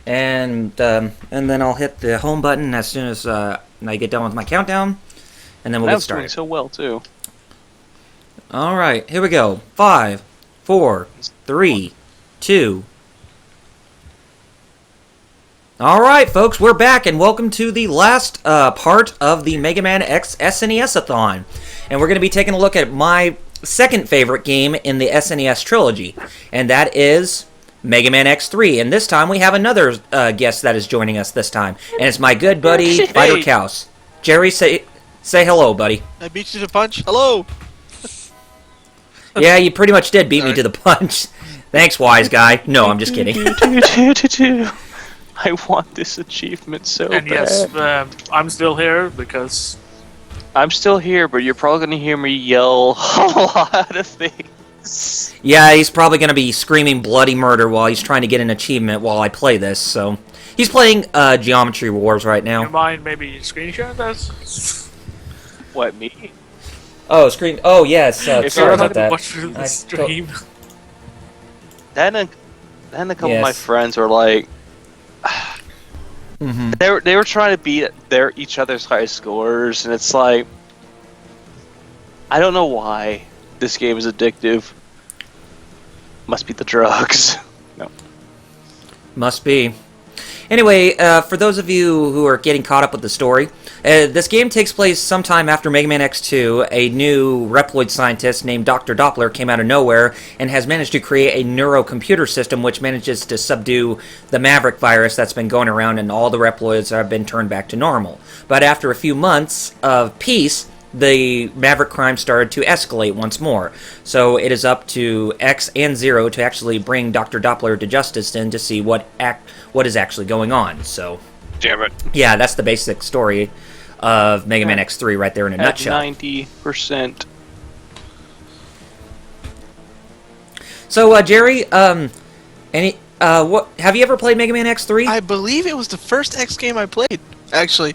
and then I'll hit the home button as soon as I get done with my countdown, and then we'll That get was doing started. so well too. All right, here we go. 5, 4, 3, 2. All right, folks, we're back, and welcome to the last part of the Mega Man X SNES-athon. And we're going to be taking a look at my second favorite game in the SNES trilogy, and that is Mega Man X3. And this time we have another guest that is joining us this time, and it's my good buddy, Fighter Kaus. Jerry, say hello, buddy. I beat you to the punch. Hello. Yeah, you pretty much did beat me to the punch. Thanks, wise guy. No, I'm just kidding. I want this achievement so And bad. yes, I'm still here because I'm still here, but you're probably going to hear me yell a lot of things. Yeah, he's probably going to be screaming bloody murder while he's trying to get an achievement while I play this, so... He's playing Geometry Wars right you now. mind maybe screenshot this? What, me? Oh, screen... Oh, yes, If sorry you're about trying to that. watch through the stream. Then a couple of my Yes. friends were like... Mm-hmm. They were trying to beat each other's high scores, and it's like... I don't know why this game is addictive. Must be the drugs. No. Must be. Anyway, for those of you who are getting caught up with the story, this game takes place sometime after Mega Man X2. A new Reploid scientist named Dr. Doppler came out of nowhere and has managed to create a neurocomputer system which manages to subdue the Maverick virus that's been going around, and all the Reploids have been turned back to normal. But after a few months of peace, the Maverick crime started to escalate once more. So it is up to X and Zero to actually bring Dr. Doppler to justice and to see what is actually going on. So, Damn it. yeah, that's the basic story of Mega Man X3 right there in a At nutshell. 90%. So, Jerry, what have you ever played Mega Man X3? I believe it was the first X game I played. Actually,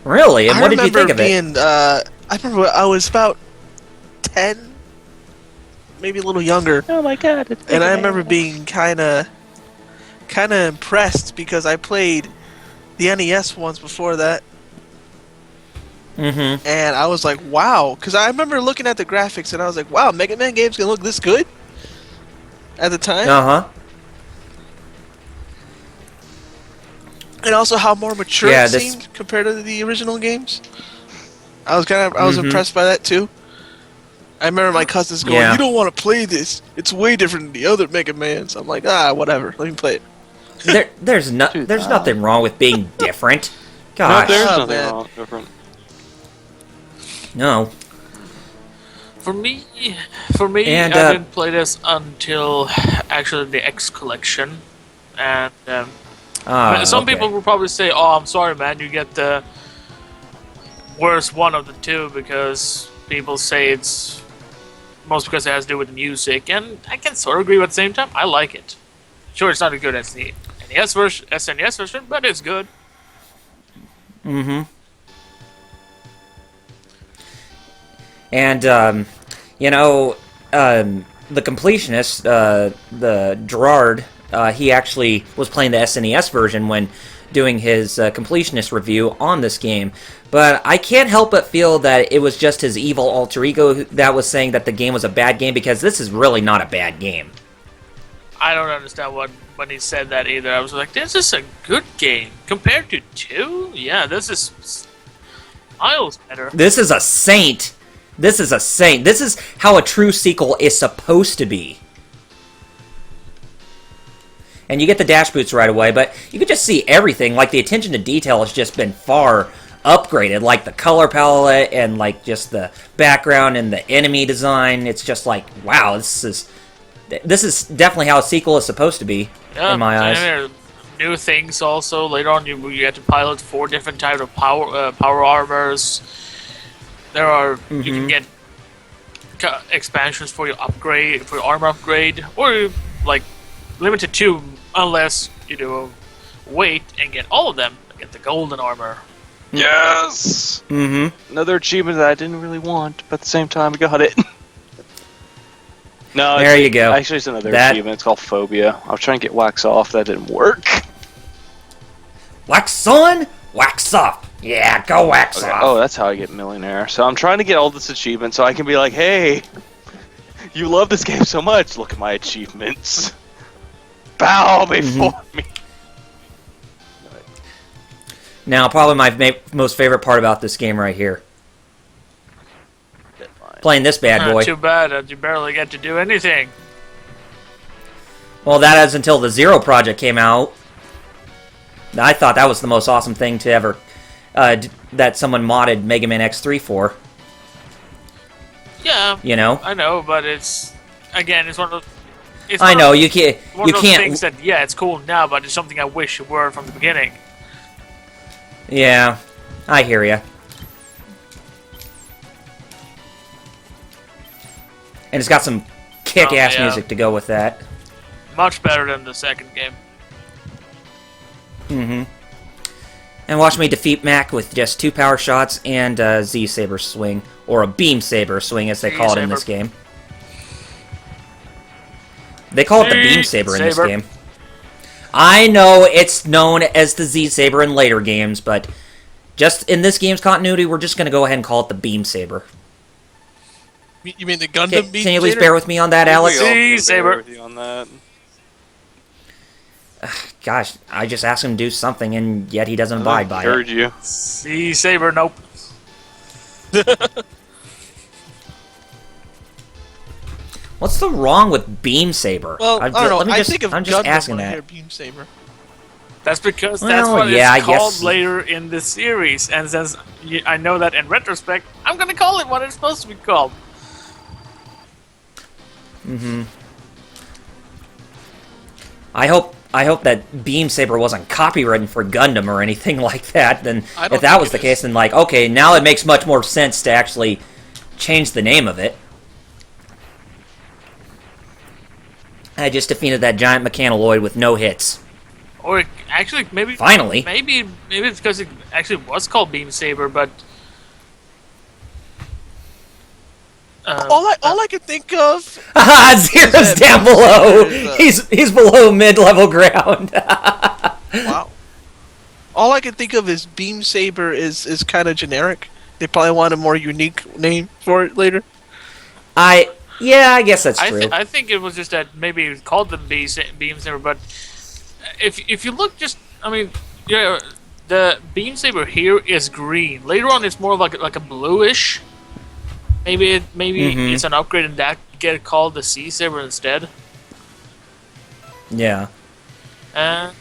Really? And what did you think of it? I remember I was about 10, maybe a little younger, Oh my god. and I remember being kind of impressed because I played the NES ones before that, Mm-hmm. and I was like, wow, because I remember looking at the graphics and I was like, wow, Mega Man games can look this good at the time. Uh-huh. And also how more mature Yeah, it this- seemed compared to the original games. I was impressed by that too. I remember my cousins going, Yeah. "You don't want to play this. It's way different than the other Mega Mans." I'm like, whatever. Let me play it. There's nothing wrong with being different. No, Gosh, there's Oh, nothing man. wrong. Different. no. For me, And, I didn't play this until actually the X collection, and some okay. people will probably say, "Oh, I'm sorry, man, you get the worst one of the two," because people say it's most because it has to do with the music, and I can sort of agree, but at the same time, I like it. Sure, it's not as good as the SNES version, but it's good. Mm-hmm. And, the completionist, the Gerard, he actually was playing the SNES version when doing his completionist review on this game. But I can't help but feel that it was just his evil alter ego that was saying that the game was a bad game, because this is really not a bad game. I don't understand when he said that either. I was like, this is a good game. Compared to 2? Yeah, this is miles better. This is a saint. This is a saint. This is how a true sequel is supposed to be. And you get the dash boots right away, but you can just see everything. Like, the attention to detail has just been far upgraded. Like, the color palette and, like, just the background and the enemy design. It's just like, wow, this is definitely how a sequel is supposed to be, in my eyes. And there are new things also. Later on, you get to pilot 4 different types of power armors. There are you can get expansions for your armor upgrade, or like limited to unless you do wait and get all of them. Get the golden armor. Yes! Mm-hmm. Another achievement that I didn't really want, but at the same time, I got it. No, There you go. Actually, it's another That- achievement. It's called Phobia. I was trying to get wax off. That didn't work. Wax on, wax off. Yeah, go wax Okay. off. Oh, that's how I get millionaire. So I'm trying to get all this achievement so I can be like, hey, you love this game so much. Look at my achievements. Bow before me. Now, probably my most favorite part about this game right here. Deadline. Playing this bad boy. Too bad that you barely get to do anything. Well, that is until the Zero project came out. I thought that was the most awesome thing to ever... that someone modded Mega Man X3 for. Yeah, You know? I know, but it's again, it's one of the. It's I one know, of, you can't... one You of those can't... things that it's cool now, but it's something I wish it were from the beginning. Yeah, I hear ya. And it's got some kick-ass Oh, yeah. music to go with that. Much better than the second game. Mm-hmm. And watch me defeat Mac with just 2 power shots and a Z-Saber swing. Or a Beam Saber swing, as they call it in this game. They call it the Beam Saber in this Z-Saber. game. I know it's known as the Z-Saber in later games, but just in this game's continuity, we're just going to go ahead and call it the Beam Saber. You mean the Gundam Okay, beat? can you at least bear with me on that, Alex? We all can Saber. bear with you on that. Gosh, I just asked him to do something, and yet he doesn't abide by Heard it. you. Z-Saber, nope. What's the wrong with Beam Saber? Well, I don't know. let me I just- think of I'm just Gundam asking when I that. hear Beam Saber. That's because Well, that's what yeah, I it's called guess- later in the series, and since I know that in retrospect, I'm gonna call it what it's supposed to be called. I hope that Beam Saber wasn't copywritten for Gundam or anything like that. Then, I don't if that think was it the is. case, then like, okay, now it makes much more sense to actually change the name of it. I just defeated that giant mechanoid with no hits. Or actually, maybe Finally. maybe it's because it actually was called Beam Saber, but All I could think of. Haha, Zero's that down Beam below. Saber He's below mid-level ground. Wow. All I can think of is Beam Saber is kind of generic. They probably want a more unique name for it later. Yeah, I guess that's true. I think it was just that maybe it called them Beam Saber, but if you look, just I mean, yeah, the Beam Saber here is green. Later on, it's more like a bluish. Maybe it's an upgrade and that get it called the Sea Saber instead. Yeah. And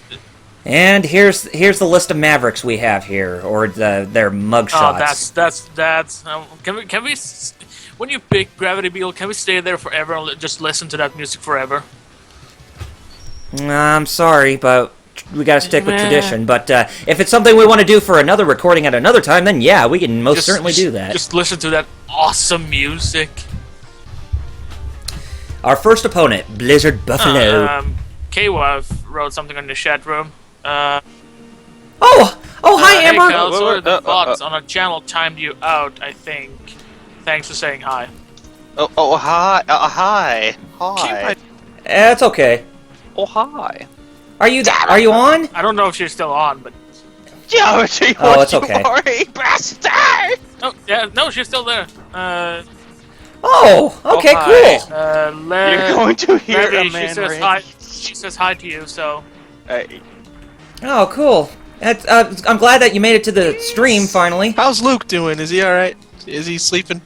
And here's the list of Mavericks we have here, or their mugshots. that's. Can we? When you pick Gravity Beetle, can we stay there forever and just listen to that music forever? I'm sorry, but we gotta stick with Meh. tradition. But if it's something we want to do for another recording at another time, then yeah, we can most certainly do that. Just listen to that awesome music. Our first opponent, Blizzard Buffalo. K-Waf wrote something in the chat room. Oh, hi, Hey, Amber. Kyle, sorry the Uh, bots on a channel timed you out, I think. Thanks for saying hi. Oh, hi. Hi. It's okay. Oh, hi. Are you on? I don't know if she's still on, but... Geometry, Oh, it's okay. You are a bastard! Oh, yeah, no, she's still there. Oh, okay, hi. cool. You're going to hear Larry, a man she says rage. hi. She says hi to you, so... Hey, Oh, cool. I'm glad that you made it to the stream finally. How's Luke doing? Is he all right? Is he sleeping?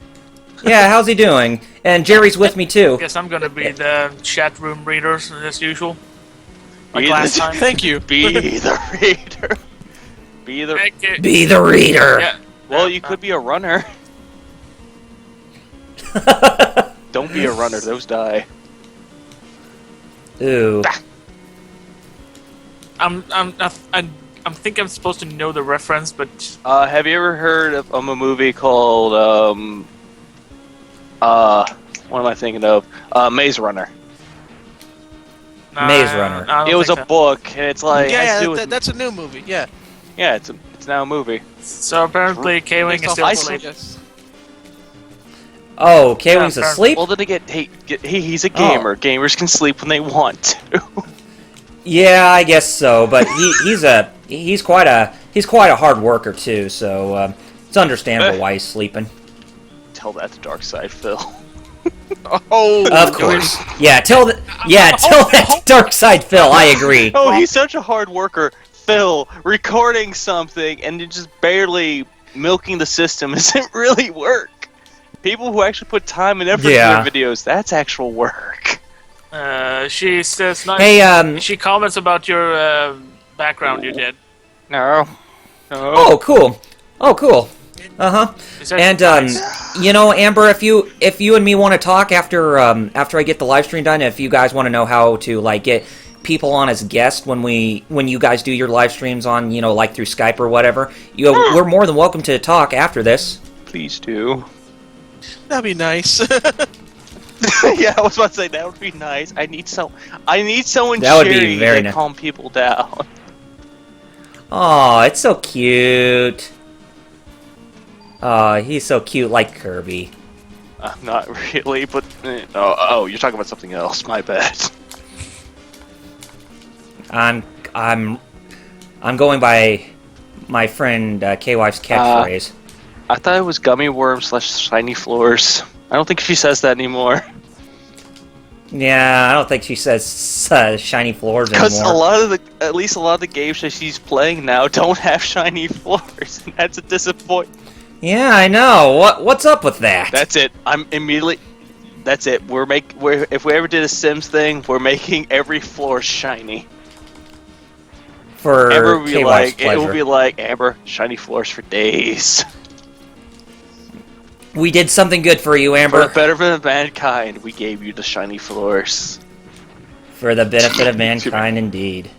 Yeah, how's he doing? And Jerry's with me too. Guess I'm gonna be the chat room reader, as usual. Like Be last the- time. Thank you. be the reader. Be the. Okay. Be the reader. Yeah. Well, you could be a runner. Don't be a runner; those die. Ooh. I think I'm supposed to know the reference, but Have you ever heard of a movie called what am I thinking of? Maze Runner. Maze Runner. I don't It was a think so. book, and it's like has to Yeah, do with- that's a new movie. Yeah. yeah, it's now a movie. So apparently, K-Wing Based is off still of Iceland. asleep. yes. Oh, K-Wing's Yeah, asleep? Well, then again, he's a gamer. Gamers can sleep when they want to. Yeah, I guess so. But he's quite a hard worker too. So it's understandable why he's sleeping. Tell that to Dark Side Phil. Oh, Of course. Yeah, tell that to Dark Side Phil. I agree. Oh, he's such a hard worker. Phil, recording something and just barely milking the system isn't really work. People who actually put time and effort into their videos, that's actual work. She says nice. Hey, She comments about your background you did. No. Oh, cool. Oh, cool. Uh-huh. And you know, Amber, if you and me want to talk after I get the live stream done, if you guys want to know how to like get people on as guests when you guys do your live streams on, you know, like through Skype or whatever, we're more than welcome to talk after this. Please do. that'd be nice. Yeah, I was about to say that would be nice. I need someone That would be cheery very to nice. calm people down. Oh, it's so cute. Oh, he's so cute, like Kirby. Not really, but oh, you're talking about something else. My bad. I'm going by my friend K-Wife's catchphrase. I thought it was gummy worms / shiny floors. I don't think she says that anymore. Yeah, I don't think she says shiny floors anymore. Because at least a lot of the games that she's playing now don't have shiny floors, and that's a disappointment. Yeah, I know. What's up with that? That's it. That's it. If we ever did a Sims thing, we're making every floor shiny. For Amber will be K-Wife's it pleasure. will be like Amber, shiny floors for days. We did something good for you, For Amber. the betterment of mankind, we gave you the shiny floors. For the benefit of mankind, indeed.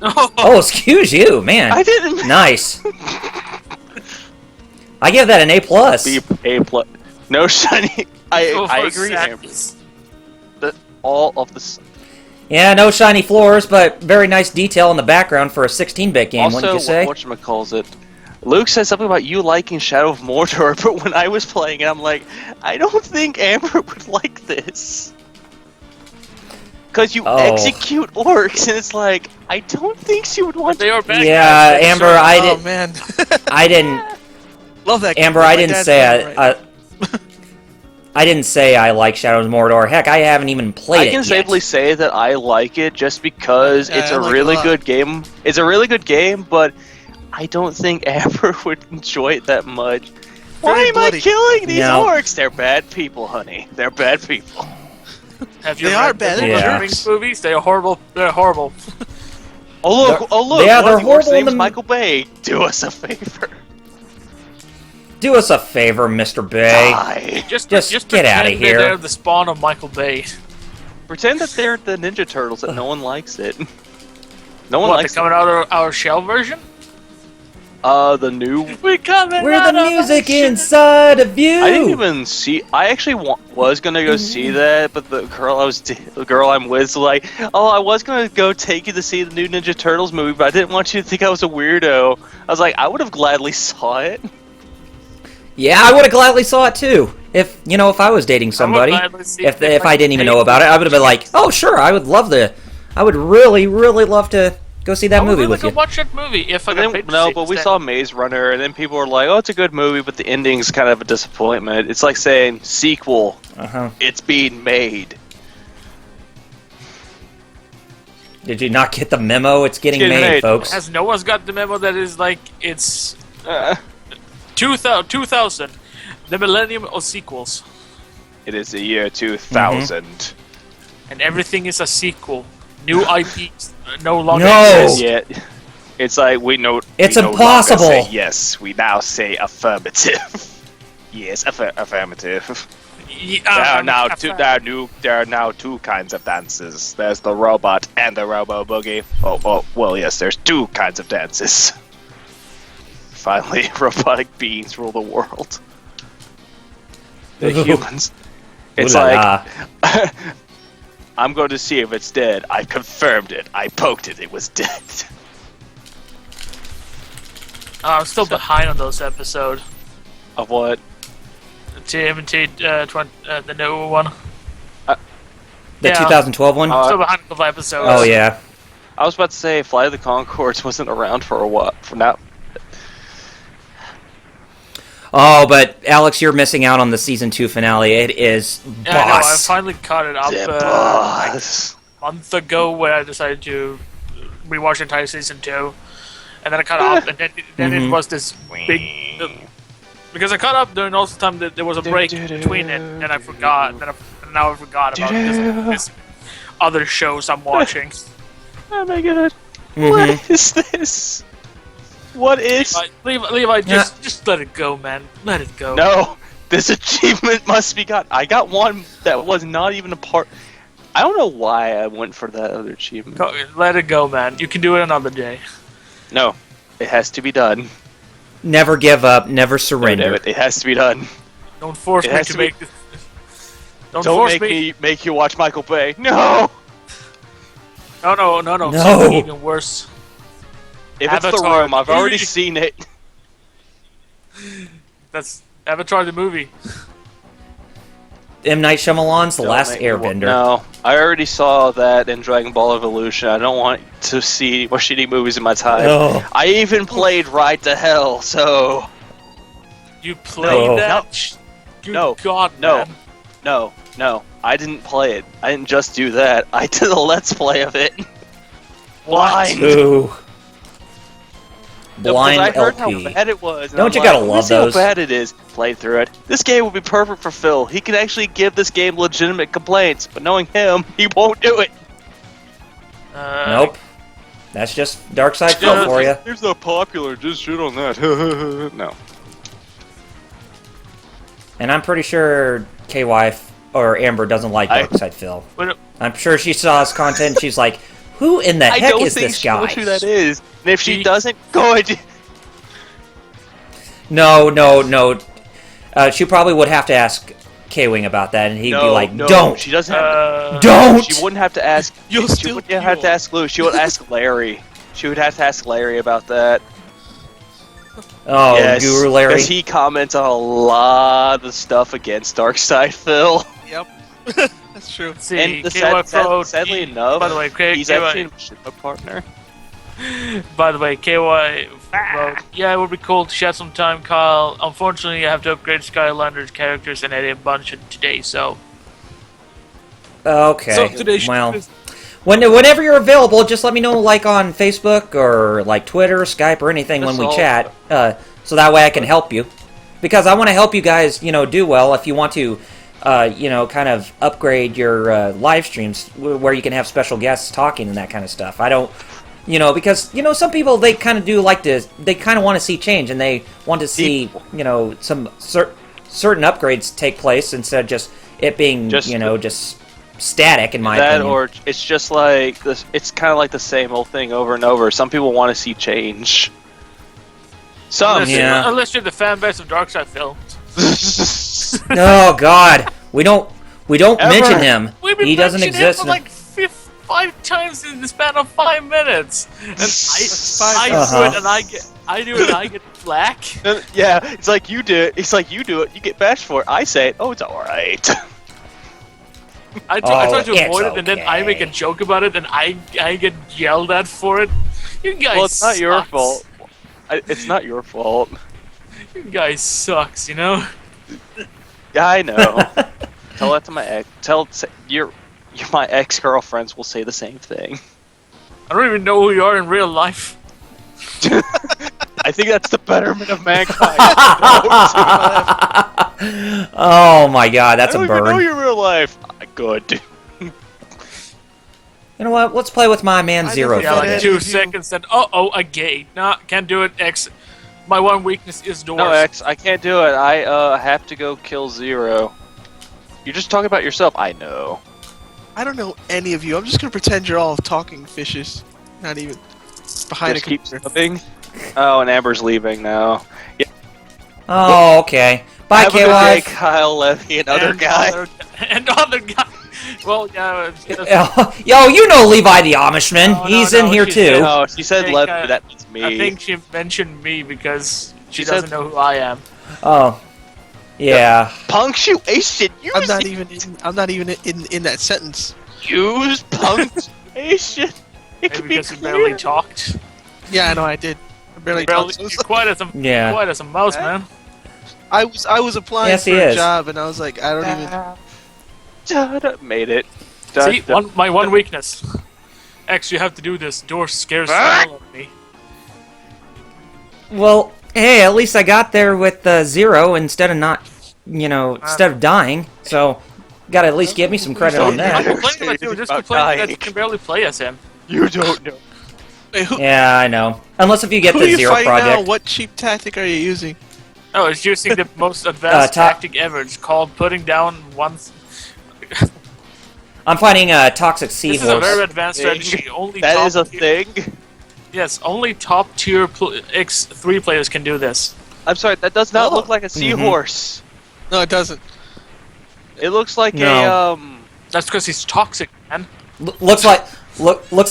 Oh, Oh, excuse you, man. I didn't. Nice. I give that an A+. A+. No shiny. I agree, Amber. All of the. Yeah, no shiny floors, but very nice detail in the background for a 16-bit game, wouldn't you say? Also, whatchamacallit, Luke said something about you liking Shadow of Mordor, but when I was playing it, I'm like, I don't think Amber would like this. Because you execute orcs, and it's like, I don't think she would want they are bad Yeah, guys. Amber, Sure. Oh man, I didn't... love that. Amber, game. I My didn't dad's say playing it right I didn't say I like Shadows of Mordor. Heck, I haven't even played it I can yet. safely say that I like it just because Yeah, it's I a like it really a lot. good game. It's a really good game, but I don't think Amber would enjoy it that much. Why Very am I bloody. killing these No. orcs? They're bad people, honey. They're bad people. Have you They read are the bad. Lord of Yeah. the Rings movies? They are horrible. They're horrible. Oh look! Yeah, one they're of the orcs' horrible in name's the- Michael Bay. Do us a favor. Do us a favor, Mr. Bay. Die. Just Just get pretend outta that here. They're the spawn of Michael Bay. Pretend that they're the Ninja Turtles and no one likes it. No one What? They're likes coming out of our shell version? the new. We're coming We're out the of music our shell. inside of you. I didn't even see. I actually was gonna go see that, but the girl I'm with, was like, "Oh, I was gonna go take you to see the new Ninja Turtles movie, but I didn't want you to think I was a weirdo." I was like, "I would have gladly saw it." Yeah, I would have gladly saw it too. If I was dating somebody, gladly see if it. I didn't even know about it, I would have been like, "Oh, sure, I would really, really love to go see that I would movie really with go you." watch that movie if I got paid to see it But we instead. saw Maze Runner, and then people were like, "Oh, it's a good movie, but the ending's kind of a disappointment." It's like saying sequel. Uh-huh. It's being made. Did you not get the memo? It's getting Getting made, made. folks. Has no one's got the memo that is like it's Uh, 2000, the millennium of sequels, it is the year 2000. and everything is a sequel. New IPs no longer No. exist. Yeah, it's like we know. It's we no longer impossible. say yes, we now say affirmative. Yes, affirmative. There are now two kinds of dances. There's the robot and the robo boogie. Oh, well, yes, there's two kinds of dances. Finally, robotic beings rule the world. The Ooh. humans. It's Ooh la like, I'm going to see if it's dead. I confirmed it. I poked it. It was dead. I'm still behind on those episodes. Of what? to imitate the new one. The Yeah. 2012 one? Still behind a couple episodes. Oh, yeah. I was about to say, Flight of the Conchords wasn't around for a while. For now, Oh, but Alex, you're missing out on the season 2 finale. It is Yeah, I know. I boss. finally caught it up the like boss. a month ago when I decided to rewatch the entire season 2. And then I caught up, and then it was this big... because I caught up during all the time that there was a break between it, and I forgot. And now I forgot about this other shows I'm watching. Oh my god. What is this? What is... Levi, just let it go, man. Let it go. No! This achievement must be got. I got one that was not even a part... I don't know why I went for that other achievement. Let it go, man. You can do it another day. No. It has to be done. Never give up, never surrender. It has to be done. Don't force It me has to to be- make this. Don't Don't force make you watch Michael Bay. No! No. No. Something even worse. If it's the Avatar. room, I've already seen it. That's Avatar the movie. M. Night Shyamalan's The Don't Last make me Airbender. No, I already saw that in Dragon Ball Evolution. I don't want to see more shitty movies in my time. No. I even played Ride to Hell, so... You played No. that? Good No. God, No. man. No. I didn't play it. I didn't just do that. I did a Let's Play of it. Blind. Ooh. No, Blind because I heard LP. how bad it was. and Don't I'm you like, gotta "Let me love see those?" how bad it is. Played through it. This game would be perfect for Phil. He can actually give this game legitimate complaints, but knowing him, he won't do it. Nope. That's just Dark Side Phil for you. Here's the popular. Just shit on that. No. And I'm pretty sure KY or Amber doesn't like Dark Side Phil. I'm sure she saw his content and she's like, who in the I heck don't is think this she guy? knows who that is. And if she She- doesn't, go ahead. No. She probably would have to ask K-Wing about that, and he'd be like, don't! She doesn't have Don't! She wouldn't have to ask. You'll she still wouldn't have to ask Lou. She would ask Larry. She would have to ask Larry about that. Oh, Yes, Guru Larry. because he comments on a lot of stuff against Darkside Phil. Yep. That's true. See, And the KY Pro, sadly enough, by the way, he's KY, actually a partner. by the way, KY wrote, yeah, it would be cool to chat some time, Kyle. Unfortunately, I have to upgrade Skylander's characters and edit a bunch of today, so... Okay, So today should well, be- whenever you're available, just let me know, like, on Facebook or, like, Twitter, Skype, or anything when we That's all. chat, so that way I can help you. Because I want to help you guys, do well if you want to, kind of upgrade your live streams where you can have special guests talking and that kind of stuff. I don't... because, some people, they kind of do like to, they kind of want to see change, and they want to see, some certain upgrades take place instead of just it being, just static, in my That opinion. or it's just like this. It's kind of like the same old thing over and over. Some people want to see change. Some. Unless you're the fan base of Darkside Phil. Oh, God. We don't Ever. mention him. We've been He doesn't mentioning him exist. for like 5 times in the span of 5 minutes. And I Uh-huh. do it and I get flack. Yeah, it's like you do it. It's like you do it. You get bashed for it. I say it. Oh, it's all right. I try to it's avoid it, and then I make a okay. joke about it, and I get yelled at for it. You guys. Well, it's not your sucks. fault. It's not your fault. You guys sucks, Yeah, I know. Tell that to my ex. My ex-girlfriends will say the same thing. I don't even know who you are in real life. I think that's the betterment of mankind. Oh, my God. That's I a don't even know burn. your real life. Good. You know what? Let's play with my man I Zero. never Yeah, got for a it. like bit. 2 seconds, then a gay. Nah, can't do it. X. My one weakness is doors. No, X, I can't do it. I have to go kill Zero. You're just talking about yourself. I know. I don't know any of you. I'm just gonna pretend you're all talking fishes. Not even behind Just a keep computer. slipping. Oh, and Amber's leaving now. Yeah. Oh, okay. Bye, Have a good day, KY. Kyle Levy, another guy. And other guy. Well, yeah. Yo, you know Levi the Amishman. No, He's no, in here she's too. in- No, she said Hey, Levy, Kyle, but that means me. I think she mentioned me because she She doesn't said- know who I am. Oh. Yeah. Punctuation. I'm not even in that sentence. Use punctuation. It Maybe can be because you barely clear. talked. Yeah, I know I did. I barely Barely, talked. you're quiet as a Yeah. quiet as a mouse, man. I was applying Yes, for he a is. job, and I was like, I don't even. Made it. See, my one weakness. X, you have to do this. Door scares the hell out of me. Well, hey, at least I got there with 0 instead of not, instead of dying. So, gotta at least give me some credit on I'm that. complaining about you. Just complaining that you can barely play as him. You don't know. Wait, who, Yeah, I know. Unless if you get who the are you 0 fighting project. now? What cheap tactic are you using? Oh, it's using the most advanced top- tactic ever. It's called putting down one. I'm fighting Toxic This is a Seahorse. very advanced Thing. strategy. Only That top is a tier- thing. Yes, only top tier X3 players can do this. I'm sorry, that does not Oh. look like a seahorse. No, it doesn't. It looks like No. That's because he's toxic, man. Looks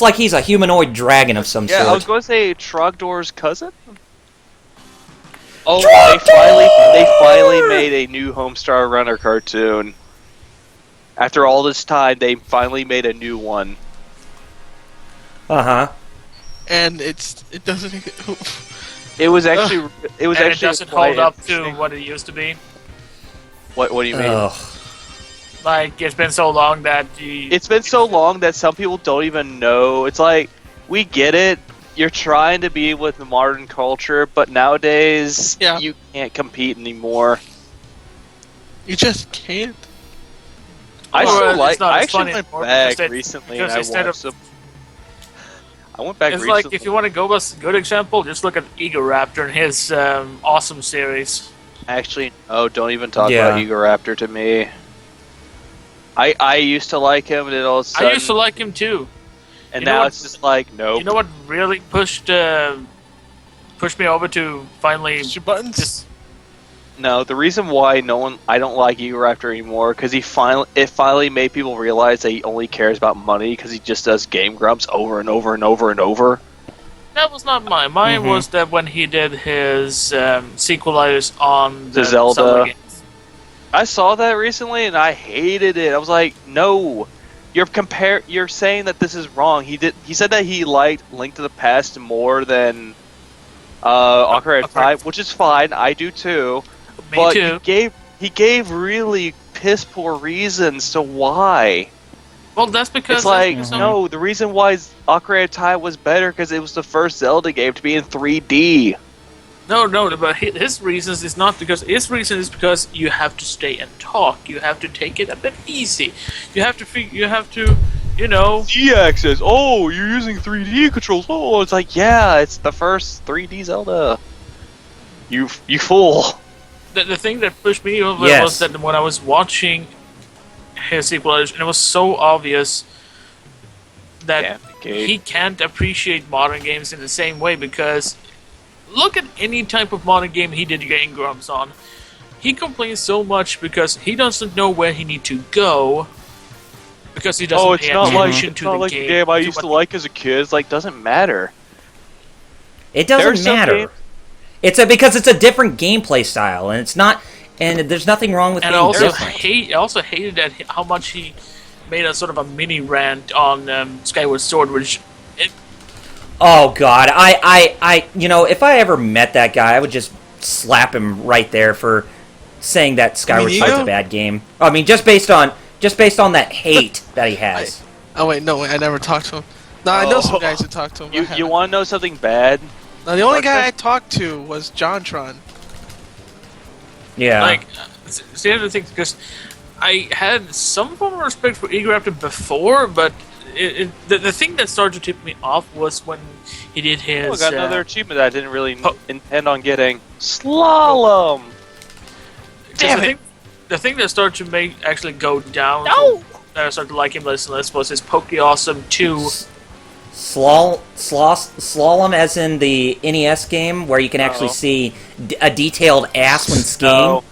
like he's a humanoid dragon of some Yeah, I was sort. going to say Trogdor's cousin. Oh, they finally made a new Homestar Runner cartoon. After all this time, they finally made a new one. Uh-huh. And it doesn't. It was actually And it doesn't hold up to what it used to be. What do you mean? Ugh. Like, it's been so long that you... It's been so long that some people don't even know. It's like, we get it. You're trying to be with the modern culture, but nowadays Yeah. you can't compete anymore. You just can't. I Well, still it's like. not I as actually funny went anymore back because recently because and I instead watched of- some. I went back It's recently. like, if you want to go with a good example, just look at Ego Raptor and his awesome series. Actually, oh, don't even talk Yeah. about Egoraptor to me. I used to like him, and then all of a sudden, I used to like him too. and you know now what- it's just like, nope. You know what really pushed me over to finally Push your buttons. just... No, the reason why I don't like Egoraptor anymore because it finally made people realize that he only cares about money because he just does Game Grumps over and over and over and over. That was not mine. Mine Mhm. was that when he did his sequelizers on The the Zelda. games. I saw that recently and I hated it. I was like, no, you're saying that this is wrong. He said that he liked Link to the Past more than Ocarina of Time, which is fine. I do too. Me But too. he gave really piss poor reasons to why. Well, that's because It's like, that's no, the reason why Ocarina of Time was better because it was the first Zelda game to be in 3D. No, but his reasons is not because his reason is because you have to stay and talk. You have to take it a bit easy. You have to, Z-axis. Oh, you're using 3D controls. Oh, it's like, yeah, it's the first 3D Zelda. You fool. The thing that pushed me over Yes. was that when I was watching his sequelizers, and it was so obvious that Yeah, okay. he can't appreciate modern games in the same way because look at any type of modern game he did Game Grumps on. He complains so much because he doesn't know where he need to go because he doesn't pay attention to the game. the game I to used to what- like as a kid. It's like, doesn't matter. It There's doesn't some matter. games- Because it's a different gameplay style, and it's not. And there's nothing wrong with And being I also different. I also hated that how much he made a sort of a mini rant on Skyward Sword, which Oh God, if I ever met that guy, I would just slap him right there for saying that Skyward you Sword's know? a bad game. I mean, just based on that hate that he has. Oh wait, no, I never talked to him. No, I know some guys who talked to him. I You haven't. want to know something bad? No, the only guy I Darkness? talked to was JonTron. Yeah. like it's the other thing because I had some form of respect for Ego Raptor before, but the thing that started to tip me off was when he did his. Oh, I got another achievement that I didn't really Oh. intend on getting. Slalom! Damn it! The thing that started to make actually go down. No! That I started to like him less and less was his Poke Awesome 2. Slalom, as in the NES game, where you can actually Oh. see a detailed ass when skiing. No,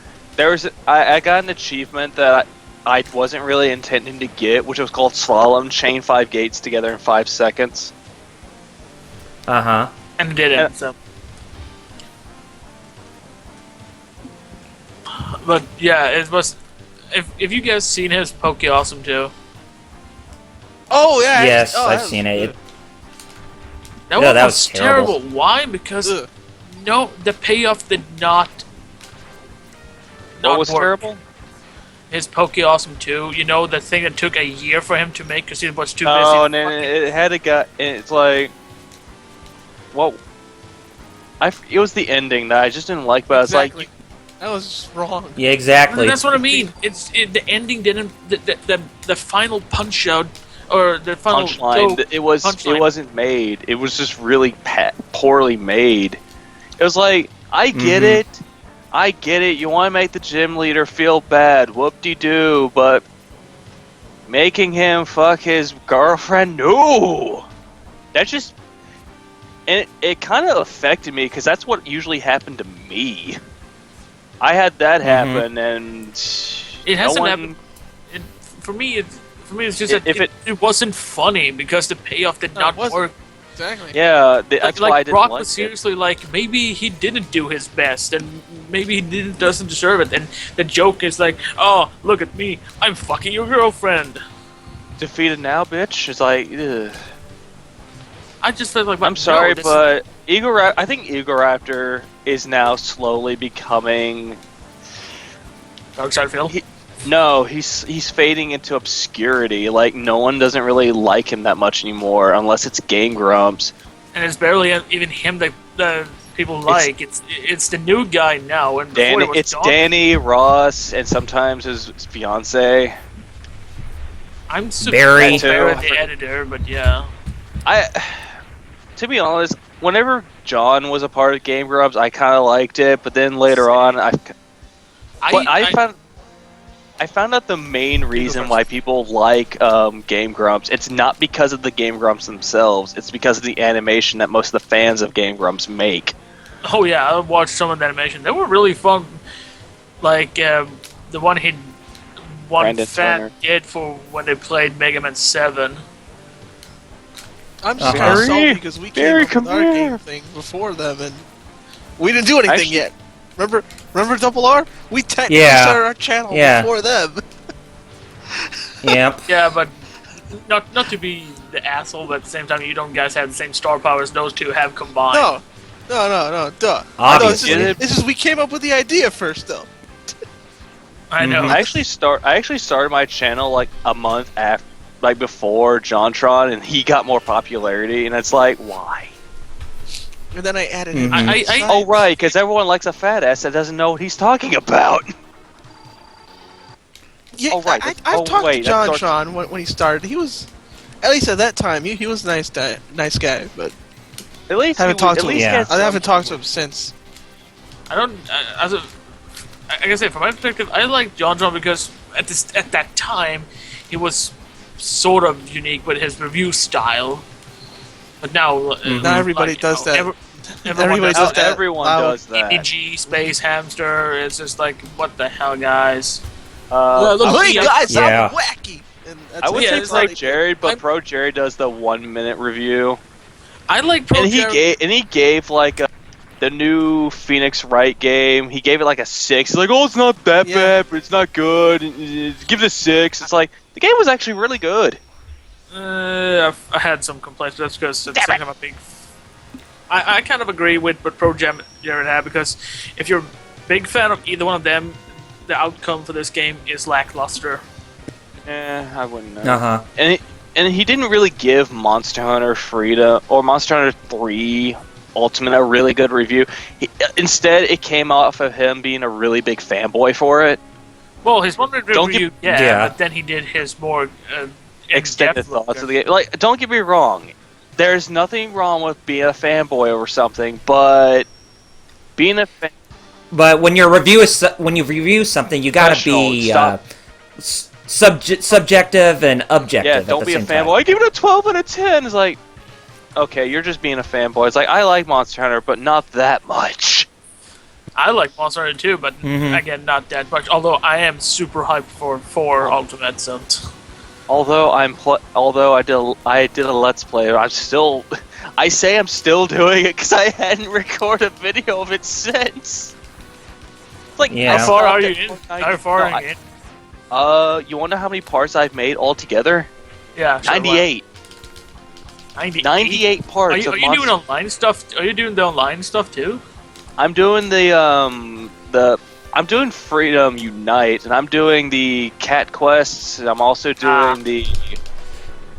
I got an achievement that I wasn't really intending to get, which was called Slalom. Chain 5 gates together in 5 seconds. Uh huh. And did it. Yeah. So. But yeah, it was. If you guys seen his Poke Awesome too, Oh yeah. Yes, oh, I've that was seen it. good. that Yeah, one that was was terrible. Why? Because Ugh. no, the payoff did not. What was work. terrible? His Poke Awesome 2, you know, the thing that took a year for him to make because he was too busy. Oh, and it had a guy. It's like, well, it was the ending that I just didn't like. But Exactly. it's like, That was just wrong. Yeah, exactly. That's what I mean. The ending didn't. The final punch out or the final punchline. go- It punchline. wasn't made. It was just really poorly made. It was like, I get it. I get it. You want to make the gym leader feel bad. Whoop-de-doo. But making him fuck his girlfriend? No! That just... And it kind of affected me, because that's what usually happened to me. I had that happen, and... It hasn't no one, happened. For me, it's just that If it wasn't funny because the payoff did No, not it wasn't. work. Exactly. Yeah, that's why I Like didn't Brock like was it. seriously like, maybe he didn't do his best, and maybe he doesn't deserve it. And the joke is like, oh, look at me, I'm fucking your girlfriend. Defeated now, bitch. It's like, ugh. I just felt like, I'm sorry, but I think Egoraptor is now slowly becoming. Dark Side Phil. No, he's fading into obscurity. Like, no one doesn't really like him that much anymore, unless it's Game Grumps. And it's barely even him that the people like. It's the new guy now. And before it was John. Danny, Ross, and sometimes his fiance. I'm Barry. super the editor, but yeah. To be honest, whenever John was a part of Game Grumps, I kind of liked it, but then later on, I found out the main reason why people like Game Grumps. It's not because of the Game Grumps themselves. It's because of the animation that most of the fans of Game Grumps make. Oh yeah, I watched some of the animation. They were really fun. Like the one Brandon fan Turner. did for when they played Mega Man 7. I'm just kind Barry, of salty because we came Barry, up with come our here. game thing before them, and we didn't do anything Actually- yet. Remember Double R? We technically Yeah. started our channel Yeah. before them. Yep. Yeah, but not to be the asshole, but at the same time, you don't guys have the same star power as those two have combined. No, duh. Obviously. No, this is we came up with the idea first, though. I know. I actually started my channel like a month after, like before JonTron, and he got more popularity, and it's like, why? And then I added Mhm. it. I- Oh right, because everyone likes a fat ass that doesn't know what he's talking about. Yeah, Oh, right, I've talked wait, to John that's Tron when he started. He was, at least at that time, he was a nice guy, but At least haven't talked to him. Yeah. gets I haven't some- talked to him since. I don't. Like I say, from my perspective, I like John because at that time, he was sort of unique with his review style. But now, Not everybody does that. Everyone does does that. Everyone Wow. does that. EG Space Hamster. It's just like, what the hell, guys? Hey Yeah. guys, Yeah. I'm wacky. And that's I would Yeah, say it's Pro like- Jared, but I'm- Pro Jared does the 1 minute review, I like Pro and Jared. he gave like the new Phoenix Wright game. He gave it like a 6. He's like, oh, it's not that Yeah. bad, but it's not good. Give it a 6. It's like the game was actually really good. I had some complaints. That's because it's like I'm a big. I kind of agree with what Pro Jared had because if you're a big fan of either one of them, the outcome for this game is lackluster. I wouldn't know. Uh-huh. And he didn't really give Monster Hunter Freedom or Monster Hunter 3 Ultimate a really good review. Instead, it came off of him being a really big fanboy for it. Well, his one Don't review, Yeah. but then he did his more Extended in-depth thoughts look. of the game. Like, don't get me wrong. There's nothing wrong with being a fanboy over something, but being a fan... But when you review something, you gotta be subjective and objective. Yeah, at don't the be a same fanboy. time. I give it a 12 out of 10. It's like, okay, you're just being a fanboy. It's like, I like Monster Hunter, but not that much. I like Monster Hunter too, but Mhm. again, not that much. Although I am super hyped for 4 Ultimate, so Although I did a Let's Play, I say I'm still doing it because I hadn't recorded a video of it since. like Yeah. How far I are you stopped in? at How far no, are you in? You want to know how many parts I've made altogether? Yeah, sure, 98. 98 Are parts you, of are you doing Monster. online stuff? Are you doing the online stuff too? I'm doing I'm doing Freedom Unite, and I'm doing the cat quests, and I'm also doing the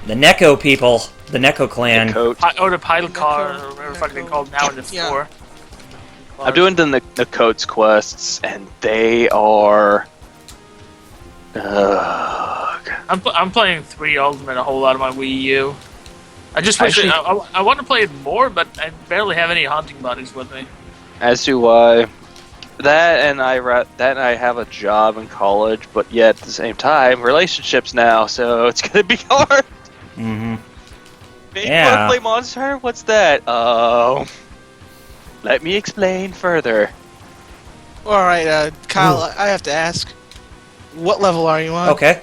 The Neko people, the Neko clan. coat. Or the pilot car, Neko- or whatever fuck they Neko- called now in the yeah. 4. I'm doing the coats quests, and they are. Ugh. I'm playing 3 Ultimate a whole lot of my Wii U. I just wish Actually- I want to play it more, but I barely have any hunting buddies with me. As do I. That and I have a job in college, but yet at the same time, relationships now, so it's gonna be hard. Mm-hmm. Hey, Yeah. You wanna play Monster Hunter? What's that? Oh, let me explain further. All right, Kyle. I have to ask, what level are you on? Okay.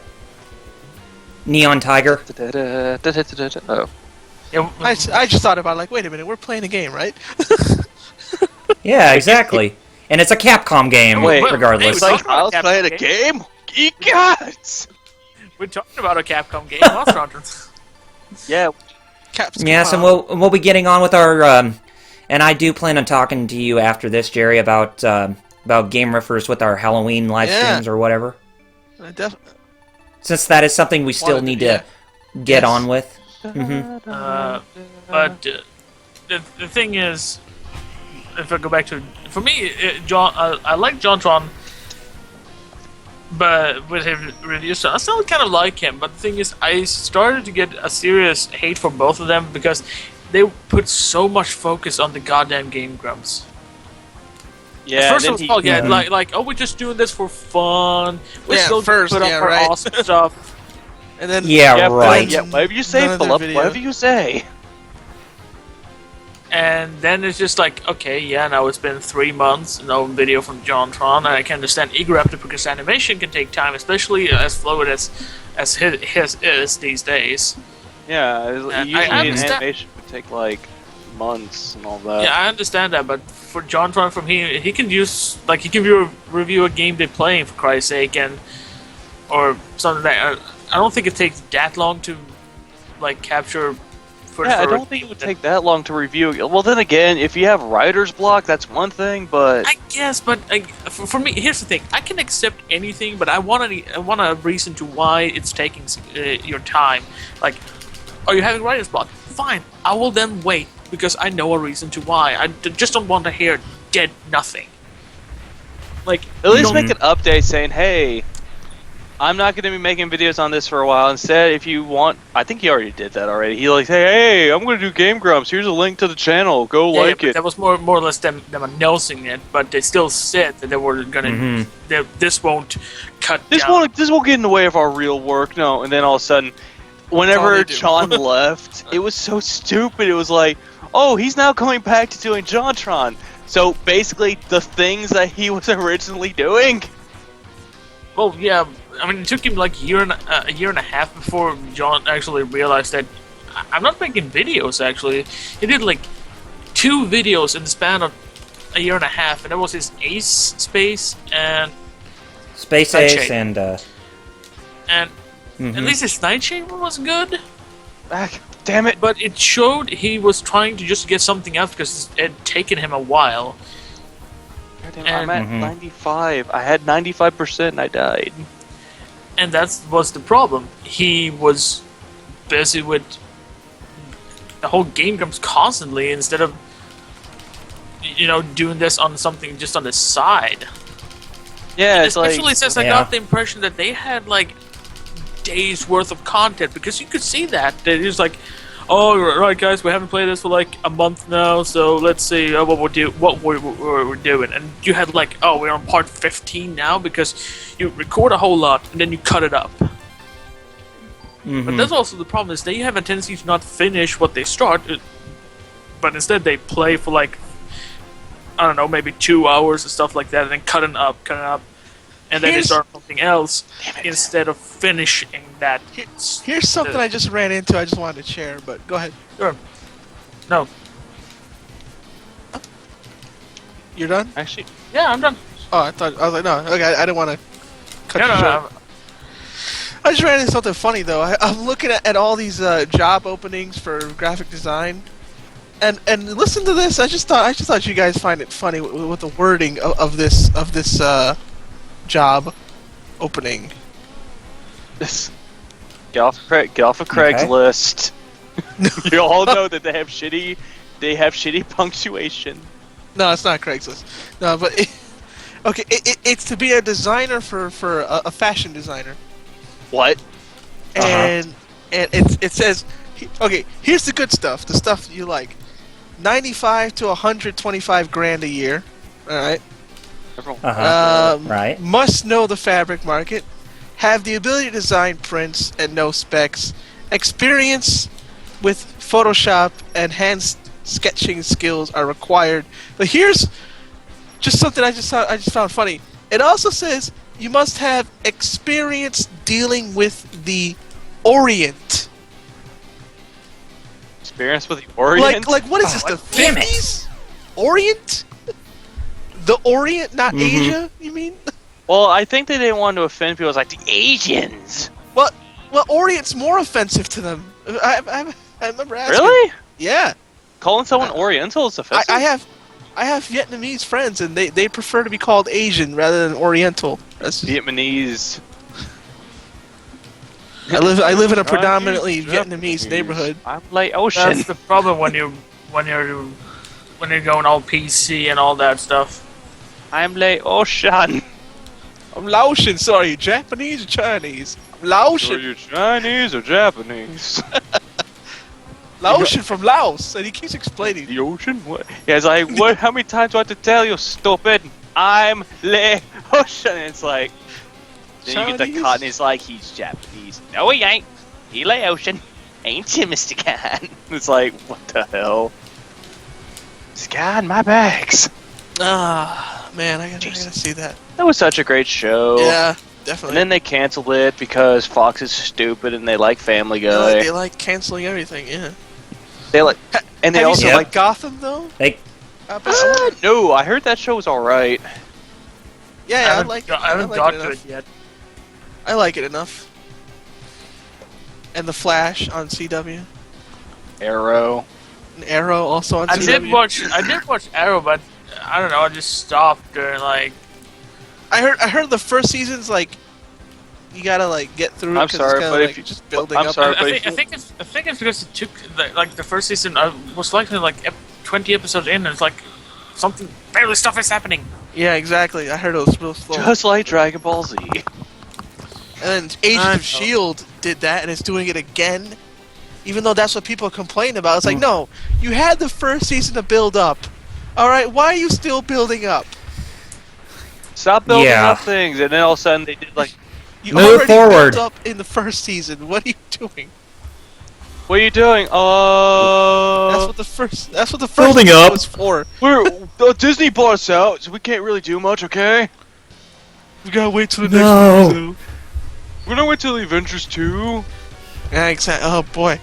Neon Tiger. Oh. Yeah, I just thought about it, like, wait a minute, we're playing a game, right? Yeah, exactly. And it's a Capcom game, Wait, regardless. It's like Talking about Kyle's playing a Capcom game? Egots! we're talking about a Capcom game, Monster Hunter. Yeah, Caps. Yes, and we'll be getting on with our. And I do plan on talking to you after this, Jerry, about game riffers with our Halloween live Yeah. streams or whatever. Def- Since that is something we still need to get Yes. on with. Mm-hmm. But the thing is, if I go back to for me, I like JonTron, but with his reviews, I still kind of like him. But the thing is, I started to get a serious hate for both of them because they put so much focus on the goddamn Game Grumps. yeah. First then of he- all, like, oh, we're just doing this for fun. We're Yeah, still first, put up yeah, our right. awesome stuff. and then Yeah, yeah, right. Yeah, whatever you say, None of their Philip. video. Whatever you say. And then it's just like, okay, yeah, now it's been 3 months, no video from JonTron, and I can understand Eager Raptor because animation can take time, especially as fluid as his is these days. Yeah, I usually an understand. animation would take like months and all that. Yeah, I understand that, but for JonTron from here, he can review a game they're playing for Christ's sake, and or something that I don't think it takes that long to like capture. I don't think it would take that long to review. Well, then again, if you have writer's block, that's one thing, but I guess, but for me, here's the thing: I can accept anything, but I want a reason to why it's taking your time. Like, are you having writer's block? Fine, I will then wait because I know a reason to why. I just don't want to hear dead nothing. Like, at least you make an update saying, "Hey, I'm not going to be making videos on this for a while. Instead, if you want, I think he already did that already. He like, hey, I'm going to do Game Grumps. Here's a link to the channel. Go like but it." that was more or less them announcing it, but they still said that they were gonna. This won't cut This down. won't get in the way of our real work. No, and then all of a sudden, whenever they do. John left, it was so stupid. It was like, oh, he's now coming back to doing JonTron. So basically, the things that he was originally doing. Well, yeah. I mean, it took him like a year and a half before John actually realized that I'm not making videos. Actually, he did like 2 videos in the span of a year and a half, and that was his Ace Space and Space Nightshade. Ace and at least his Nightshade one was good. Damn it! But it showed he was trying to just get something out because it had taken him a while. I'm at 95. I had 95% and I died. And that was the problem. He was busy with the whole Game Grumps constantly instead of, doing this on something just on the side. Yeah, it's Especially like since I got the impression that they had like days worth of content because you could see that it was like, oh right guys, we haven't played this for like a month now, so let's see what we're doing, and you had like, oh, we're on part 15 now because you record a whole lot and then you cut it up. But that's also the problem is they have a tendency to not finish what they start, but instead they play for like, I don't know, maybe 2 hours and stuff like that, and then cut it up, and then they Here's- start something else instead of finishing that. Here's something I just ran into. I just wanted to share, but go ahead. Sure. No. You're done? actually, Yeah, I'm done. Oh, I was like, no, okay, I didn't want to cut No, you no, short. no. I just ran into something funny though. I'm looking at all these job openings for graphic design, and listen to this. I just thought you guys find it funny with the wording of this job opening. Get off of Craigslist. You all know that they have shitty punctuation. No, it's not Craigslist. No, but it's to be a designer for a fashion designer. What? And it says, okay, here's the good stuff, the stuff you like. 95 to 125 grand a year. All right. Right. Must know the fabric market. Have the ability to design prints and know specs. Experience with Photoshop and hand sketching skills are required. But here's just something I just found funny. It also says you must have experience dealing with the Orient. Experience with the Orient? Like what is this? The damn it. 50s? Orient? The Orient, not Asia? You mean? Well, I think they didn't want to offend people. It's like the Asians. Well, Orient's more offensive to them. I remember asking. Really? Yeah. Calling someone Oriental is offensive? I have Vietnamese friends, and they prefer to be called Asian rather than Oriental. That's just, Vietnamese. I live in a predominantly Vietnamese neighborhood. I'm like ocean. That's the problem when you're going all PC and all that stuff. I'm like ocean. I'm Laotian, sorry, Japanese or Chinese? I'm Laotian. Are you Chinese or Japanese? Laotian from Laos, and he keeps explaining. The ocean? What? Yeah, it's like, what? How many times do I have to tell you, stupid? I'm Le Ocean. And it's like, then you get the Chinese? cut, and it's like, he's Japanese. No, he ain't. He Le Ocean. Ain't you, Mr. Khan? It's like, what the hell? Scan my bags. Ah, man, I gotta see that. That was such a great show. Yeah, And definitely. then they canceled it because Fox is stupid and they like Family Guy. They like canceling everything, yeah. They like, and they Have also you seen like. Gotham, though? They No, I heard that show was alright. Yeah, I like it. I haven't like got it to enough. it yet. I like it enough. And The Flash on CW. Arrow. And Arrow also on I CW. did watch Arrow, but I don't know. I just stopped during like. I heard the first season's like you gotta like get through. I'm it 'cause sorry, it's kinda, but like, if you- just building I'm up. sorry. I think it's because it took the first season. I was likely like 20 episodes in, and it's like something barely stuff is happening. Yeah, exactly. I heard it was real slow. Just like Dragon Ball Z. And then Agents of Shield did that, and it's doing it again. Even though that's what people complain about, it's like, no, you had the first season to build up. All right, why are you still building up? Stop building Yeah. up things, and then all of a sudden they did like, You Move already forward. built up in the first season. What are you doing? what are you doing? That's what the first. That's what the first Building season up. was for. Disney bought us out, so we can't really do much, okay? We gotta wait till the No. next movie. We're gonna wait till the Avengers 2. Yeah, exactly. Oh boy.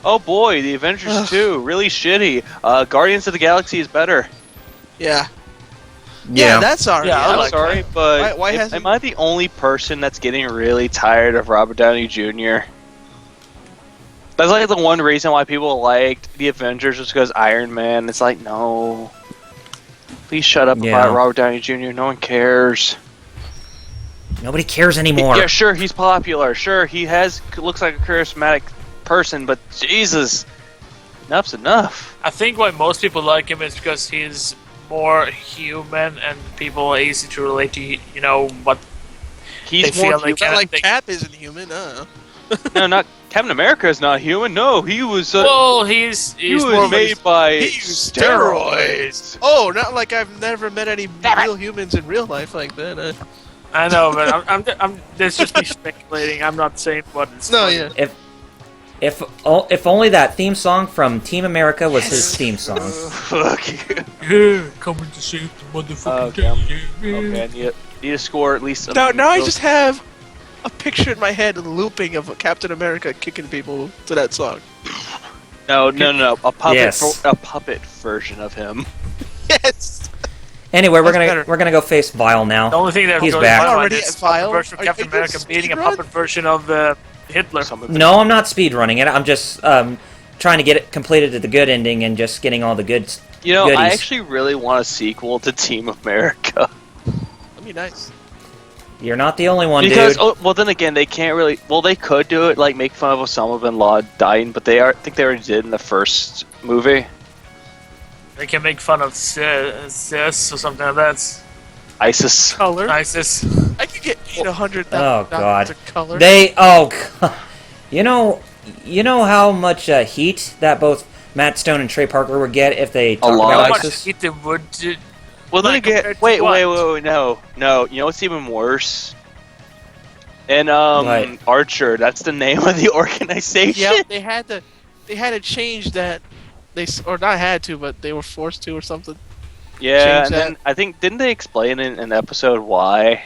Oh boy, the Avengers Ugh. 2, really shitty. Guardians of the Galaxy is better. Yeah. Yeah, that's alright. Yeah, I I'm like sorry, but Why hasn't- am I the only person that's getting really tired of Robert Downey Jr.? That's like the one reason why people liked the Avengers was because Iron Man. It's like, no. Please shut up Yeah. about Robert Downey Jr. No one cares. Nobody cares anymore. Yeah, sure, he's popular. Sure, he looks like a charismatic person, but Jesus, enough's enough. I think why most people like him is because he's more human and people are easy to relate to. You know what He's they more feel like. Not like they- Cap isn't human. No, not Captain America is not human. No, he was. Well, he's he was more of a- made by He used steroids. Oh, not like I've never met any real humans in real life like that. I know, but I'm that's just me speculating. I'm not saying what it's. No, yeah. If only that theme song from Team America was his theme song. Fuck you. Yeah, coming to save the motherfucking Okay, day. Okay, I need to score at least. Now I just have a picture in my head looping of Captain America kicking people to that song. No. A puppet. Yes. A puppet version of him. Yes. Anyway, That's better. we're gonna go face Vile now. The only thing that He's goes back. by Already is at a Vile? puppet version Are of you Captain doing America beating a speedrun? puppet version of Hitler. No, I'm not speedrunning it. I'm just trying to get it completed to the good ending and just getting all the good You know, goodies. I actually really want a sequel to Team America. That'd be nice. You're not the only one, Because, dude. oh, well, then again, they can't really. Well, they could do it, like make fun of Osama bin Laden, but I think they already did in the first movie. They can make fun of cis or something like that. ISIS. Color. ISIS. I could get paid $100,000 Oh, God. to color. You know how much heat that both Matt Stone and Trey Parker would get if they talked lot. How about much ISIS? heat they would do. Well, then Like, again, compared to wait, what? no. You know what's even worse? And What? Archer. That's the name of the organization. Yeah, they had to change that. Or not had to, but they were forced to or something. Yeah, Change and that. then I think didn't they explain in an episode why?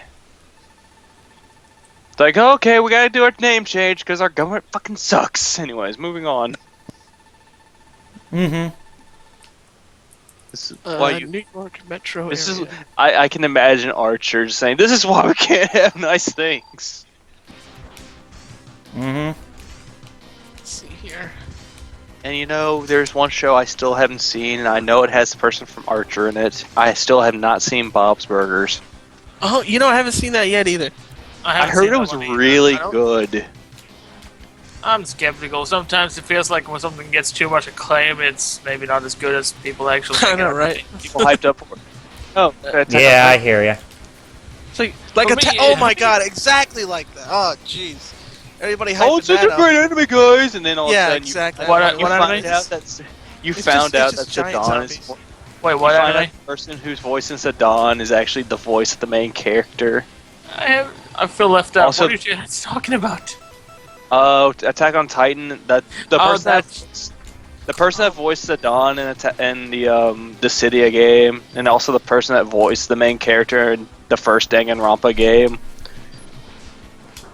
It's like, okay, we gotta do our name change because our government fucking sucks. Anyways, moving on. Mm-hmm. This is why you. New York Metro This is. area. I can imagine Archer just saying, "This is why we can't have nice things." Mm-hmm. Let's see here. And you know, there's one show I still haven't seen, and I know it has the person from Archer in it. I still have not seen Bob's Burgers. Oh, you know, I haven't seen that yet either. I haven't heard seen it that was one either. really I don't- good. I'm skeptical. Sometimes it feels like when something gets too much acclaim, it's maybe not as good as people actually I think. know, it right? People hyped up for it. Oh, Yeah, I hear ya. It's like For a me, oh it- my god, exactly like that. Oh jeez, everybody hyping Oh, it's such that a up. great anime, guys! And then all Yeah, of a sudden, exactly. What- you what find anime? out that you It's found just- out it's that just giant Sadan is. zombies. Wait, You what find out anime? the person who's voicing Sadan is actually the voice of the main character. I feel left out. Also- What are you talking about? Oh, Attack on Titan. The Oh, person the person that voiced Sadan in the Cydia game, and also the person that voiced the main character in the first Danganronpa game.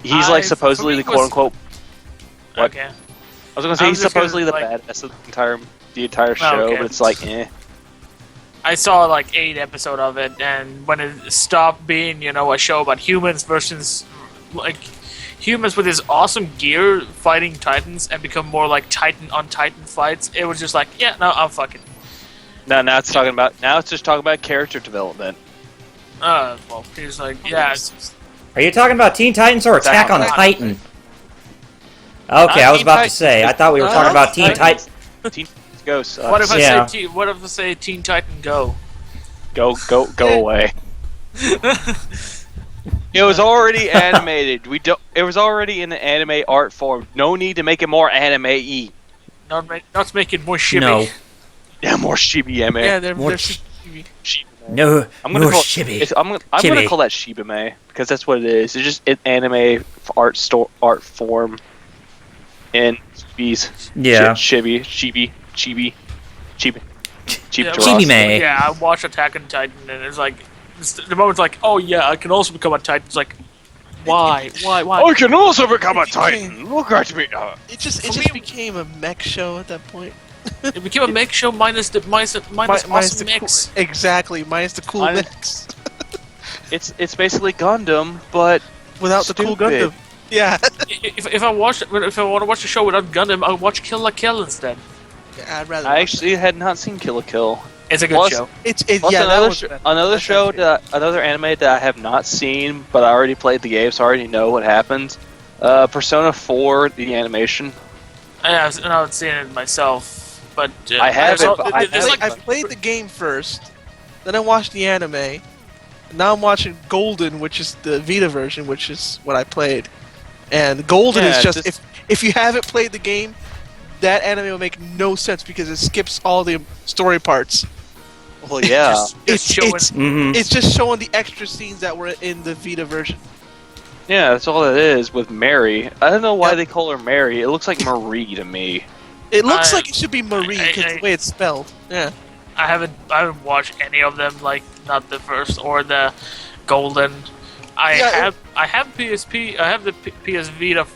He's like supposedly the quote unquote. What? Okay. I was gonna say I he's was just gonna, supposedly the like- badass of the entire show, okay. but it's like, eh. I saw like 8 episodes of it, and when it stopped being, a show about humans versus like humans with this awesome gear fighting titans, and become more like Titan on Titan fights, it was just like, yeah, no, I'm fucking. Now it's just talking about character development. Well, he's like, yeah, Are you talking about Teen Titans or Attack on Titan? Okay, I was Teen about to Titans. say. I thought we were talking about Teen Titans. Teen Go sucks. what if I Yeah. say what if I say Teen Titan Go? Go away. It was already animated. It was already in an anime art form. No need to make it more anime-y. Not make it more shibby. No. Yeah, more shibime. Yeah, they're More TV. No, I'm gonna more call shibby. I'm gonna Chibi. call that shibime because that's what it is. It's just an anime art form. And chibi's Yeah. chibi. Yeah, Chibi-me. Yeah, I watched Attack on Titan, and it's like the moment's like, oh yeah, I can also become a Titan. It's like, why? I can also become a It became- Titan. Look at me. It just For just me- became a mech show at that point. It became a mech show minus awesome mix. Exactly, minus the cool Minus- mechs. It's basically Gundam, but Without the cool stupid. Gundam. Yeah. If I want to watch a show without Gundam, I'll watch Kill la Kill instead. Yeah, I'd rather. I actually had not seen Kill la Kill. It's a good Plus- show. It's Plus yeah. That another was sh- better. another That's show my favorite. another anime that I have not seen, but I already played the game, so I already know what happens. Persona 4, the animation. I haven't seen it myself, but I haven't, there's al- but I there's haven't. I played the game first, then I watched the anime. and Now I'm watching Golden, which is the Vita version, which is what I played. And Golden Yeah, is just just- if you haven't played the game, that anime will make no sense because it skips all the story parts. Well, yeah. just showing. Mm-hmm. It's just showing the extra scenes that were in the Vita version. Yeah, that's all it is with Mary. I don't know why Yep. they call her Mary. It looks like Marie to me. It looks I- like it should be Marie because the way it's spelled. Yeah. I haven't watched any of them, like not the first or the Golden. I have PSP. I have the PS Vita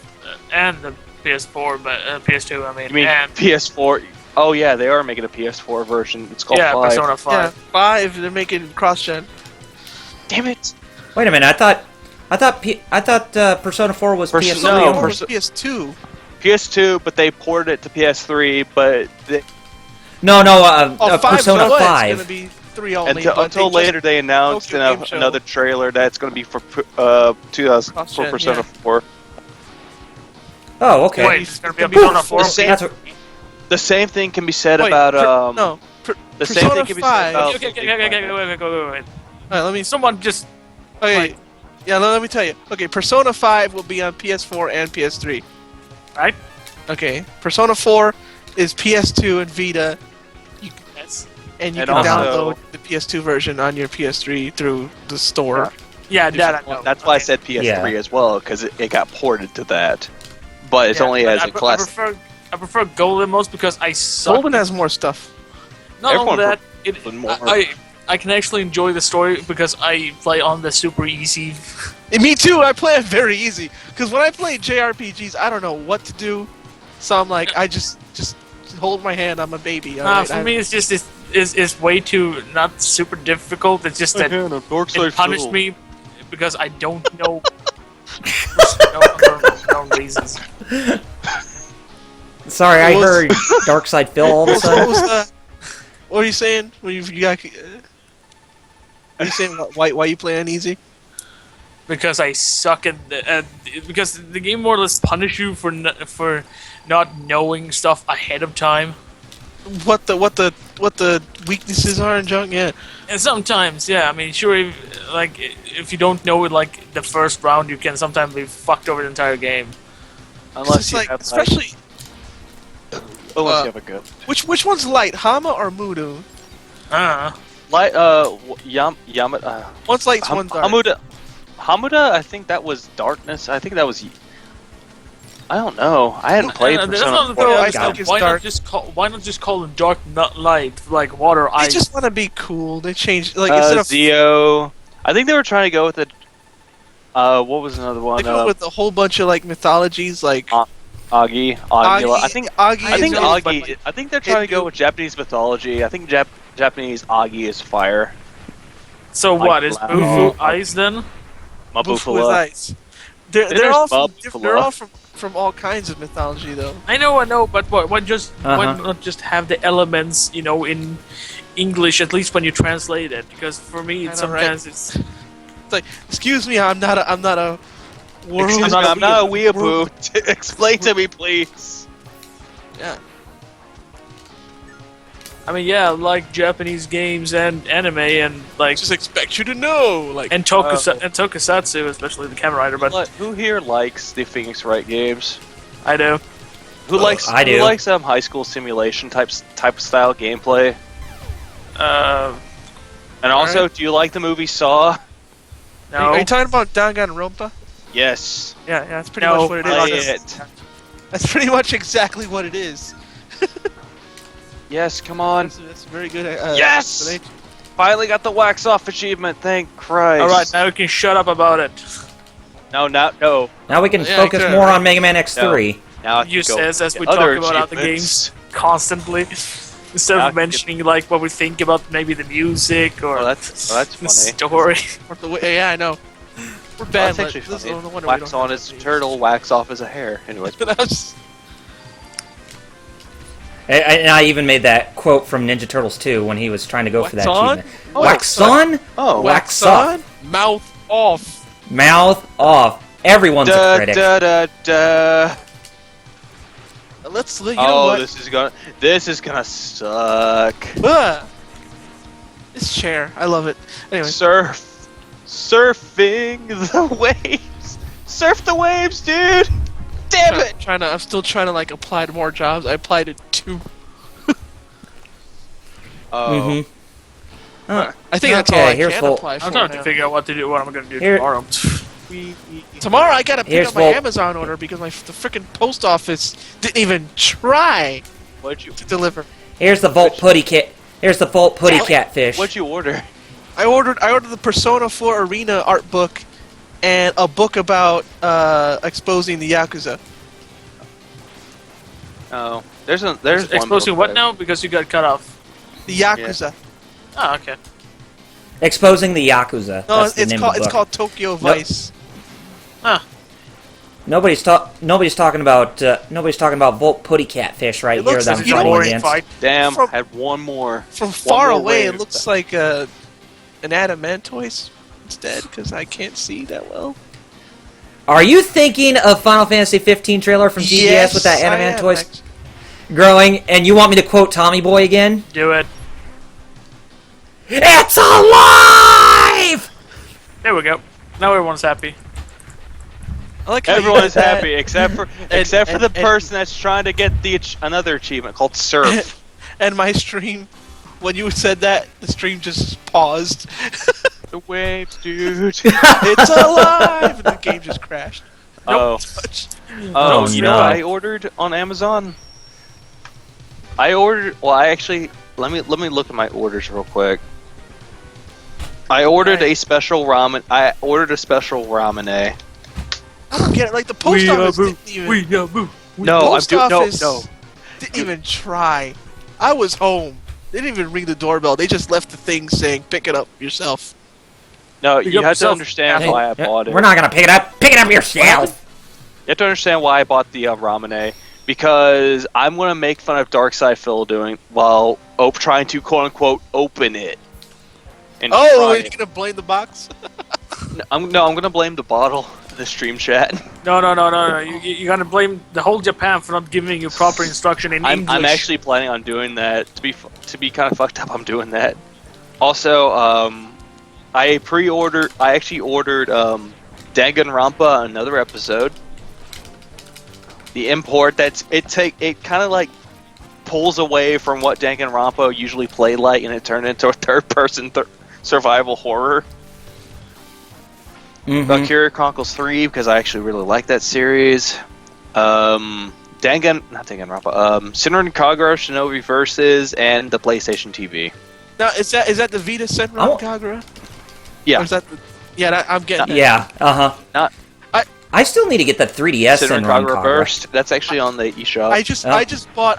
and the PS4, but PS2. I mean, You mean and PS4? Oh yeah, they are making a PS4 version. It's called 5. Persona 5. Yeah, 5. They're making cross-gen. Damn it! Wait a minute. I thought Persona 4 was PS3 No, only. Or PS2. PS2, but they ported it to PS3. But No, Oh, 5 Persona was 5. gonna be 3 only. until later, they announced Tokyo Game Show. another trailer that's going to be for 2000 for Cross-gen, Persona yeah. 4. Oh, okay. Wait, it's gonna be a It's gonna be Persona 4. the same- That's what, The same thing can be said Wait, about the same Persona thing can be 5. said about. Wait. Alright, let me. Someone just Okay. Like- Yeah, let me tell you. Okay, Persona 5 will be on PS4 and PS3. right. Okay, Persona 4 is PS2 and Vita, Yes. and you And can also- download the PS2 version on your PS3 through the store. Yeah, that I know. That's why I Okay. said PS3 as well, because it got ported to that. But it's Yeah, only But as a classic. I prefer Golden most because I suck. Golden has more stuff. Not only Everyone that, Golden more. I can actually enjoy the story because I play on the super easy. And me too. I play it very easy because when I play JRPGs, I don't know what to do, so I'm like, I just hold my hand. I'm a baby. alright? For me, it's just it's way too not super difficult. It's just that it punished me because I don't know no reasons. sorry, I What was- heard Dark Side Phil all of a What sudden. was what were you saying? When you got? Are you saying why you play on easy? Because I suck because the game more or less punish you for not knowing stuff ahead of time. What the weaknesses are and junk? Yeah. And sometimes, yeah, I mean, sure, if you don't know it like the first round, you can sometimes be fucked over the entire game. Unless It's you like, have especially unless you have a good which one's light, Hama or Mudu? light. Yamada. One's light, one's dark. Hamuda. I think that was darkness. I think that was. I don't know. I hadn't played That's Persona not the 4. thing. I Like, think it's why dark. not just call them dark, not light, like water, They ice? just want to be cool. They changed instead of Zio. I think they were trying to go with it. What was another one? they go with a whole bunch of like mythologies, like Agi. Agila. I think Agi. Agi. I think they're trying to go with Japanese mythology. I think Japanese Agi is fire. So like what is Lao. Bufu ice then? Bufu is ice. They're There's all from Mabufala. they're all from all kinds of mythology though. I know, but why Uh-huh. not just have the elements, in English at least when you translate it? Because for me, I know, sometimes right? it's It's like, excuse me, I'm not a world. Excuse me, I'm not a weeaboo. Explain to me, please. Yeah. I mean, yeah, like Japanese games and anime and like Just expect you to know, like and tokusatsu, especially the Kamen Rider. But Who here likes the Phoenix Wright games? I do. Who likes I do. Who likes high school simulation type of style gameplay? And also, Alright. do you like the movie Saw? No, Are you talking about Danganronpa? Yes. Yeah, that's pretty No, much what it Play is. it. That's pretty much exactly what it is. Yes, come on. That's very good. Yes! explanation. Finally got the wax off achievement. Thank Christ. all right, now we can shut up about it. No. Now we can Yeah, focus good, more right? on Mega Man X3. Now I You can go says as get we other talk about other achievements. games constantly, instead Now I of can mentioning like what we think about maybe the music or Oh, that's the funny. story. Or the way- yeah, I know. We're Well, bad. that's actually This is funny. no wonder we Wax don't on have his that turtle, wax off his hair. Anyway. That was- And I even made that quote from Ninja Turtles 2 when he was trying to go for that Wax on? achievement. Oh, Wax on? Oh. Wax on, mouth off. Mouth off. Everyone's a Da, critic. da, da, da. Let's. You know Oh, what? this is gonna suck. This chair, I love it. Anyway, Surfing the waves. Surf the waves, dude. Damn it. I'm still trying to like apply to more jobs. I applied to 2. Oh. Mm-hmm. I think that's all Okay, I here's can Volt. apply for. I'm trying to now. figure out what I'm going to do Here- tomorrow. Tomorrow I gotta pick Here's up my Volt. Amazon order because the freaking post office didn't even try What'd you to deliver. Here's the Volt Putty Kit. Here's the Volt Putty Catfish. What'd you order? I ordered the Persona 4 Arena art book and a book about exposing the Yakuza. Oh. There's one Exposing real what quick. now? Because you got cut off. The Yakuza. Oh, okay. Exposing the Yakuza. No, That's the name of the it's book. called Tokyo Vice. Huh. Nobody's talking about Volt Putty Catfish right It here looks that like I'm you know fighting what? against. Fight. Damn, From- had one more. From One far more away, wave. it looks like an Adamantoise instead, because I can't see that well. Are you thinking of Final Fantasy 15 trailer from TGS with that I am, Adamantoise actually. growing, and you want me to quote Tommy Boy again? Do it. It's alive! There we go. Now everyone's happy. I like how you Everyone's did that. happy except for and- the person that's trying to get the another achievement called Surf. And my stream, when you said that, the stream just paused. The waves, dude. It's alive! And the game just crashed. Oh, Oh, you no. know what I ordered on Amazon? I ordered. Well, I actually let me look at my orders real quick. I ordered a special ramen. I ordered a special ramene. I don't get it. Like, the post office didn't even... No, post no, office no. didn't even try. I was home. They didn't even ring the doorbell. They just left the thing saying, pick it up yourself. No, Pick you up have to yourself. understand Hey, why I bought it. We're not gonna pick it up. Pick it up yourself. You have to understand why I bought the ramene, because I'm gonna make fun of Darkside Phil doing while trying to quote unquote open it. And Oh, try are it. you going to blame the box? I'm gonna blame the bottle in the stream chat. No. You're gonna blame the whole Japan for not giving you proper instruction in English. I'm actually planning on doing that. To be kind of fucked up, I'm doing that. Also, I actually ordered Danganronpa, another episode. The import it kind of like pulls away from what Danganronpa usually played like, and it turned into a third-person survival horror. Valkyria Chronicles 3, because I actually really like that series. Not Danganronpa. Senran Kagura Shinobi Versus, and the PlayStation TV. Now, is that the Vita Senran Kagura? Yeah. Or is that the... Yeah, I'm getting that. Yeah. Not I still need to get that 3DS Senran and Kagura Burst. That's actually on the eShop. I just bought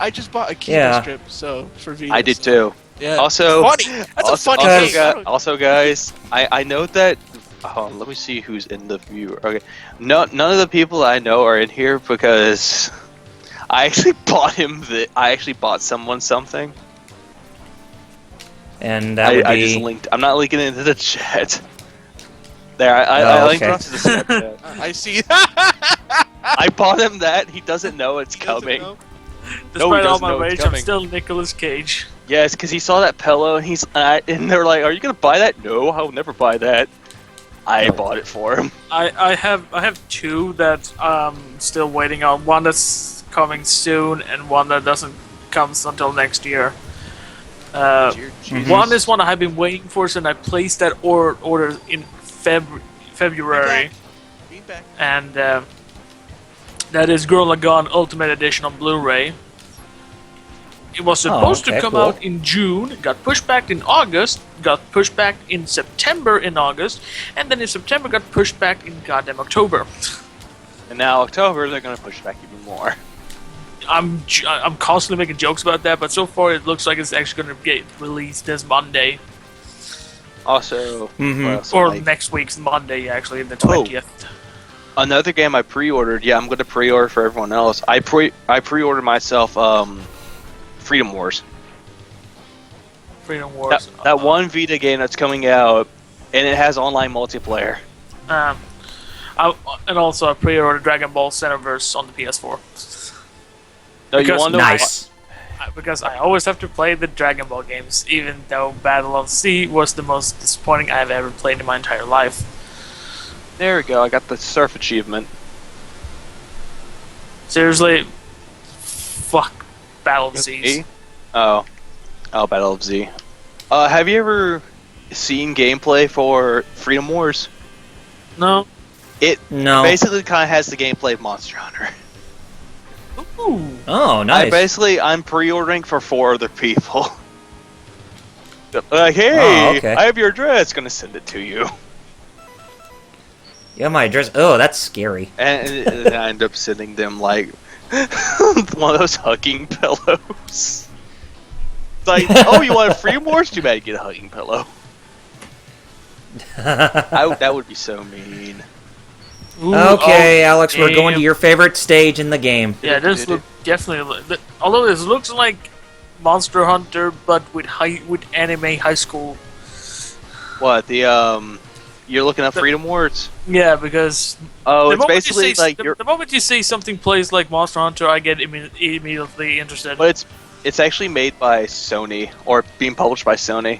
a Kindle Yeah. strip, so for Vita. I did so- too. Yeah. Also, funny. That's a funny game. Also, guys, I know that. Hold on, let me see who's in the viewer. Okay, none of the people I know are in here because I actually bought I actually bought someone something. And that would I be... just linked. I'm not linking it into the chat. There, I linked okay. it to the Snapchat. I see. I bought him that. He doesn't know it's coming. know. Despite all doesn't my know it's rage, I'm coming. still Nicolas Cage. Yes, because he saw that pillow and and they're like, "Are you gonna buy that?" No, I'll never buy that. I bought it for him. I have two that I'm still waiting on. One that's coming soon, and one that doesn't come until next year. One is one I have been waiting for, since I placed that order in February, Feedback. and that is Girl Lagann Ultimate Edition on Blu-ray. It was supposed to okay, come cool. out in June, got pushed back in August, got pushed back in September in August, and then in September got pushed back in goddamn October. And now October, they're gonna push back even more. I'm constantly making jokes about that, but so far it looks like it's actually going to get released this Monday. Also, what else Or am I- next week's Monday, actually, the 20th. another game I pre-ordered. Yeah, I'm going to pre-order for everyone else. I pre-ordered myself Freedom Wars. Freedom Wars. That one Vita game that's coming out, and it has online multiplayer. And also I pre-ordered Dragon Ball Xenoverse on the PS4. No, you Because- want to know Nice. Because I always have to play the Dragon Ball games, even though Battle of Z was the most disappointing I've ever played in my entire life. There we go. I got the Surf achievement. Seriously, fuck Battle of Z. E? Oh, Battle of Z. Have you ever seen gameplay for Freedom Wars? No? It No. basically kind of has the gameplay of Monster Hunter. Ooh. Oh, nice. I'm pre-ordering for 4 other people. Like, hey, Oh, okay. I have your address. Gonna send it to you. Yeah, my address. Oh, that's scary. And I end up sending them like One of those hugging pillows. It's like, oh, you want a free morse? Too bad you get a hugging pillow. That would be so mean. Ooh, Okay, oh, Alex, we're going to damn. your favorite stage in the game. Yeah, this look definitely. Although this looks like Monster Hunter, but with anime high school. What, you're looking up Freedom Words? Yeah, because Oh, the it's moment you basically say, like the moment you say something plays like Monster Hunter, I get immediately interested. But it's actually made by Sony, or being published by Sony.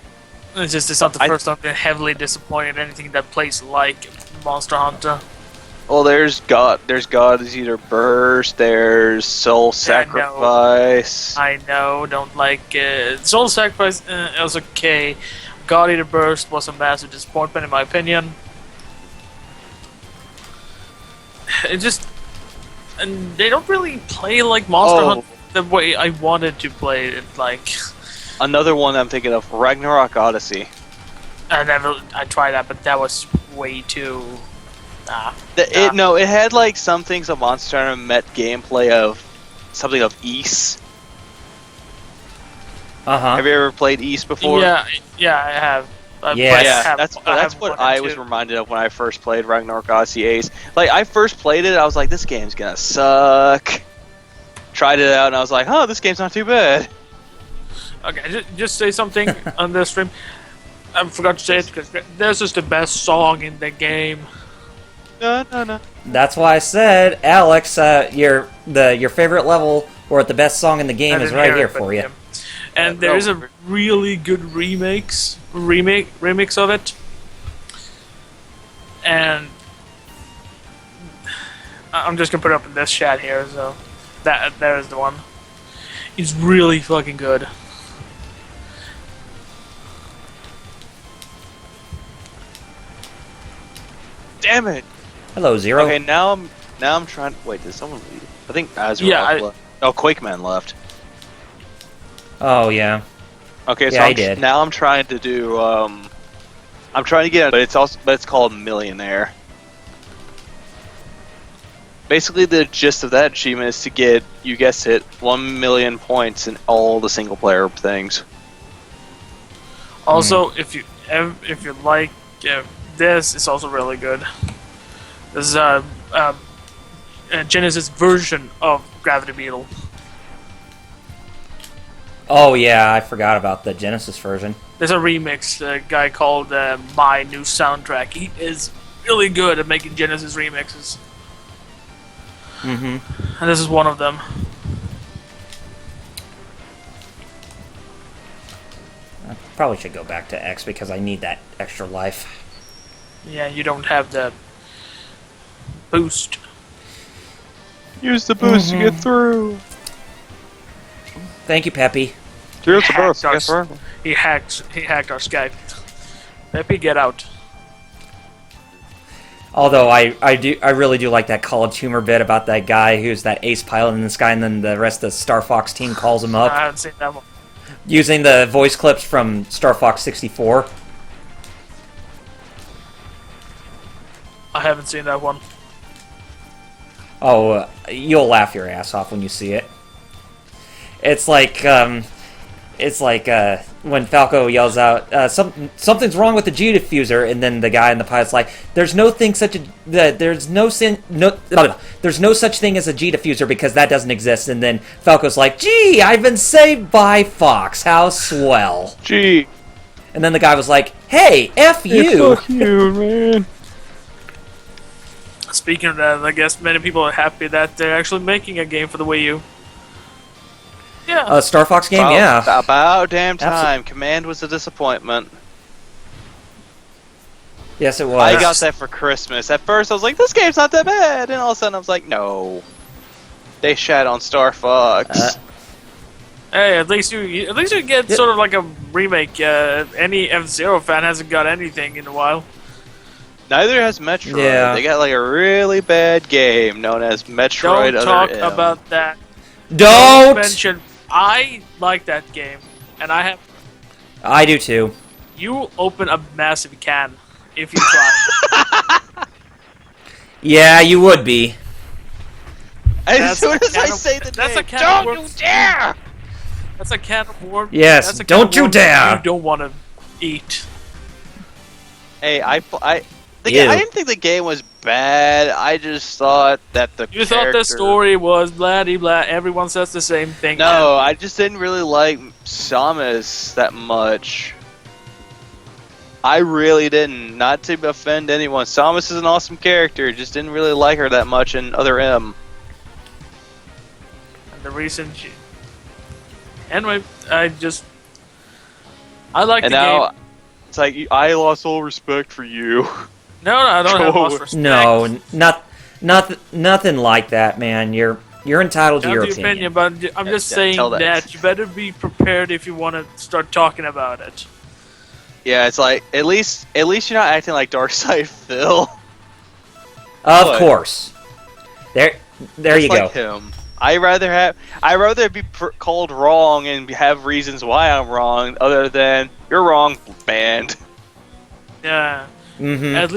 It's not the first time I've been heavily disappointed in anything that plays like Monster Hunter. Well, there's God's Eater Burst, there's Soul Sacrifice. I know, don't like it. Soul Sacrifice, it was okay. God Eater Burst was a massive disappointment in my opinion. It just... And they don't really play like Monster Hunter the way I wanted to play it, like... Another one I'm thinking of, Ragnarok Odyssey. I tried that, but that was way too... No, it had like some things of Monster Hunter met gameplay of something of Ys. Uh-huh. Have you ever played Ys before? Yeah, I have. That's what I was reminded of when I first played Ragnarok Odyssey Ace. Like, I first played it, I was like, this game's gonna suck. Tried it out, and I was like, oh, this game's not too bad. Okay, just say something on this stream. I forgot to say it because this is the best song in the game. No. That's why I said, Alex, your favorite level or the best song in the game is right here for you. Yeah. And there is a really good remix of it. And I'm just gonna put it up in this chat here, so there is the one. It's really fucking good. Damn it! Hello, Zero. Okay, now I'm trying. Wait, did someone leave? I think Azrael left. Oh, Quakeman left. Oh, yeah. Okay, so Yeah, I did. now I'm trying to do. I'm trying to get, but it's called Millionaire. Basically, the gist of that achievement is to get, you guessed it, 1 million points in all the single player things. Also, if you like this, it's also really good. This is a Genesis version of Gravity Beetle. Oh, yeah, I forgot about the Genesis version. There's a remix, a guy called My New Soundtrack. He is really good at making Genesis remixes. Mm-hmm. And this is one of them. I probably should go back to X because I need that extra life. Yeah, you don't have the boost. Use the boost to get through. Thank you, Peppy. He hacked our Skype. Peppy, get out. Although I really do like that College Humor bit about that guy who's that ace pilot in the sky, and then the rest of the Star Fox team calls him up. I haven't seen that one. Using the voice clips from Star Fox 64. I haven't seen that one. Oh, you'll laugh your ass off when you see it. It's like when Falco yells out, "Something's wrong with the G diffuser," and then the guy in the pilot's like, "There's no such thing as a G diffuser because that doesn't exist." And then Falco's like, "Gee, I've been saved by Fox. How swell!" Gee. And then the guy was like, "Hey, F you!" Fuck you, man. Speaking of that, I guess many people are happy that they're actually making a game for the Wii U. Yeah. A Star Fox game, yeah. About damn time. Command was a disappointment. Yes, it was. I got that for Christmas. At first, I was like, "This game's not that bad," and all of a sudden, I was like, "No." They shat on Star Fox. Hey, at least you get sort of like a remake. Any F-Zero fan hasn't got anything in a while. Neither has Metroid. Yeah. They got like a really bad game known as Metroid. Don't talk about that. Don't mention. I like that game, and I do too. You open a massive can if you try. Yeah, you would be. As soon as I say the that's name, a can of don't you worms. dare! That's a can of worms. Yes, That's a can don't of you worms dare! You don't want to eat. Hey, I Ew. didn't think the game was bad. I just thought that the You thought the story was blah blah. Everyone says the same thing. No, I just didn't really like Samus that much. I really didn't. Not to offend anyone. Samus is an awesome character. Just didn't really like her that much in Other M. And the reason. Anyway, I like And the now, game. it's like, I lost all respect for you. No, I don't have Go lost away. respect. No, nothing like that, man. You're entitled to Not your the opinion. but I'm just saying tell that. that you better be prepared if you want to start talking about it. Yeah, it's like, at least you're not acting like Darkseid Phil. Of What? course. There Just you like go. him. I rather be called wrong and have reasons why I'm wrong, other than you're wrong, banned. Yeah. Mm-hmm. At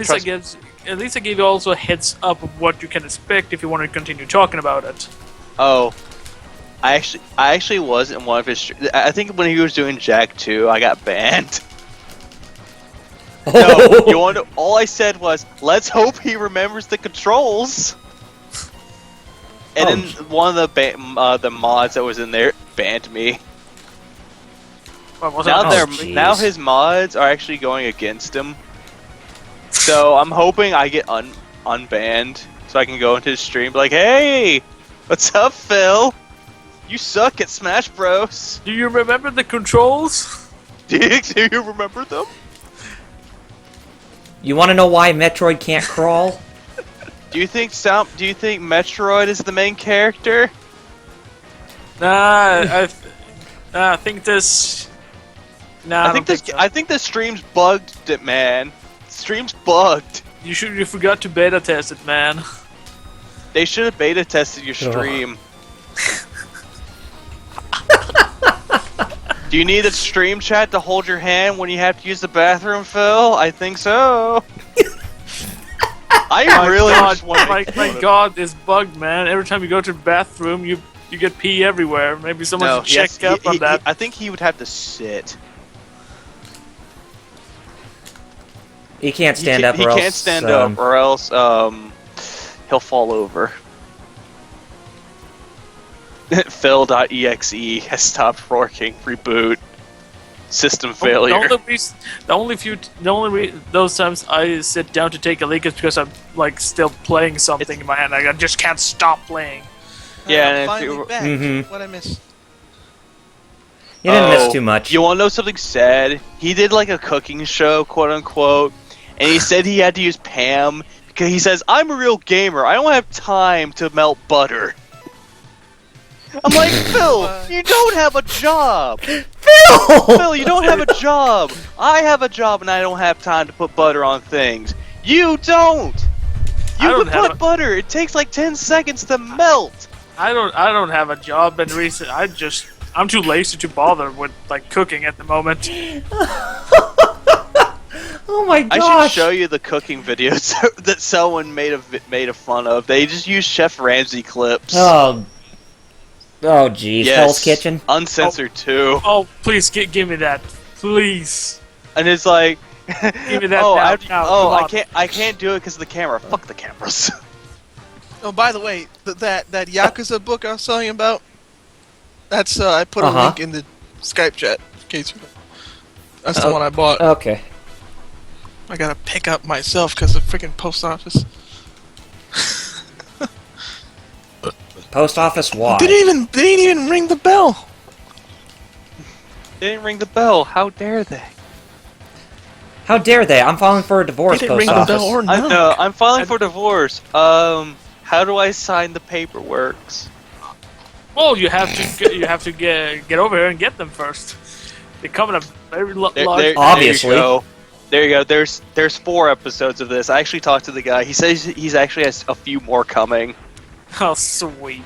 least I gave you also a heads up of what you can expect if you want to continue talking about it. Oh, I actually was in one of his. I think when he was doing Jack 2, I got banned. No, you want to, all I said was, "Let's hope he remembers the controls." And then one of the mods that was in there banned me. Well, was Now it- now his mods are actually going against him. So I'm hoping I get unbanned so I can go into his stream and be like, "Hey, what's up, Phil? You suck at Smash Bros." Do you remember the controls? Do you remember them? You want to know why Metroid can't crawl? Do you think Metroid is the main character? Nah, I think this. Nah, I think so. I think the stream's bugged, man. Stream's bugged. You forgot to beta test it, man. They should have beta tested your stream. Do you need a stream chat to hold your hand when you have to use the bathroom, Phil? I think so. I really just want to my god, this bugged, man. Every time you go to the bathroom, you get pee everywhere. Maybe someone should check up on that. I think he would have to sit. He can't stand up, He or else. can't stand up, or else he'll fall over. Phil.exe has stopped working. Reboot. System failure. Those times I sit down to take a leak is because I'm like still playing something in my hand. I just can't stop playing. Yeah, and if finally you- back. Mhm. What I missed? You didn't miss too much. You want to know something sad? He did like a cooking show, quote unquote, and he said he had to use Pam because he says, "I'm a real gamer. I don't have time to melt butter." I'm like, Phil, you don't have a job. Phil, you don't have a job. I have a job and I don't have time to put butter on things. You don't. You I don't can have put a- butter. It takes like 10 seconds to melt. I don't have a job, and I'm too lazy to bother with like cooking at the moment. Oh my I gosh! should show you the cooking videos that someone made a fun of. They just use Chef Ramsay clips. Oh geez, Hell's Kitchen. Uncensored too. Oh, please give me that, please. And it's like, Give me that oh, now, come on. I can't do it because of the camera. Fuck the cameras. Oh, by the way, that Yakuza book I was telling you about. That's I put a Uh-huh. link in the Skype chat. In case that's the one I bought. Okay. I gotta pick up myself because the freaking post office. Post office. Why? They didn't even ring the bell. They didn't ring the bell. How dare they? How dare they? I'm filing for a They divorce. didn't Post ring the office. bell or I knock. know. I'm filing for divorce. How do I sign the paperwork? Well, you have to get over here and get them first. They come in a very large. Obviously. There you go. There's 4 episodes of this. I actually talked to the guy. He says he's actually has a few more coming. Oh, sweet.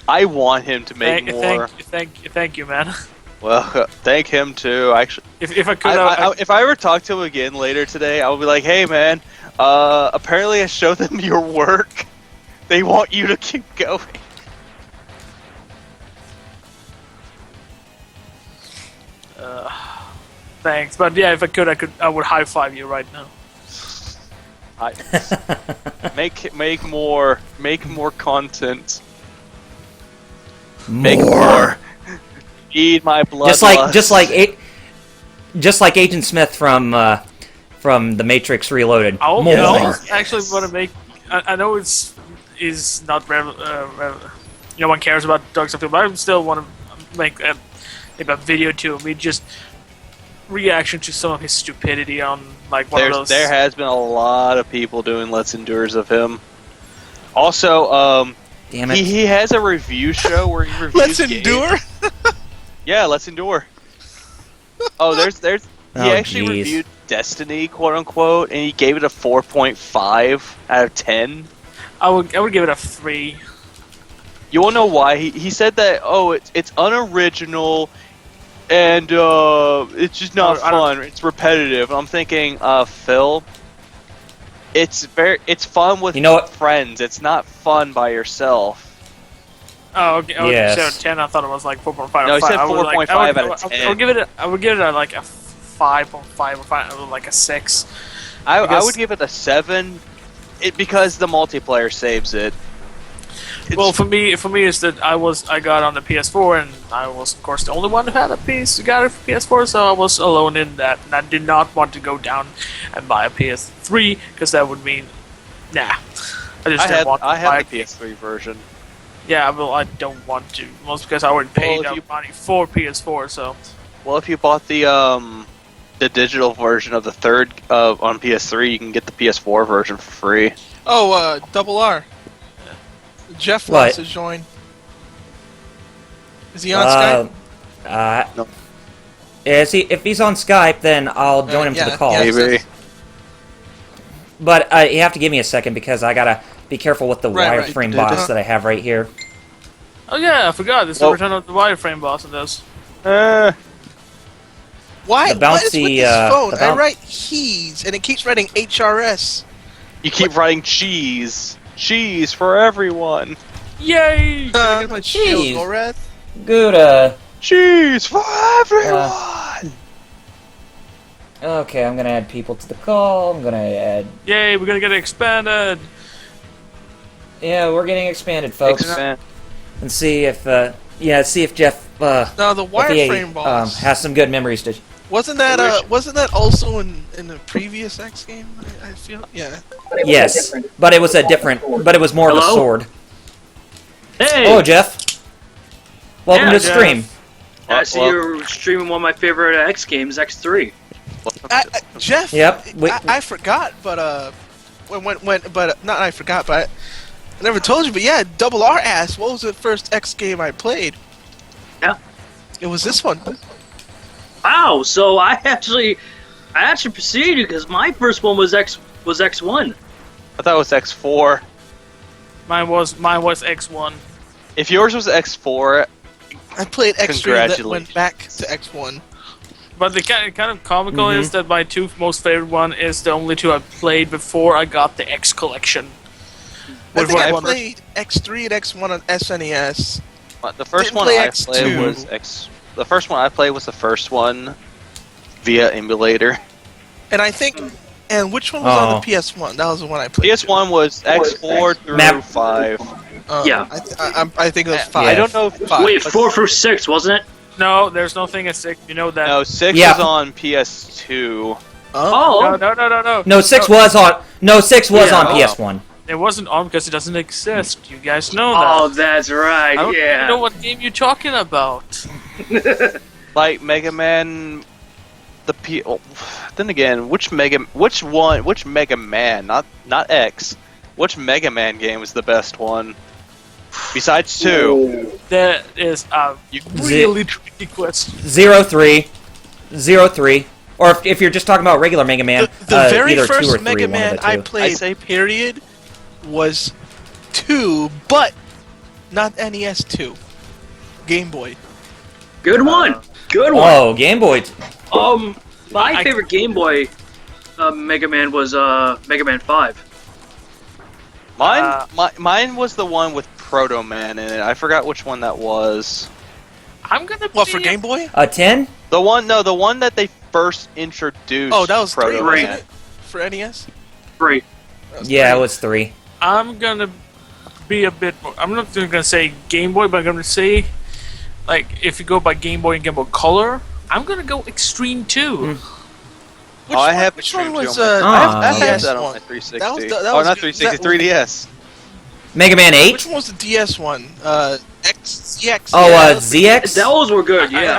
I want him to make more. Thank you, man. Well, thank him too. Actually, If I could, if I ever talk to him again later today, I will be like, "Hey, man. Apparently, I showed them your work. They want you to keep going. Thanks, but yeah, if I could, I would high five you right now. Make more content. More. Make more. Need my blood. Just like Agent Smith from The Matrix Reloaded. More. I actually want to make. I know it's not no one cares about Dark Stuff, but I still want to make a video to me just reaction to some of his stupidity on like one of those. There has been a lot of people doing Let's Endures of him. Also, damn it, he has a review show where he reviews Let's games. Endure? Yeah, Let's Endure. Oh, there's he actually jeez. reviewed Destiny, quote unquote, and he gave it a 4.5 out of 10. I would give it a 3. You wanna know why? He said that it's unoriginal and it's just not fun. It's repetitive. I'm thinking, Phil, it's fun with friends. It's not fun by yourself. Oh, okay. Oh, Yes. so 10. I thought it was like 4.5. No, he said 4.5 out of 10. I would give it a, like a 5.5 or 5, like a 6. I would give it a 7, because the multiplayer saves it. Well, for me, is that I got on the PS4, and I was, of course, the only one who had got it for PS4, so I was alone in that, and I did not want to go down and buy a PS3 because that would mean, nah. I have the PS3 version. Yeah, well, I don't want to, mostly because I already paid money for PS4. So, well, if you bought the digital version of the third on PS3, you can get the PS4 version for free. Oh, Double R. Jeff wants to join. Is he on Skype? No. If he's on Skype, then I'll join him to the call. Maybe. But you have to give me a second because I gotta be careful with the wireframe boss that I have right here. oh yeah, I forgot. This is the return of the wireframe boss in this. Why? The What is with bouncy, this phone? I write HEES, and it keeps writing HRS. You keep writing cheese. Cheese for everyone. Yay! Cheese. Goreth? Good, Cheese for everyone! okay, I'm gonna add people to the call. I'm gonna add... Yay, we're gonna get expanded! Yeah, we're getting expanded, folks. Expand. And see if, see if Jeff, No, the wireframe boss. has some good memories to... Wasn't that also in the previous X game? I feel, yeah. Yes, but it was but it was more of a sword. Hey! Hello, Jeff. Welcome to the Jeff. stream. I see you're streaming one of my favorite X games, X3. Jeff. Yep. I forgot, but not I forgot, but I never told you. But yeah, Double R asked, what was the first X game I played? Yeah. It was this one. Wow, so I actually preceded you because my first one was X1. I thought it was X4. Mine was X1. If yours was X4, I played X3 that went back to X1. But the kind of comical is that my two most favorite one is the only two I played before I got the X collection. I think I played X3 and X1 on SNES. the first one I played was The first one I played was the first one via emulator. And I think, and which one was on the PS1? That was the one I played. PS1 was X4 through 5. Yeah. I think it was 5. I don't know if 5. Wait, 4 through 6, wasn't it? No, there's no thing as 6. You know that. No, 6 was on PS2. Oh. No. No, 6 was on. No, 6 was on PS1. It wasn't on because it doesn't exist. You guys know that. Oh, that's right. I don't even know what game you're talking about. Like Mega Man, then again, which Mega Man, not X, which Mega Man game was the best one? Besides 2. That is a really tricky question. 03. Or if you're just talking about regular Mega Man, the very either 2 or first 3, Mega Man I played, period, was 2, but not NES 2. Game Boy. Good one. Good one. Oh, Game Boy. My favorite Game Boy Mega Man was Mega Man 5. Mine was the one with Proto Man in it. I forgot which one that was. I'm gonna. What, for Game Boy? 10? The one that they first introduced. Oh, that was 3, Proto wasn't Man. it? For NES? Great. That was Yeah, 3. it was 3. I'm gonna be a bit more. I'm not gonna say Game Boy, but I'm gonna say, like, if you go by Game Boy and Game Boy Color, I'm gonna go Extreme 2. Which I have which one Extreme was 2 on my- I have DS that on one? my 360. That was not good. 360, That- 3DS. Mega Man 8? Which one was the DS one? ZX. Oh, yeah, ZX? Those were good. Yeah.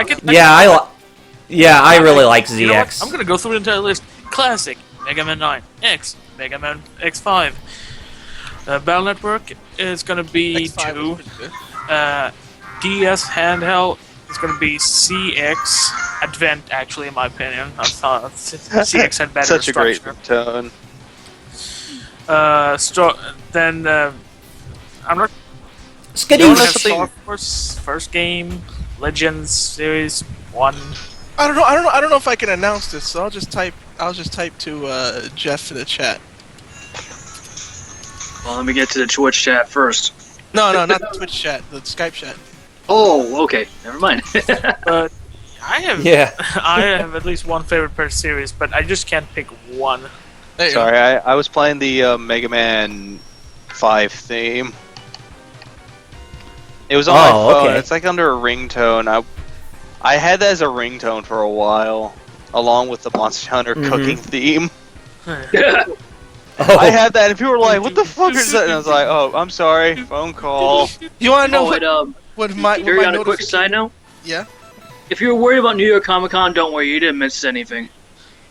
I really like You know what? ZX. I'm gonna go through the entire list. Classic: Mega Man 9, X, Mega Man X5. Battle Network is gonna be X5 2. was pretty good. DS handheld is gonna be CX Advent. Actually, in my opinion, I thought CX had better Such a great structure. tone. Then I'm not. Skadoosh! Don't have something- Star Force first game, Legends Series 1. I don't know if I can announce this, so I'll just type to Jeff in the chat. Well, let me get to the Twitch chat first. No, not the Twitch chat, the Skype chat. Oh, okay. Never mind. But I have I have at least one favorite per series, but I just can't pick one. There you go. Sorry, I was playing the Mega Man 5 theme. It was on my phone. okay. It's like under a ringtone. I had that as a ringtone for a while, along with the Monster Hunter cooking theme. Oh, I had that, and people were like, "What the fuck is that?" And I was like, "Oh, I'm sorry, phone call." You want to know Oh, what my Gary, on a quick notification- side note, Yeah. if you're worried about New York Comic Con, don't worry, you didn't miss anything.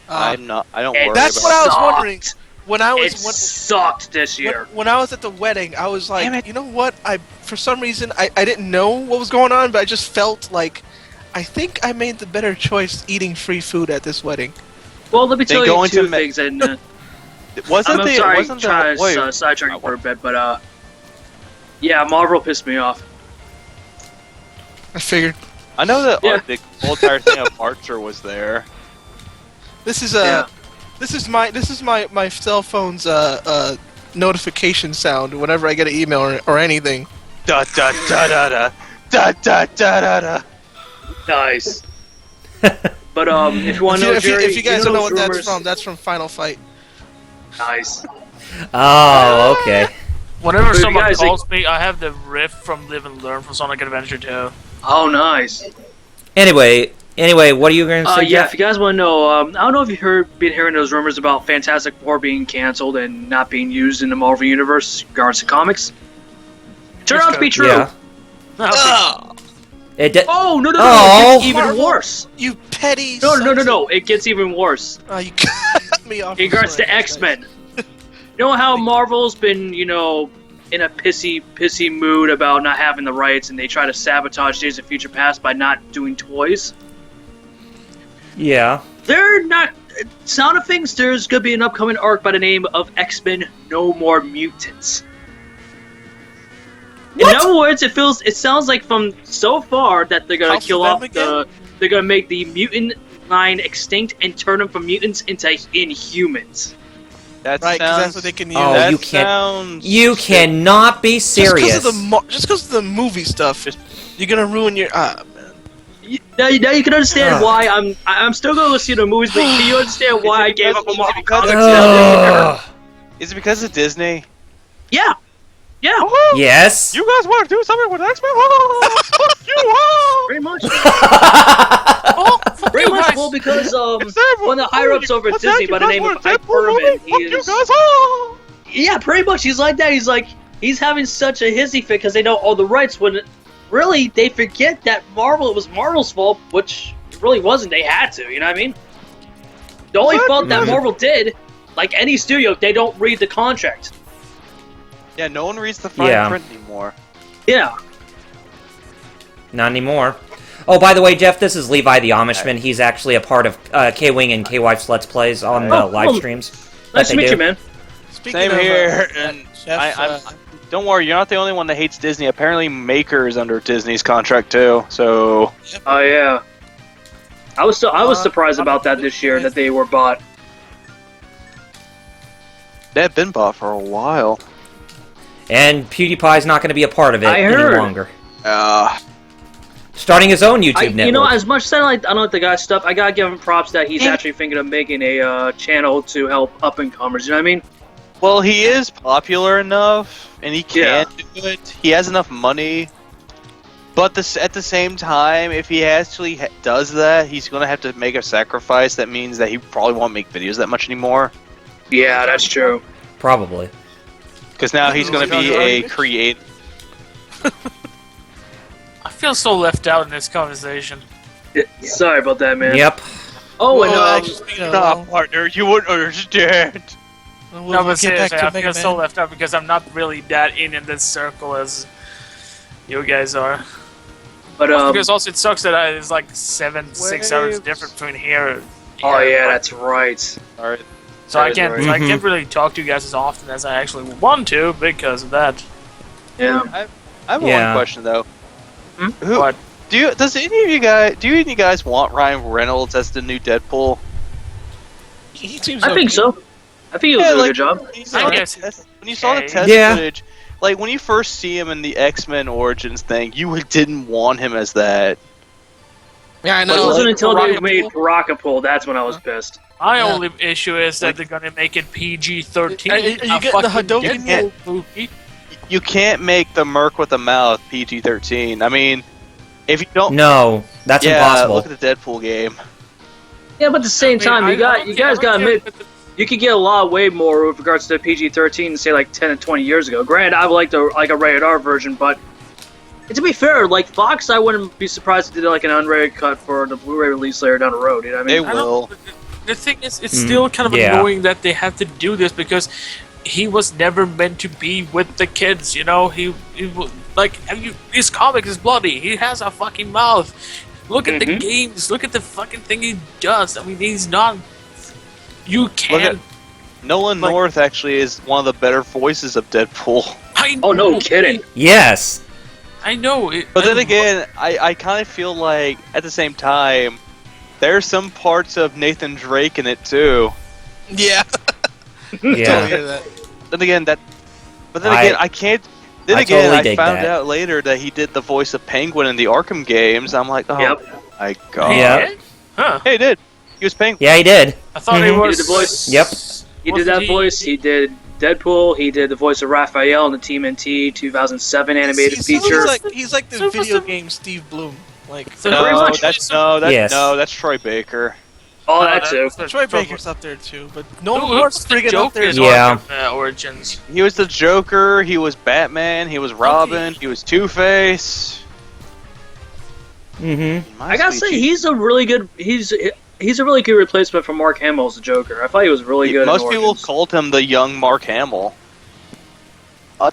I'm not. I don't worry That's about. what I was Sucked. wondering. When I It was sucked this year. when I was at the wedding, I was Damn like, it. you know what? For some reason I didn't know what was going on, but I just felt like I think I made the better choice eating free food at this wedding. Well, let me Then tell go you into two me- things, and Wasn't I'm the sorry, wasn't trying the wait? to sidetrack you for a bit, but yeah, Marvel pissed me off. I figured I know that Yeah. the whole entire thing of Archer was there. this is Yeah. this is my cell phone's notification sound whenever I get an email or anything. Da da da da da da da da da da. Nice. But if you want to know, If you guys don't know what those that's rumors- that's from Final Fight. Nice. oh, okay. Whenever But you someone guys, calls me, I have the riff from Live and Learn from Sonic Adventure 2. Oh, nice. Anyway, what are you going to say, Yeah, Jeff? if you guys want to know, I don't know if you've been hearing those rumors about Fantastic Four being canceled and not being used in the Marvel Universe, in regards to comics. Turned out to be true. Yeah. Oh, It did. Oh, no, Oh. it gets even Marvel. worse. you petty. No, it gets even worse. Oh, you cut me off. In regards to X-Men. You know how Marvel's been, in a pissy mood about not having the rights, and they try to sabotage Days of Future Past by not doing toys? Yeah. They're not. Sound of things, there's gonna be an upcoming arc by the name of X-Men No More Mutants. In other words, it sounds like from so far that they're gonna House kill of off M again? they're gonna make the mutant line extinct and turn them from mutants into Inhumans. That Right, because sounds. that's what they can use. Oh, that you can't- sounds. You cannot be serious. Just because of the movie stuff, you're gonna ruin your. Man. Now you can understand Ugh. why I'm still going to see the movies, but can you understand why I gave up on Marvel because- Comics? Ugh. Is it because of Disney? Yeah. Yes. You guys want to do something with X-Men? Fuck you! Pretty much. Oh, fuck Pretty you much, guys. well, because It's terrible. one of the higher ups over at Disney by the name of Ike Perlman, yeah, pretty much, he's like that. He's having such a hissy fit because they know all the rights when really they forget that it was Marvel's fault, which it really wasn't. They had to, you know what I mean? The only fault that Marvel did, like any studio, they don't read the contract. Yeah, no one reads the fine Yeah. print anymore. Yeah. Not anymore. Oh, by the way, Jeff, this is Levi the Amishman. He's actually a part of K-Wing and K-Wife's Let's Plays on the Oh, live cool. streams. Nice that to they meet do. you, man. Speaking Same of, here. And Jeff, don't worry, you're not the only one that hates Disney. Apparently, Maker is under Disney's contract too. So Oh yeah. I was surprised about that this year that they were bought. they've been bought for a while. And PewDiePie's not going to be a part of it I any heard. longer. Starting his own YouTube network. You know, as much as I don't like the guy's stuff, I gotta give him props that he's actually thinking of making a channel to help up-and-comers, you know what I mean? Well, he is popular enough, and he can do it. He has enough money. But at the same time, if he actually does that, he's going to have to make a sacrifice. That means that he probably won't make videos that much anymore. Yeah, that's true. Probably. Because now he's going to be a creator. I feel so left out in this conversation. Sorry about that, man. Yep. Oh, and Nah, partner, you wouldn't understand. No, but seriously, I feel so left out because I'm not really that in this circle as you guys are. but Because also it sucks that it's like 6 hours different between here. oh yeah, that's right. Alright. So I can't really talk to you guys as often as I actually want to because of that. Yeah. I have Yeah. one question though. Who What? do you guys want Ryan Reynolds as the new Deadpool? He seems I think so. I think he'll do a good job. When you I saw the guess test, when you saw the okay. test Yeah. footage, like when you first see him in the X-Men Origins thing, you didn't want him as that. Yeah, I It know. wasn't until they Rocket made Pool. Rocket Pool, that's when I was pissed. My Yeah. only issue is that they're gonna make it PG-13. Are you getting the Hadouken yet? movie. You can't make the Merc with a mouth PG-13. I mean, if you don't, No, that's yeah, impossible. look at the Deadpool game. Yeah, but at the same time, you guys got to admit, admit. you could get a lot way more with regards to PG-13 say like 10 and 20 years ago. Granted, I would like a rated R version, but to be fair, like Fox, I wouldn't be surprised if they did like an unrated cut for the Blu-ray release later down the road. You know what I They mean? I don't- will. The thing is, it's still kind of yeah. annoying that they have to do this because he was never meant to be with the kids. You know, like his comic is bloody. He has a fucking mouth. Look at the games. Look at the fucking thing he does. I mean, he's not. You can't. Nolan North actually is one of the better voices of Deadpool. I know, Oh, no kidding. Yes. I know. But then again, I kind of feel like at the same time, there's some parts of Nathan Drake in it too. Yeah. Yeah. Then again, I can't. Then I again, totally I dig found that. out later that he did the voice of Penguin in the Arkham games. I'm like, oh Yep. my god. Yeah. Huh. Hey, he did. He was Penguin. Yeah, he did. I thought Mhm. he He was. did the voice. Yep. He did that voice. He did Deadpool. He did the voice of Raphael in the TMNT 2007 animated feature. He's like the So video was game Steve Bloom. Like So pretty No, much. Yes. that's Troy Baker. Oh, that too. Troy Baker's up there too, but no Who one was was the friggin' up there. Joker's Yeah. origins? He was the Joker. He was Batman. He was Robin. He was Two-Face. Mm-hmm. I gotta say, he's a really good. He's a really good replacement for Mark Hamill as the Joker. I thought he was really good. Most in people Origins. called him the young Mark Hamill.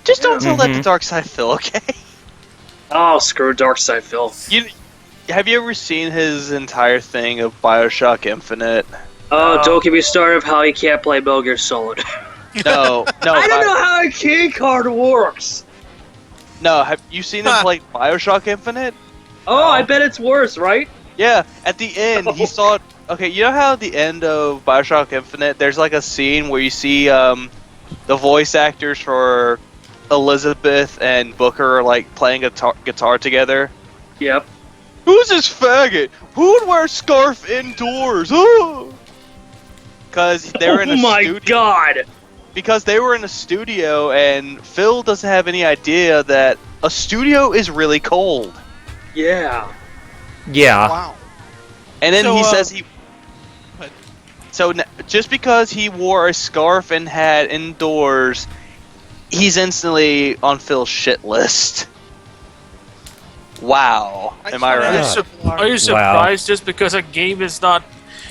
Just don't let the dark side Phil, okay? Oh, screw Darkseid, Phil. Have you ever seen his entire thing of Bioshock Infinite? Oh, don't get me started of how he can't play Metal Gear Solid. No, I don't know how a key card works. No, have you seen him play Bioshock Infinite? Oh, I bet it's worse, right? Yeah, at the end, he saw it. Okay, you know how at the end of Bioshock Infinite, there's like a scene where you see the voice actors for Elizabeth and Booker are like playing guitar together? Yep. Who's this faggot? Who would wear a scarf indoors? Because they were in a Oh my studio. god! Because they were in a studio, and Phil doesn't have any idea that a studio is really cold. Yeah. Yeah. Wow. And then So, he says he. what? So just because he wore a scarf and hat indoors, he's instantly on Phil's shit list. Wow, am I right? Are you surprised just because a game is not,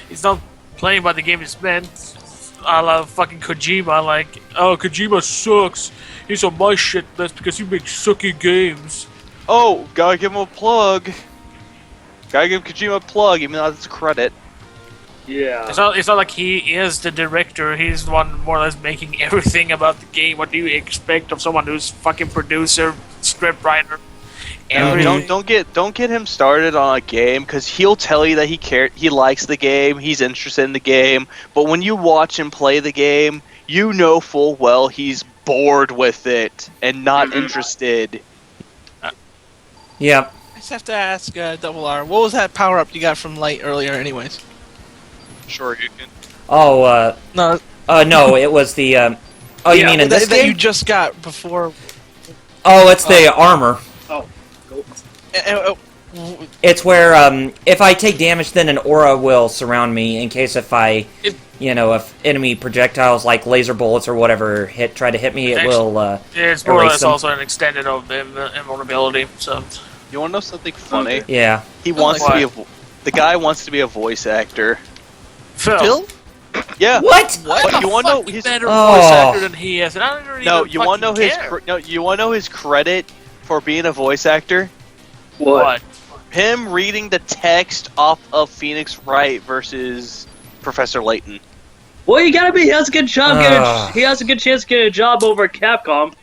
it's not playing by the game it's meant? I love fucking Kojima. Like, oh, Kojima sucks. He's on my shit list because he makes sucky games. Oh, gotta give him a plug. Gotta give Kojima a plug, even though that's a credit. Yeah. It's not like he is the director. He's the one more or less making everything about the game. What do you expect of someone who's fucking producer, script writer? No, don't get him started on a game, because he'll tell you that he likes the game, he's interested in the game, but when you watch him play the game, you know full well he's bored with it and not interested. Yep. I just have to ask Double R, what was that power up you got from Light earlier, anyways? Sure, you can. Oh, No. no, it was the, oh, you mean in this that game? you just got before. Oh, it's the armor. Oh, cool. It's where, if I take damage, then an aura will surround me in case if I, if enemy projectiles like laser bullets or whatever try to hit me, it will, It's more or erase less them. also an extended of invulnerability, so... You want to know something funny? Yeah. He wants to be the guy wants to be a voice actor. Phil? Yeah. What? But you want to know He's his better Oh. voice actor than he is, and I don't even you want to know his care. you want to know his credit for being a voice actor? What? Him reading the text off of Phoenix Wright versus Professor Layton. Well, you gotta be. He has a good job. Ugh. He has a good chance to get a job over at Capcom.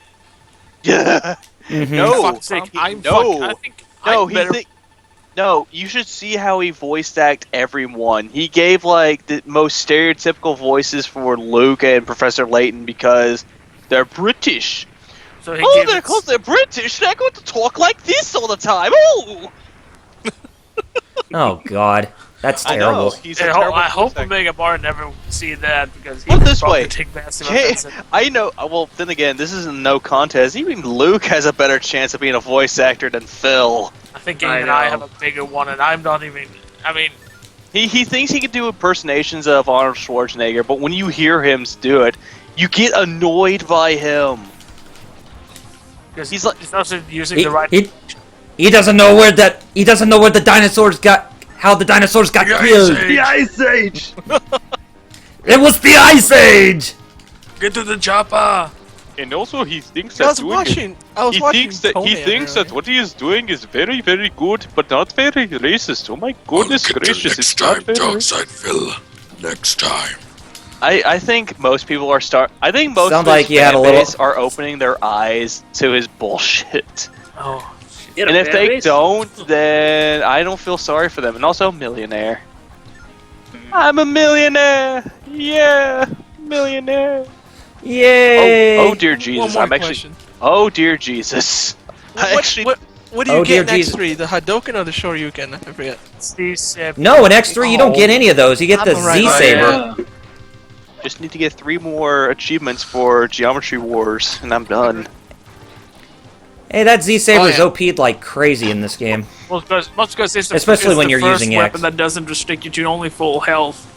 Yeah. Mhm. No. For fuck's sake, I think No, I'm better. No, you should see how he voiced act everyone. He gave like the most stereotypical voices for Luke and Professor Layton because they're British. So he Oh, gave because they're British, they're going to talk like this all the time. Oh, Oh, God. That's I know. terrible. He's a terrible I hope voice actor. Omega Bar never see that because he Put would this probably way. take massive Jay, offense. I know. Well, then again, this isn't no contest. Even Luke has a better chance of being a voice actor than Phil. I think I even I know. have a bigger one, and I'm not even. I mean, He thinks he can do impersonations of Arnold Schwarzenegger, but when you hear him do it, you get annoyed by him. because He's like- he's also using the right. He doesn't know where the dinosaurs got, how the dinosaurs got killed. The Ice Age. It was the Ice Age! Get to the chopper. And also, he thinks I that was doing watching. I was he watching. thinks that Conan earlier. what he is doing is very, very good, but not very racist. Oh my goodness gracious! It's not very racist. Phil. Next time. I think most people are I think most Sounds of his like you had fan a little- base are opening their eyes to his bullshit. Oh, You know, And if they fanbase? don't, then I don't feel sorry for them. And also, millionaire. I'm a millionaire. Yeah, millionaire. Yay! Oh dear One Jesus! more I'm actually. question. Oh dear Jesus! I actually. What do you Oh, dear get in Jesus. X3? The Hadouken or the Shoryuken? I forget. Steve Saber. No, in X3 you don't get any of those. You get I'm the alright. Z-Saber. Just need to get 3 more achievements for Geometry Wars, and I'm done. Hey, that Z-Saber is Oh, yeah. OP'd like crazy in this game. Well, because it's the, Especially it's when the you're first using weapon X. that doesn't restrict you to only full health.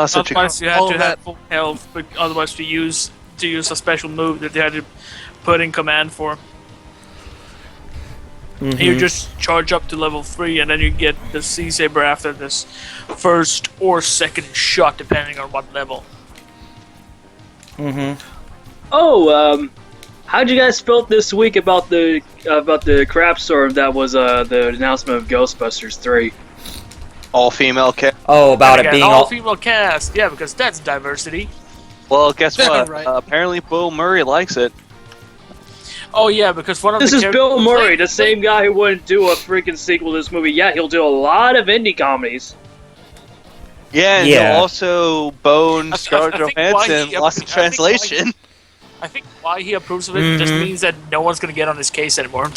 Such a. Otherwise, you had all to of have that- full health, but otherwise to use a special move that they had to put in command for. You just charge up to level 3, and then you get the Z-Saber after this first or second shot, depending on what level. Oh, how'd you guys felt this week about the crap storm that was the announcement of Ghostbusters 3? All female cat. Oh, about And it again, being all all... female cast, yeah, because that's diversity. Well, guess what? Right. Apparently, Bill Murray likes it. Oh yeah, because one of This the is characters- Bill Murray, the same guy who wouldn't do a freaking sequel to this movie. Yeah, he'll do a lot of indie comedies. Yeah, and Yeah. he'll also bone I Scarlett think why Johansson he- lost in I think why he- translation. I think why he approves of it just Mhm. means that no one's gonna get on his case anymore.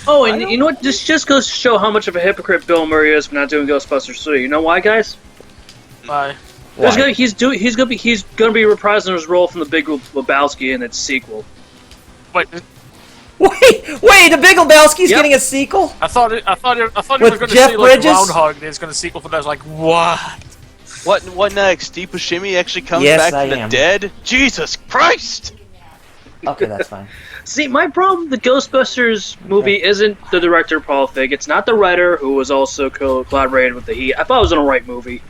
Oh, and you know what? This just goes to show how much of a hypocrite Bill Murray is for not doing Ghostbusters 3. You know why, guys? Why? Why? He's gonna be reprising his role from The Big Lebowski in its sequel. Wait, Wait, the Big Lebowski's Yep. getting a sequel? I thought you With were gonna Jeff say like Bridges? Groundhog Day is gonna sequel for that. I was like, what? What next? Steve Buscemi actually comes Yes, back I from the am. dead? Jesus Christ! Okay, that's fine. See, my problem with the Ghostbusters movie isn't the director Paul Feig. It's not the writer who was also collaborated with the Heat. I thought it was an alright movie.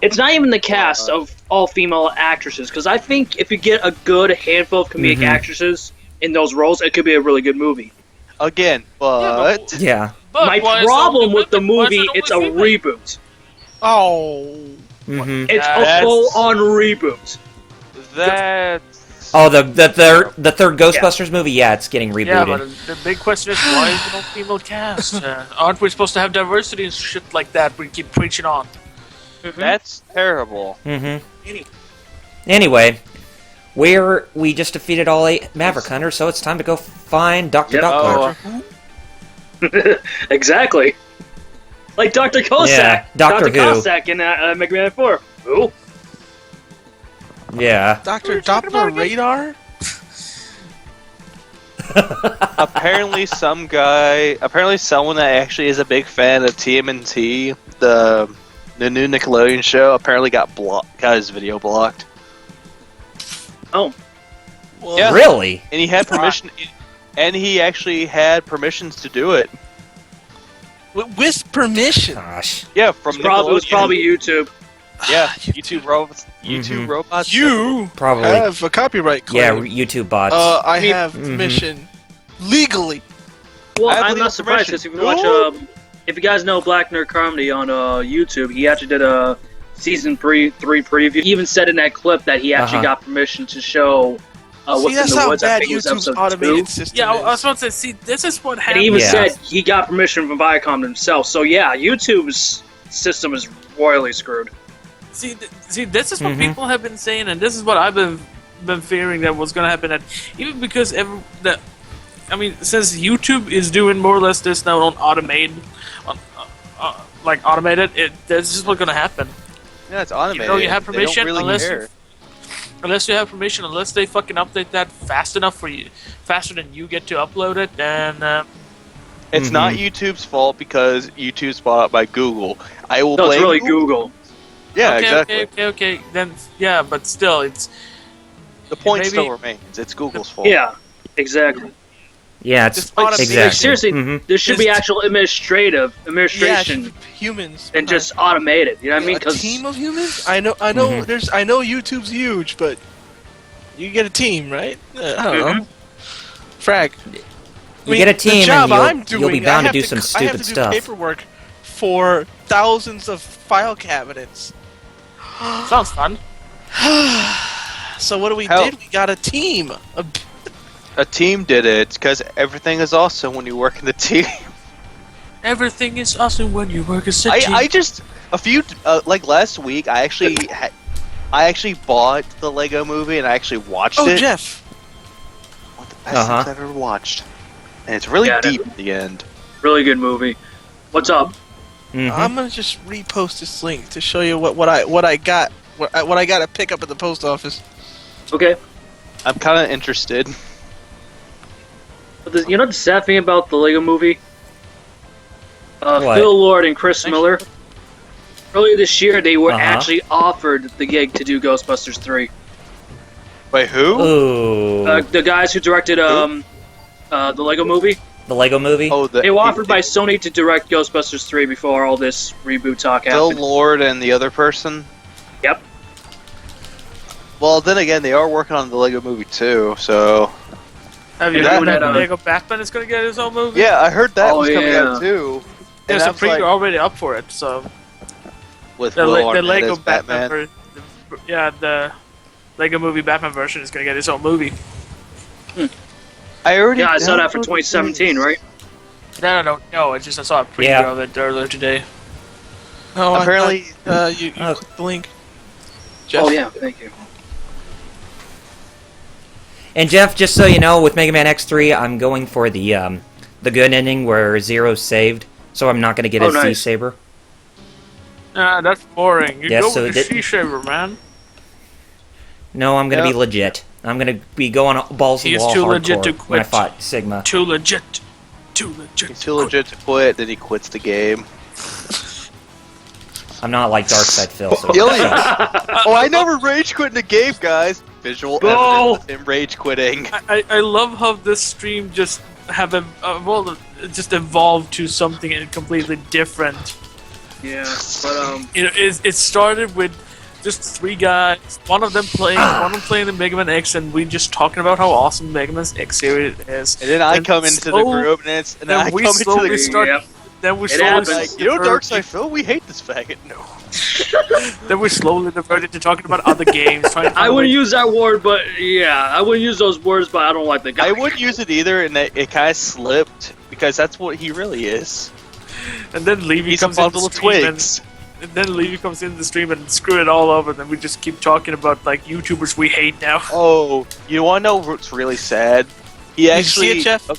It's not even the cast of all female actresses, because I think if you get a good handful of comedic actresses in those roles, it could be a really good movie. Again, but Yeah. But My why is problem it with the only- why is movie, it it's a only female? reboot. Oh. Mm-hmm. It's a That's- full-on reboot. that Oh, the third Ghostbusters movie? Yeah, it's getting rebooted. Yeah, but the big question is why is it no female cast? Aren't we supposed to have diversity and shit like that? We keep preaching on. That's terrible. Anyway, we just defeated all 8 Maverick Hunters, so it's time to go find Dr. Yep. Duck. Exactly. Like Dr. Cossack. Yeah, Doctor Who. Cossack in Mega Man 4. Who? Yeah. Dr. Doppler radar? Apparently someone that actually is a big fan of TMNT, the new Nickelodeon show, apparently got his video blocked. Oh. Well, Yeah. Really? And he had permission, and he actually had permissions to do it. with permission. Gosh. Yeah, from It was Nickelodeon. probably YouTube. Yeah, YouTube robots. Robots. You Probably. have a copyright claim. Yeah, YouTube bots. I have permission legally. Well, I I'm believe not surprised permission. because if you watch, if you guys know Black Nerd Comedy on YouTube, he actually did a season 3 preview. He even said in that clip that he actually got permission to show what's See, that's in the how woods. I bad think it was YouTube's episode automated 2. system Yeah, is. I was about to say, see, this is what And happened. he even Yeah. said he got permission from Viacom himself. So yeah, YouTube's system is royally screwed. See, this is what people have been saying, and this is what I've been fearing that was going to happen. That even because since YouTube is doing more or less this now on automated, that's just what's going to happen. Yeah, it's automated. You know, you have They permission don't really unless care. unless you have permission, unless they fucking update that fast enough for you, faster than you get to upload it, then. It's not YouTube's fault because YouTube's bought up by Google. I will No, blame it's really Google. Yeah, okay, exactly. okay. Then yeah, but still, it's The point maybe- still remains. It's Google's fault. Yeah, exactly. yeah, it's Just automate- exactly. Seriously, Mhm. there should be Just- actual administration humans and just automate it. You know what I mean? a Because team of humans. I know. I know YouTube's huge, but you get a team, right? I don't know. Frag. You get a team the job and I'm doing, you'll be bound I to have do some I stupid have to stuff. do paperwork for thousands of file cabinets. sounds fun. So what do we Hell. did? We got a team. A team did it because everything is awesome when you work in a team. Everything is awesome when you work as a team. I just like last week I actually bought the Lego Movie and I actually watched Oh, it. Jeff. One of the best things I've ever watched, and it's really Yeah, deep at the end. really good movie. What's up? Mhm. I'm gonna just repost this link to show you what I got to pick up at the post office. Okay. I'm kind of interested. But you know the sad thing about the Lego Movie? What? Phil Lord and Chris Miller. Earlier this year, they were Uh-huh. actually offered the gig to do Ghostbusters 3. Wait, who? Ooh. The guys who directed the Lego Movie. The Lego Movie? Oh, They were offered by Sony to direct Ghostbusters 3 before all this reboot talk Phil happened. Lord and the other person. Yep. Well, then again, they are working on the Lego Movie too. So Have you Yeah, heard that, that Lego Batman is going to get his own movie? yeah, I heard that Oh, was coming yeah. out too. And There's I a was preview like, already up for it, so with the, Will the Arnett Lego as Batman, Batman. the Lego Movie Batman version is going to get its own movie. I already. Yeah, I saw that for downloaded 2017, this. right? No, it's just I saw a preview Yeah. of it earlier today. Oh, Apparently- you Oh. clicked the link. Jeff. Oh yeah, thank you. And Jeff, just so you know, with Mega Man X3, I'm going for the good ending where Zero's saved, so I'm not going to get Oh, his nice. Z-Saber. That's boring. You Yeah, go so with the it did- She-Shaver, man. No, I'm going to Yep. be legit. I'm going to be going balls to the He's wall too hardcore legit to when I quit. fought Sigma. Too legit. Too legit. He's too legit to quit. Then he quits the game. I'm not like Darkside Phil. So Gillian. Oh, I never rage quit in a game, guys. Visual Go! evidence of him rage quitting. I love how this stream just just evolved to something completely different. Yeah, but It started with just 3 guys, one of them playing the Mega Man X, and we just talking about how awesome Mega Man X series is. And then I And come into the slow- group, and then then I we come into slowly the start. Yep. Then we It slowly happens. like, you know, Darkside Phil, we hate this faggot. No. Then we slowly diverted to talking about other games. Trying to I find wouldn't ways- use that word, but yeah, I wouldn't use those words, but I don't like the guy. I wouldn't use it either, and it kind of slipped because that's what he really is. And then Levy He's a comes in bundle of stream and twigs. And then Levy comes in the stream and screw it all over, and then we just keep talking about like YouTubers we hate now. Oh, you want to know what's really sad? He actually. You see it, Jeff?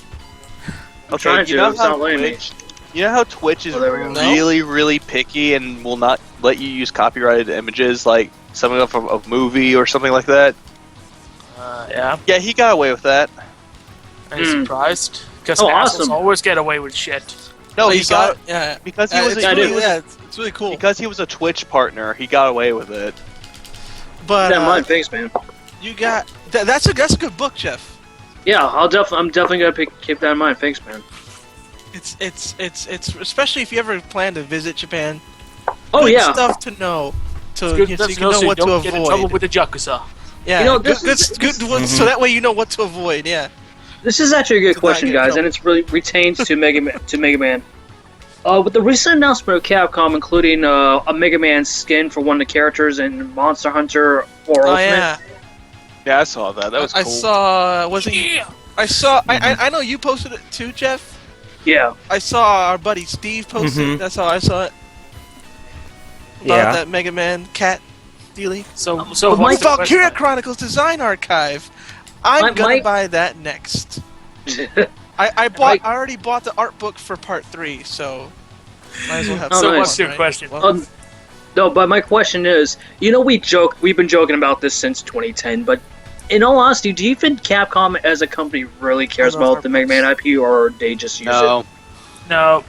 Okay, you know how Twitch. You know how Twitch is really, really picky and will not let you use copyrighted images, like something from a movie or something like that. Yeah. Yeah, he got away with that. Are you surprised? Because awesome. always get away with shit. No, he got yeah because he was it's really cool. because he was a Twitch partner. He got away with it. But thanks, man. you got that's a good book, Jeff. Yeah, I'm definitely gonna keep that in mind. Thanks, man. It's especially if you ever plan to visit Japan. Oh good yeah, stuff to know. It's So good you to can know what to don't get in trouble avoid. with the Yakuza. Yeah, You know, good. this So that way you know what to avoid. Yeah. this is actually a good To not question, get in guys, trouble. and it's really retains to Mega Man. With the recent announcement of Capcom, including a Mega Man skin for one of the characters in Monster Hunter or Oh Ultimate. yeah. Yeah, I saw that. That was cool. I saw. Was it? Yeah. I saw. I know you posted it too, Jeff. Yeah. I saw our buddy Steve post it. That's how I saw it. About Yeah. that Mega Man cat dealie. So but what's the Valkyria question? Chronicles Design Archive. I'm gonna Mike- buy that next. I already bought the art book for part 3, so might as well have. Oh, So nice. what's your right? question? Well, No, but my question is, we've been joking about this since 2010, but in all honesty, do you think Capcom as a company really cares I love about the Mega Man IP, or they just use No, it? No.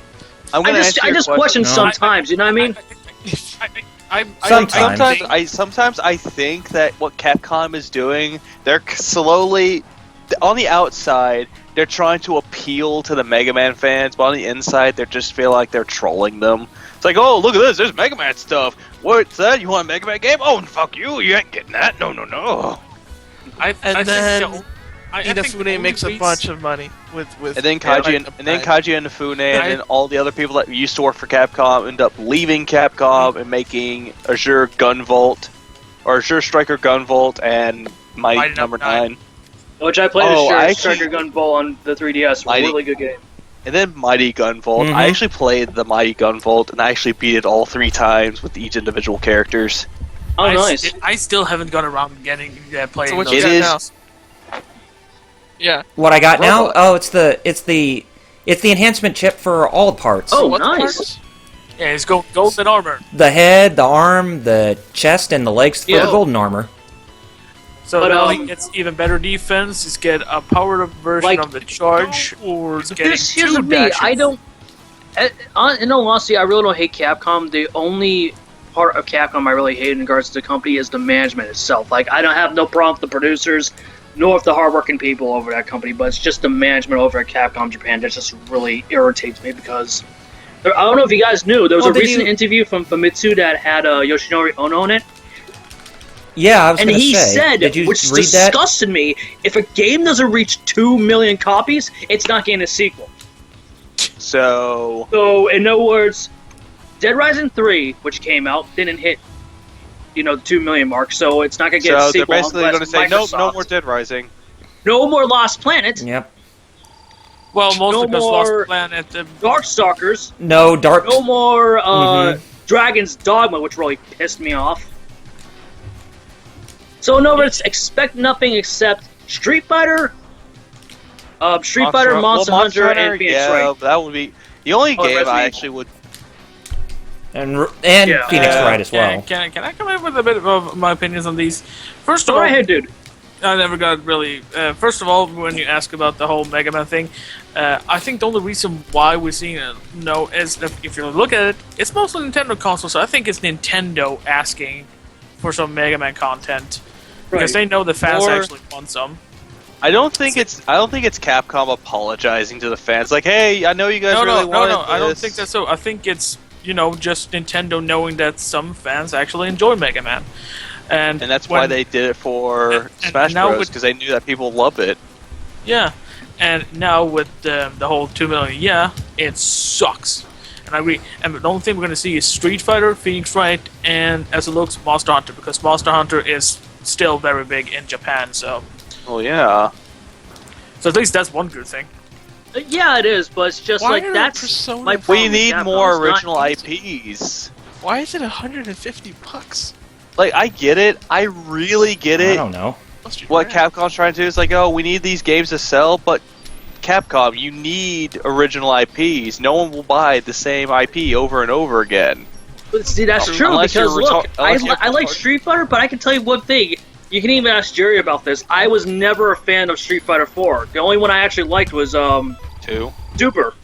I'm gonna answer I your just question. question No. sometimes, you know what I mean? Sometimes. I think that what Capcom is doing, they're slowly, on the outside, they're trying to appeal to the Mega Man fans, but on the inside, they just feel like they're trolling them. It's like, oh, look at this, there's Mega Man stuff. What's that? You want a Mega Man game? Oh, fuck you, you ain't getting that. No, no, no. and then I think the Inafune only makes a reason- bunch of money with And then Kaji and Kaji and Inafune and then all the other people that used to work for Capcom end up leaving Capcom and making Azure Gunvolt, or Azure Striker Gunvolt and Mighty Number 9. Which I played Oh, I a actually- Striker Gun Ball on the 3DS. Mighty- Really good game. And then Mighty Gunvolt. I actually played the Mighty Gunvolt and I actually beat it all 3 times with each individual characters. Oh, nice. I still haven't got around to getting playing So what those. you It got is- now? Yeah. What I got now? Robot. Oh, it's the enhancement chip for all the parts. Oh, What nice. parts? Yeah, it's golden armor. The head, the arm, the chest, and the legs for Yeah. the golden armor. So But, now he gets even better defense. He's get a powered up version Like- of the charge, or he's getting Here's 2 the me. dashes. I don't. In all honesty, I really don't hate Capcom. The only part of Capcom I really hate in regards to the company is the management itself. Like, I don't have no problem with the producers, nor with the hardworking people over that company, but it's just the management over at Capcom Japan that just really irritates me because. I don't know if you guys knew, there was Well, a did recent you- interview from Famitsu that had Yoshinori Ono in it, Yeah, I was and going to he say. said, Did you which read that? disgusted me, if a game doesn't reach 2 million copies, it's not getting a sequel. So, So, in other words, Dead Rising 3, which came out, didn't hit, the 2 million mark, so it's not going to get a they're sequel. basically unless going to say, no Microsoft- more Dead Rising. No more Lost Planet, Yep. Well, mostly no because more- Lost Planet. Darkstalkers, No, Dark. no more Mhm. Dragon's Dogma, which really pissed me off. So, in other words, expect nothing except Street Fighter, Monster Hunter, and Phoenix yeah, Wright. that would be the only Oh, game Resident I Evil. actually would. And Yeah. Phoenix Wright as well. Can I come in with a bit of my opinions on these? First of Go all, ahead, dude. I never got really. First of all, when you ask about the whole Mega Man thing, I think the only reason why we're seeing it is that if you look at it, it's mostly Nintendo consoles. So I think it's Nintendo asking for some Mega Man content because they know the fans Or- actually want some. I don't think it's Capcom apologizing to the fans. Like, hey, I know you guys really wanted this. I don't think that's so. I think it's just Nintendo knowing that some fans actually enjoy Mega Man, and And that's why they did it for and Smash now Bros. with- Because they knew that people love it. Yeah, and now with the whole 2 million, yeah, it sucks. And I agree. And the only thing we're going to see is Street Fighter, Phoenix Wright, and as it looks, Monster Hunter, because Monster Hunter is still very big in Japan. So Well, yeah. at least that's one good thing. Yeah, it is, but it's just Why like are that's Persona my We problem We with need Capcom. more It's not original easy. IPs. Why is it $150? Like, I get it. I really get it. I don't know. What Capcom's trying to do is like, oh, we need these games to sell, but Capcom, you need original IPs. No one will buy the same IP over and over again. But see, that's true, Unless because you're look, unless you're I like Street Fighter, but I can tell you one thing. You can even ask Jerry about this. I was never a fan of Street Fighter 4. The only one I actually liked was, 2? Super.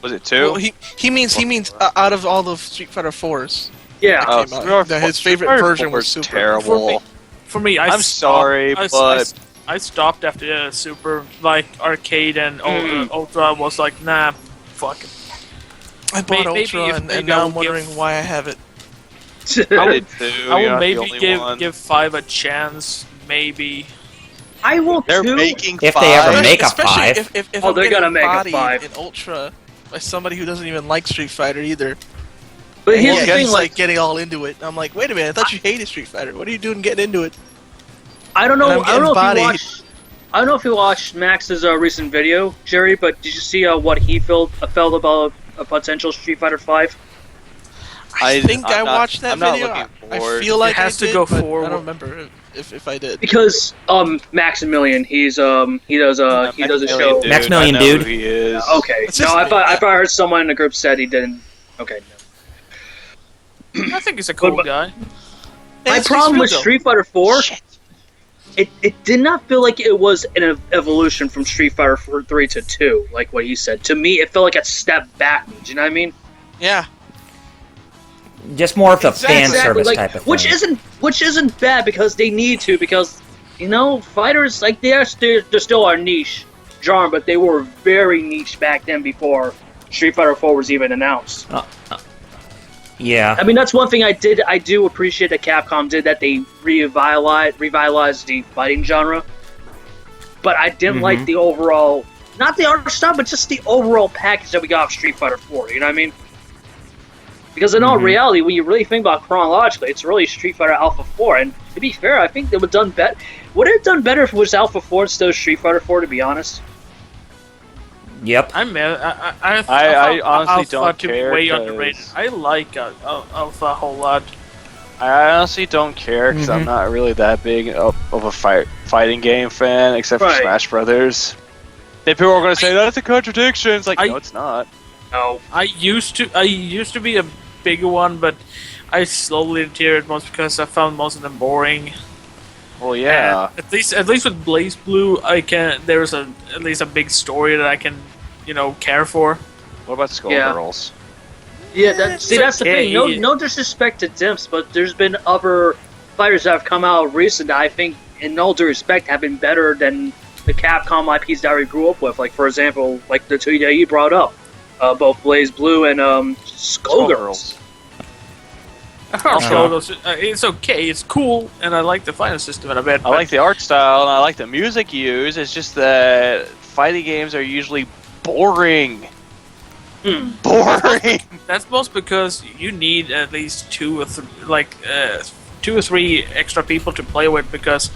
Was it 2? Well, he means out of all the Street Fighter 4s. Yeah. Oh, came out, his favorite version was Super. Terrible. For me, I'm sorry, but I stopped after Super. Like Arcade and Ultra was like, nah, fuck it. I bought Maybe Ultra, if and maybe now I I'm will wondering why I have it. I did too. I You're will not the maybe only one. give 5 a chance, maybe. I will They're too. making If 5. they ever make a Especially 5. if Oh, I'm they're getting gonna make a bodied 5. in Ultra by somebody who doesn't even like Street Fighter either. But And here's the thing, he's like, getting all into it. I'm like, wait a minute, I thought you hated Street Fighter. What are you doing getting into it? I don't know. and I'm I don't know if getting you bodied. watched. I don't know if you watched Max's recent video, Jerry. But did you see what he felt about a potential Street Fighter 5? I think I I'm not- watched that I'm not video. looking I forward. feel like It has I to did, go but I forward. don't remember if I did. Because Maximilian, he does a show. Dude, Maximilian I know Dude. who he is. Okay. It's No, just- I thought I heard someone in the group said he didn't. Okay. No. I think he's a cool But- guy. My It's problem real with though. Street Fighter 4, it did not feel like it was an evolution from Street Fighter 3 to 2, like what he said. To me, it felt like a step backwards. You know what I mean? Yeah. Just more of a fan Exactly, service like, type of thing. which isn't bad because they need to, because fighters like they're still our niche genre, but they were very niche back then before Street Fighter 4 was even announced. Yeah. I mean, that's one thing I do appreciate that Capcom did, that they revitalized the fighting genre. But I didn't like the overall, not the art style, but just the overall package that we got of Street Fighter 4. You know what I mean? Because in all reality, when you really think about it chronologically, it's really Street Fighter Alpha 4. And to be fair, I think they would have done better. Would it have done better if it was Alpha 4 instead of Street Fighter 4? To be honest. Yep. I honestly don't Alpha to be care, way 'cause- underrated. I like Alpha a whole lot. I honestly don't care because I'm not really that big of a fighting game fan, except for Right. Smash Brothers. Then people are going to say that's a contradiction. It's like, no, it's not. No. I used to be a bigger one, but I slowly deteriorated most because I found most of them boring. Well, yeah. And at least with Blaze Blue, there's at least a big story that I can, care for. What about Skullgirls? Yeah, that's the okay. thing. No disrespect to Dimps, but there's been other fighters that have come out recent that I think, in all due respect, have been better than the Capcom IPs that we grew up with. Like, for example, like the two that you brought up, both Blaze Blue and Skullgirls. It's okay, it's cool, and I like the fighting system in a bit. I like the art style and I like the music used. It's just that fighting games are usually boring. Boring. That's most because you need at least two or three extra people to play with, because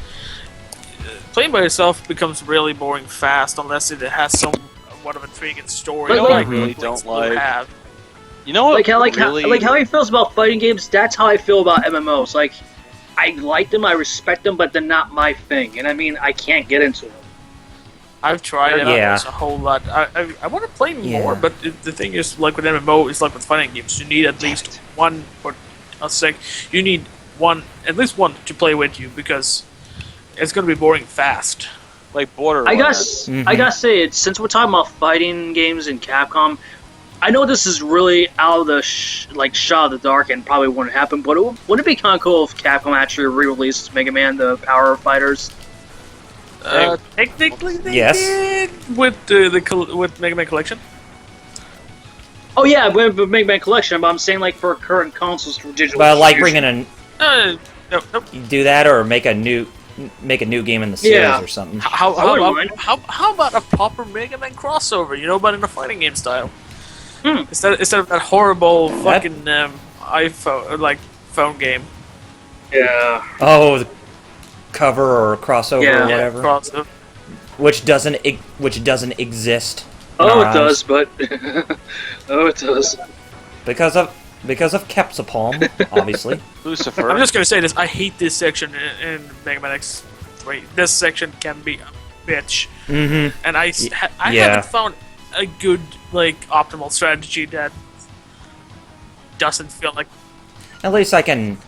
playing by yourself becomes really boring fast unless it has somewhat of an intriguing story. But, I really don't like. Have. You know what? How he feels about fighting games. That's how I feel about MMOs. Like, I like them, I respect them, but they're not my thing. And I mean, I can't get into them. I've tried MMOs a whole lot. I want to play more, but the thing is, like with MMO, it's like with fighting games. You need at least one, for a sec. You need at least one to play with you, because it's going to be boring fast. Like Borderlands. I gotta say, since we're talking about fighting games in Capcom, I know this is really out of the shot of the dark and probably wouldn't happen, but wouldn't it be kind of cool if Capcom actually re-released Mega Man: The Power of Fighters? Technically, they did with with Mega Man Collection. Oh yeah, with Mega Man Collection, but I'm saying like for current consoles for digital. But like bringing in, Nope. do that or make a new game in the series or something. How about a proper Mega Man crossover? But in a fighting game style. Instead of that horrible fucking iPhone phone game. Yeah. Oh, the cover or crossover or whatever, Crossover. which doesn't exist. in Oh, our it eyes. does, but it does. Because of Because of Capsapalm, obviously. Lucifer. I'm just gonna say this. I hate this section in Mega Man X3. This section can be a bitch. Mm-hmm. And I haven't found a good, like, optimal strategy that doesn't feel like... At least I can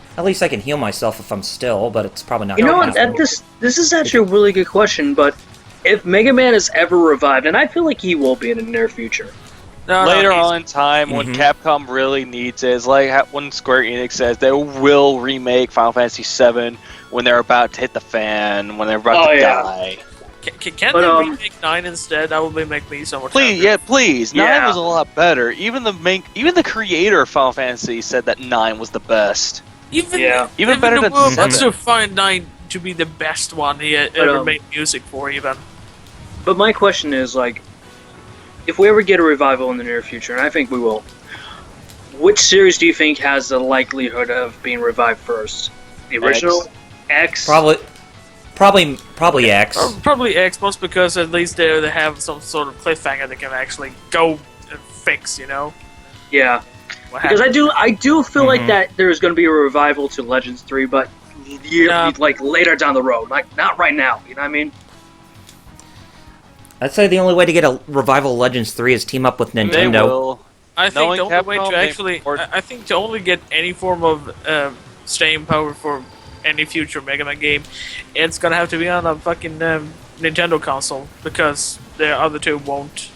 heal myself if I'm still, but it's probably not You know gonna what? happen. This is actually a really good question, but if Mega Man is ever revived, and I feel like he will be in the near future. Later on in time, when Capcom really needs it, it's like when Square Enix says they will remake Final Fantasy VII when they're about to hit the fan, when they're about to die. Can't they remake 9 instead? That would make me so much Please, happier. please. 9 was a lot better. Even the creator of Final Fantasy said that 9 was the best. Even better than 7. Wants to find 9 to be the best one he ever made music for, even. But my question is, like, if we ever get a revival in the near future, and I think we will, which series do you think has the likelihood of being revived first? The original? X? Probably X. Probably X, most because at least they have some sort of cliffhanger they can actually go and fix, you know? Yeah. Because I do feel like that there's going to be a revival to Legends 3, but like later down the road, like not right now, you know what I mean? I'd say the only way to get a revival of Legends 3 is team up with Nintendo. They will. I think the only way to actually... I think to only get any form of staying power for any future Mega Man game, it's gonna have to be on a fucking Nintendo console, because the other two won't.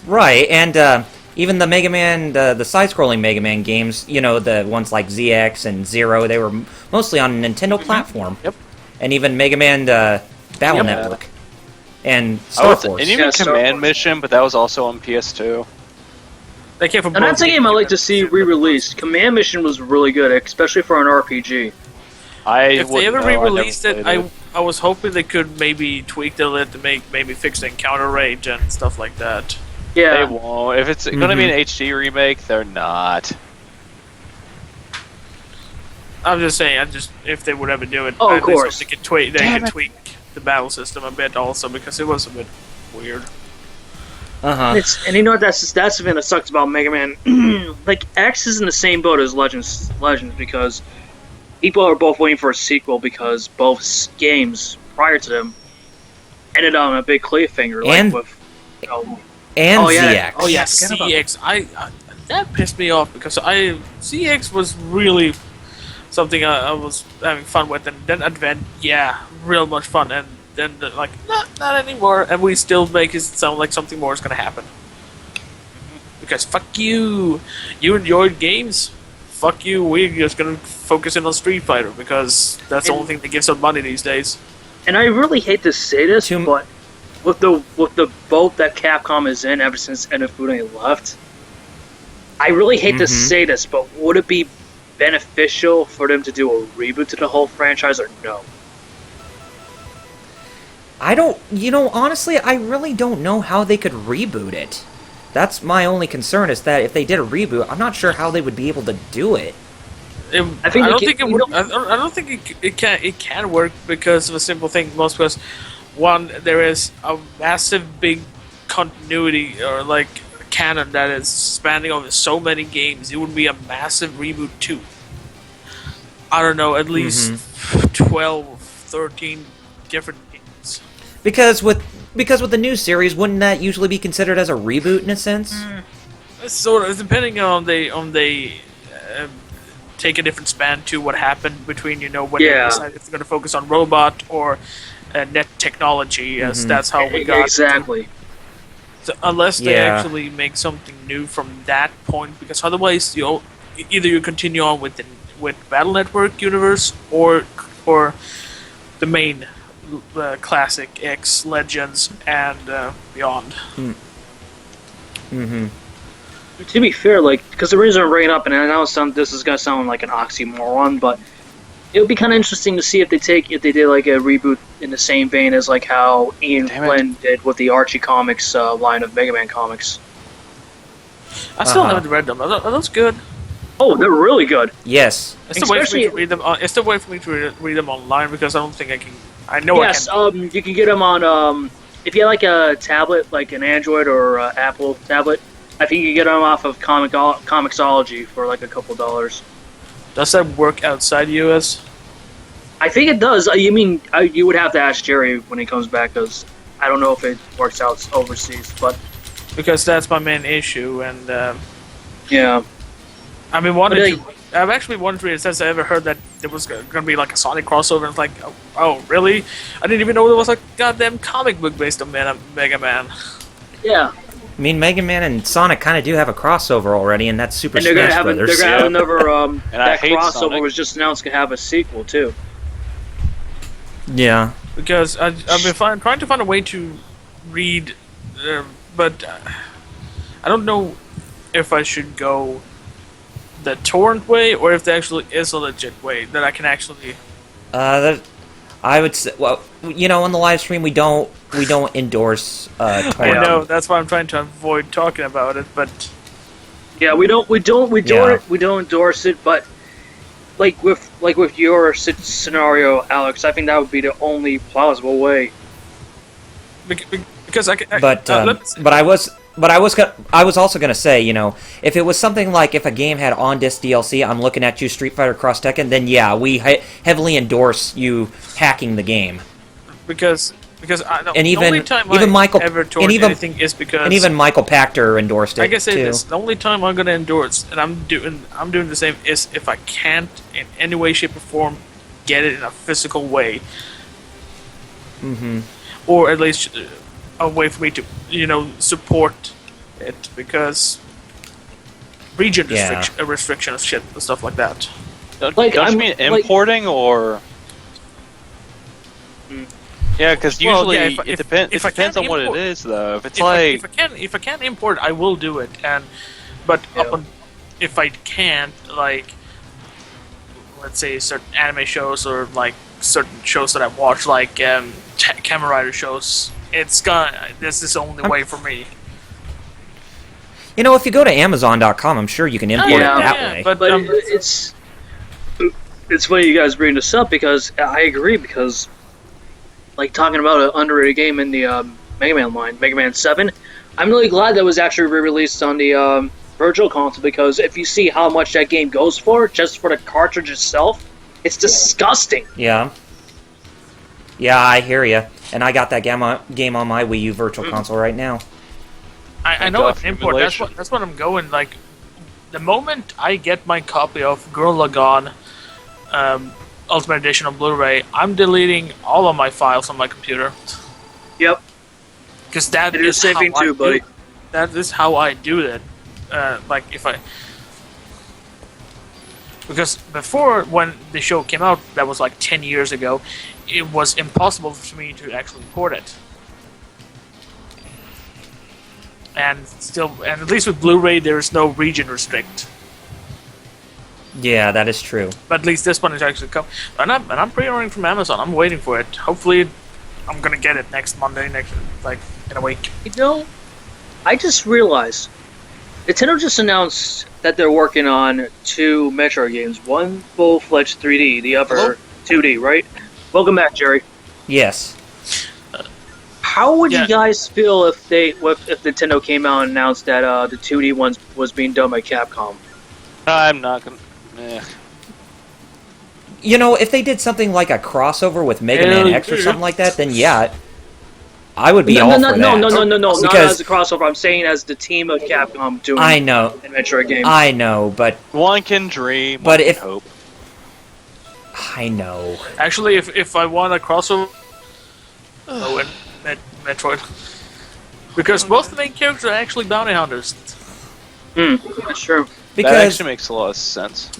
Right, and even the Mega Man, the side-scrolling Mega Man games, you know, the ones like ZX and Zero, they were mostly on a Nintendo platform. Yep. And even Mega Man Battle Network. And Star Force. And even Command Mission, but that was also on PS2. They came from and that's a game I like to see re-released. Command Mission was really good, especially for an RPG. If they ever re-released it, I was hoping they could maybe tweak the lit to maybe fix the encounter rate and stuff like that. Yeah. They won't. If it's going to be an HD remake, they're not. I'm just saying, if they would ever do it, of course. They could tweak the battle system a bit also, because it was a bit weird. And you know what? That's the thing that sucks about Mega Man. Like, X is in the same boat as Legends, because people are both waiting for a sequel, because both games prior to them ended on a big cliffhanger, like with ZX. Oh yeah, CX. That pissed me off, because CX was really something I was having fun with, and then Advent, real much fun, and then like not anymore, and we still make it sound like something more is gonna happen. Because fuck you enjoyed games. Fuck you, we're just gonna focus in on Street Fighter, because that's the only thing that gives us money these days. And I really hate to say this, but with the boat that Capcom is in ever since Inafune left, I really hate to say this, but would it be beneficial for them to do a reboot to the whole franchise, or no? Honestly, I really don't know how they could reboot it. That's my only concern, is that if they did a reboot, I'm not sure how they would be able to do it. I don't think it can work, because of a simple thing. Most because, one, there is a massive big continuity, or like canon, that is spanning over so many games. It would be a massive reboot too. I don't know, at least 12, 13 different games. Because with the new series, wouldn't that usually be considered as a reboot in a sense? Sort of, depending on they take a different span to what happened between, when they decided if they're going to focus on robot or net technology, as that's how we got exactly. So unless they actually make something new from that point, because otherwise either you continue on with Battle Network universe or the main classic X Legends and beyond. To be fair, because the reason I'm bringing it up, and I know this is gonna sound like an oxymoron, but it would be kind of interesting to see if they did like a reboot in the same vein as like how Ian Flynn did with the Archie Comics line of Mega Man comics. I still haven't read them. Are those good? Oh, they're really good. Yes. It's the way for me to read them. It's the way for me to read them online, because I don't think I can. I know. Yes, I can. You can get them on if you have like a tablet, like an Android or Apple tablet. I think you get them off of Comixology for like a couple dollars. Does that work outside the US? I think it does. You would have to ask Jerry when he comes back, because I don't know if it works out overseas. But Because that's my main issue, and yeah, I've actually wondered since I ever heard that there was going to be like a Sonic crossover, and it's like, oh, really? I didn't even know there was a goddamn comic book based on Mega Man. yeah. I mean, Mega Man and Sonic kind of do have a crossover already, and that's Super And they're Smash Brothers. They're gonna have another. And I that hate crossover Sonic. was just announced to have a sequel too. Yeah. Because I've been trying to find a way to read, but I don't know if I should go the torrent way or if there actually is a legit way that I can actually. I would say, well, you know, on the live stream we don't endorse torrent. I know that's why I'm trying to avoid talking about it, but Yeah, we don't endorse it, but like with your scenario, Alex, I think that would be the only plausible way. because I can. But I was also gonna say, you know, if it was something like if a game had on-disc DLC, I'm looking at you, Street Fighter Cross Tekken, then yeah, we heavily endorse you hacking the game. Because And the only time even I Michael ever torrent anything is because and even Michael Pachter endorsed it like I say too. this, the only time I'm gonna endorse, and I'm doing the same, is if I can't in any way, shape, or form get it in a physical way, or at least a way for me to support it, because region restrictions, shit, and stuff like that. Don't you mean importing or? Yeah, because usually it depends on what it is, though. If it's if I can't import, I will do it. If I can't, like, let's say certain anime shows or like certain shows that I watch, like Kamen Rider shows, this is the only way for me. You know, if you go to Amazon.com, I'm sure you can import it that way. But it's funny you guys bring this up, because I agree, because like talking about an underrated game in the Mega Man line, Mega Man 7, I'm really glad that was actually re-released on the Virtual Console, because if you see how much that game goes for, just for the cartridge itself, it's disgusting. Yeah. Yeah, I hear you. And I got that game on my Wii U Virtual Console right now. I know it's import. That's what I'm going. Like, the moment I get my copy of Gurren Lagann Ultimate Edition on Blu-ray, I'm deleting all of my files on my computer. Yep. Because that is the same thing too, buddy. That is how I do it. Because before, when the show came out, that was like 10 years ago, it was impossible for me to actually import it. And at least with Blu-ray, there is no region restrict. Yeah, that is true. But at least this one is actually come, and I'm pre-ordering from Amazon. I'm waiting for it. Hopefully, I'm gonna get it next Monday, in a week. You know, I just realized Nintendo just announced that they're working on 2 Metro games. One full-fledged 3D, the other 2D, right? Welcome back, Jerry. Yes. How would you guys feel if Nintendo came out and announced that the 2D ones was being done by Capcom? I'm not gonna. You know, if they did something like a crossover with Mega Man X or something like that, then yeah, I would be all for that. No, not as a crossover. I'm saying as the team of Capcom doing an adventure game. I know, but one can dream, but one can hope. I know. Actually, if I want a crossover, Metroid, because both the main characters are actually bounty hunters. That's true. Because that actually makes a lot of sense.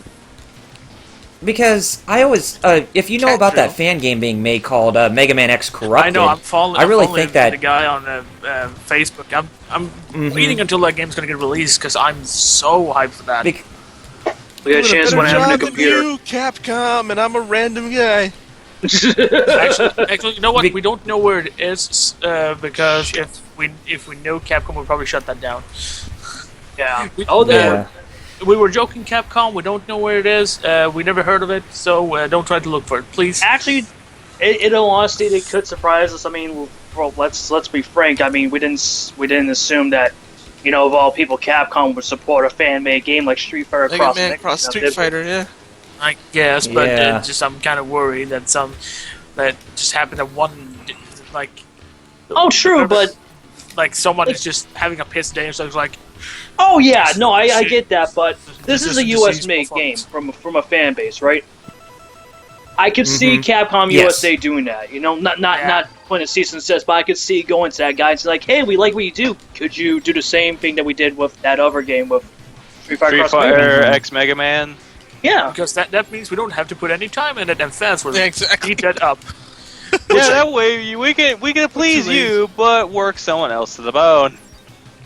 Because I always, if you know about that fan game being made called Mega Man X Corrupted, I know. I'm following that the guy on Facebook. I'm waiting until that game's gonna get released because I'm so hyped for that. We got a chance when I have a computer. You, Capcom, and I'm a random guy. actually, you know what? We don't know where it is because if we know Capcom, we'll probably shut that down. Yeah. We were joking, Capcom. We don't know where it is. We never heard of it, so don't try to look for it, please. Actually, in all honesty, they could surprise us. I mean, well, let's be frank. I mean, we didn't assume that you know, of all people, Capcom would support a fan-made game like Street Fighter Mega Cross. Man Cross Street Fighter, yeah. I guess, but Yeah. just I'm kind of worried that that just happened at one, like. Oh, true, but like someone is just having a piss day, so it's like. oh yeah, no, I get that, but this is a Just U.S. made performance. game from a fan base, right? I could see Capcom Yes. USA doing that, you know, not putting a cease and desist, but I could see going to that guy and say like, hey, we like what you do. Could you do the same thing that we did with that other game with Street Fighter Street Cross Mega Man? Fighter X Mega Man. Yeah. Because that means we don't have to put any time in it, and fans will Yeah, exactly. eat that up. Yeah, that way we can please you, but work someone else to the bone. And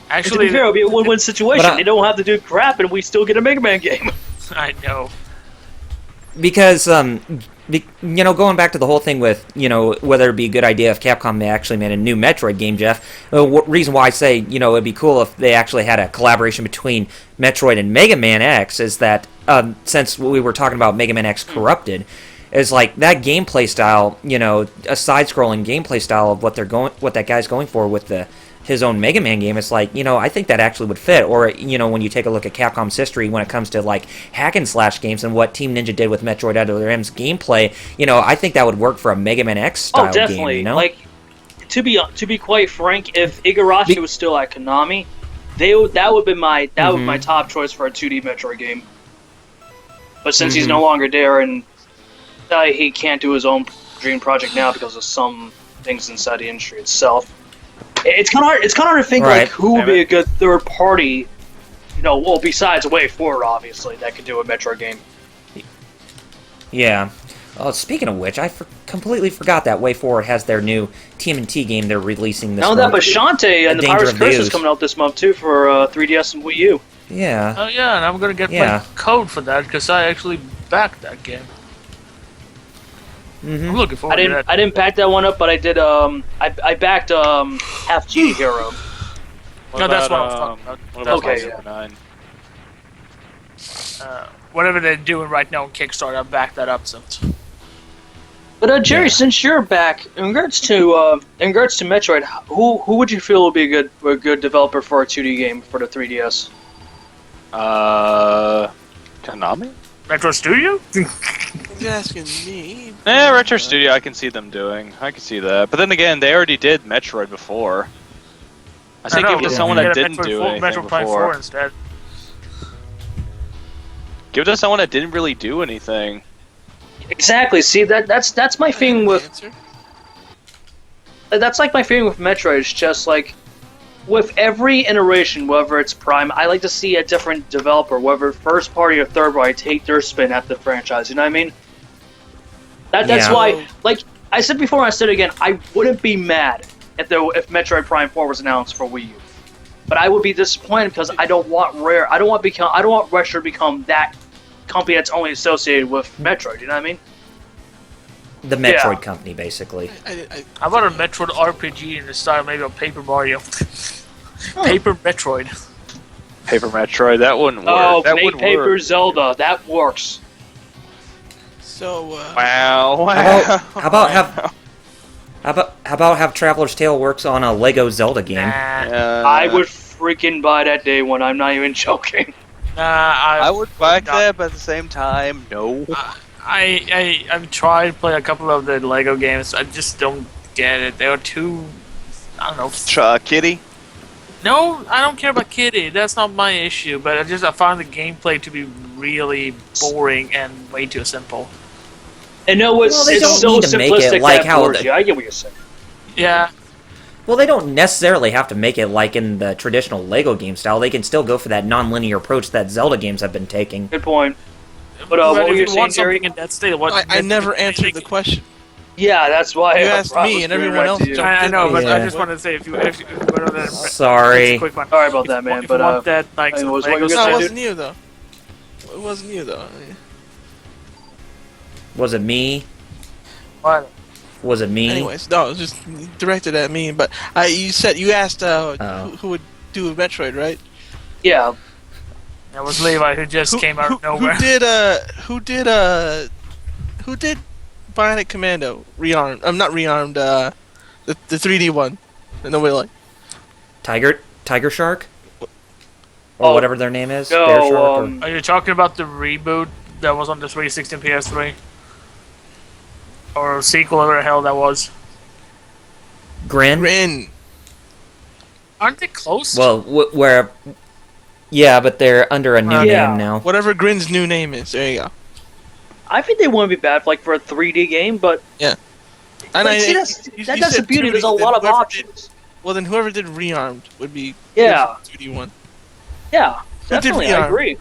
to Actually, be fair, it'll be a win-win situation. But I- They don't have to do crap, and we still get a Mega Man game. I know. Because you know, going back to the whole thing with, you know, whether it'd be a good idea if Capcom actually made a new Metroid game, Jeff. Reason why I say, you know, it'd be cool if they actually had a collaboration between Metroid and Mega Man X is that since we were talking about Mega Man X Corrupted, is like that gameplay style, you know, a side-scrolling gameplay style of what that guy's going for with his own Mega Man game. It's like, you know, I think that actually would fit. Or, you know, when you take a look at Capcom's history when it comes to like hack and slash games and what Team Ninja did with Metroid Other M's gameplay, you know, I think that would work for a Mega Man X style Oh, definitely. game. You know? Like, to be quite frank, if Igarashi was still at Konami, that would be my top choice for a 2D Metroid game. But since he's no longer there and he can't do his own dream project now because of some things inside the industry itself, it's kind of hard. It's kind of hard to think Right. like who would be a good third party, you know, well besides WayForward obviously that could do a Metroid game. Yeah. Oh, speaking of which, I completely forgot that WayForward has their new TMNT game they're releasing this Now month. that, but Shantae and the Danger Pirate's of Curse is News. coming out this month too for 3DS and Wii U. Yeah. Oh yeah, and I'm gonna get Yeah. my code for that because I actually backed that game. I'm looking forward to that. I didn't back that one up, but I did. I backed Half Genie Hero. What No, that's about, what I'm talking about. What about Okay, Super 9? Whatever they're doing right now on Kickstarter, I backed that up since. But Jerry, Yeah. since you're back, in regards to Metroid, who would you feel would be a good developer for a 2D game for the 3DS? Konami? Metro Studio? You're asking me. Yeah, Retro Studio, I can see them doing. I can see that. But then again, they already did Metroid before. I say give it to someone that didn't do anything Metro Prime 4 before. instead. Give it to someone that didn't really do anything. Exactly. See, that's my thing with Answer. that's like my feeling with Metroid. It's just like with every iteration, whether it's Prime, I like to see a different developer, whether first party or third party, take their spin at the franchise. You know what I mean? That's Yeah. why, like I said before, and I said it again, I wouldn't be mad if Metroid Prime 4 was announced for Wii U, but I would be disappointed because I don't want Retro to become that company that's only associated with Metroid. You know what I mean? The Metroid company, basically. How about a Metroid RPG in the style maybe of Paper Mario? Paper Metroid. Paper Metroid, that wouldn't work. Oh, that make would Paper work. Zelda, that works. So, Wow. How about have Traveler's Tale works on a Lego Zelda game? I would freaking buy that day one. I'm not even joking. I would back not- that, but at the same time, no. I've tried to play a couple of the Lego games. I just don't get it. They are too. I don't know. Kitty? No, I don't care about Kitty. That's not my issue. But I find the gameplay to be really boring and way too simple. And no, Well, they it's don't so need to make simplistic it like that how bores the- you. I get what you're saying. Yeah. Well, they don't necessarily have to make it like in the traditional Lego game style. They can still go for that non-linear approach that Zelda games have been taking. Good point. But But what if were you you saying, want Jerry? something in that state, what I never answered the question. Yeah, that's why You I asked was me and doing everyone right else to you. jumped I know, but I Yeah. just wanted to say if you want to Sorry. quick one. Sorry about that, If man, you but, want that like I was Lego wondering- No, I it did- wasn't you though. It wasn't you though. Was it me? What? Was it me? Anyways, no, it was just directed at me. But you asked who would do a Metroid, right? Yeah, That was Levi who just came out of nowhere. Who did Bionic Commando rearmed? I'm not rearmed. The 3D one that nobody liked. Tiger Shark? or whatever their name is. no, Bear Shark. Or... Are you talking about the reboot that was on the 360 and PS3? Or sequel, whatever the hell that was? Grin. Grin. Aren't they close? Well, where? Yeah, but they're under a new Yeah. name now. Whatever Grin's new name is. There you go. I think they wouldn't be bad for, like, for a 3D game, but... Yeah. Like, see, that's the beauty. There's a lot of options. Well, then whoever did Rearmed would be Yeah. the 2D one. Yeah, Who did definitely, I Rearmed? agree.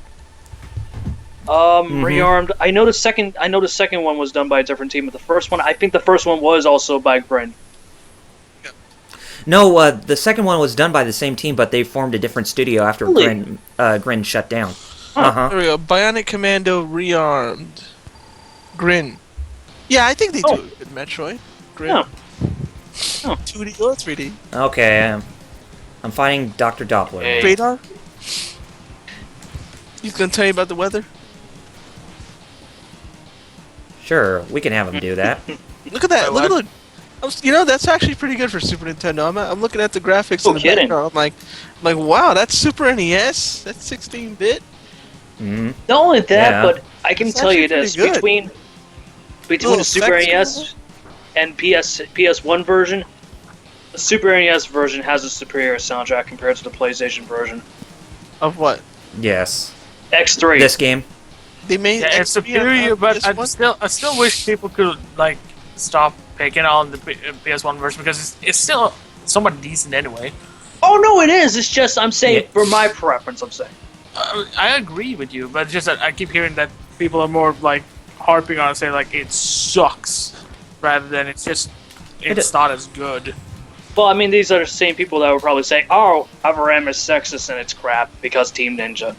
Rearmed. I know the second one was done by a different team, but the first one, I think the first one was also by Grin. No, the second one was done by the same team, but they formed a different studio after Really? Grin shut down. There we go. Bionic Commando Rearmed. Grin. Yeah, I think they do it with Metroid. Grin. Yeah. 2D or 3D. Okay, I'm finding Dr. Doppler. Hey. Radar? He's gonna tell you about the weather? Sure, we can have him do that. Look at that. Wait, Look at you know, that's actually pretty good for Super Nintendo. I'm looking at the graphics No in the kidding. background. I'm like, wow, that's Super NES? That's 16-bit? Hmm. Not only that, Yeah. but I can It's tell you actually this: pretty good. between Little the Super effects NES and PS1 version, the Super NES version has a superior soundtrack compared to the PlayStation version. Of what? Yes. X3. This game. They made Yeah, it's XP on superior, but this I one? still wish people could like stop picking on the PS1 version because it's still somewhat decent anyway. Oh no, it is. It's just I'm saying Yeah. for my preference. I'm saying. I agree with you, but it's just that I keep hearing that people are more like harping on and saying like it sucks rather than it's not as good. Well, I mean, these are the same people that were probably saying, "Oh, FRM is sexist and it's crap because Team Ninja."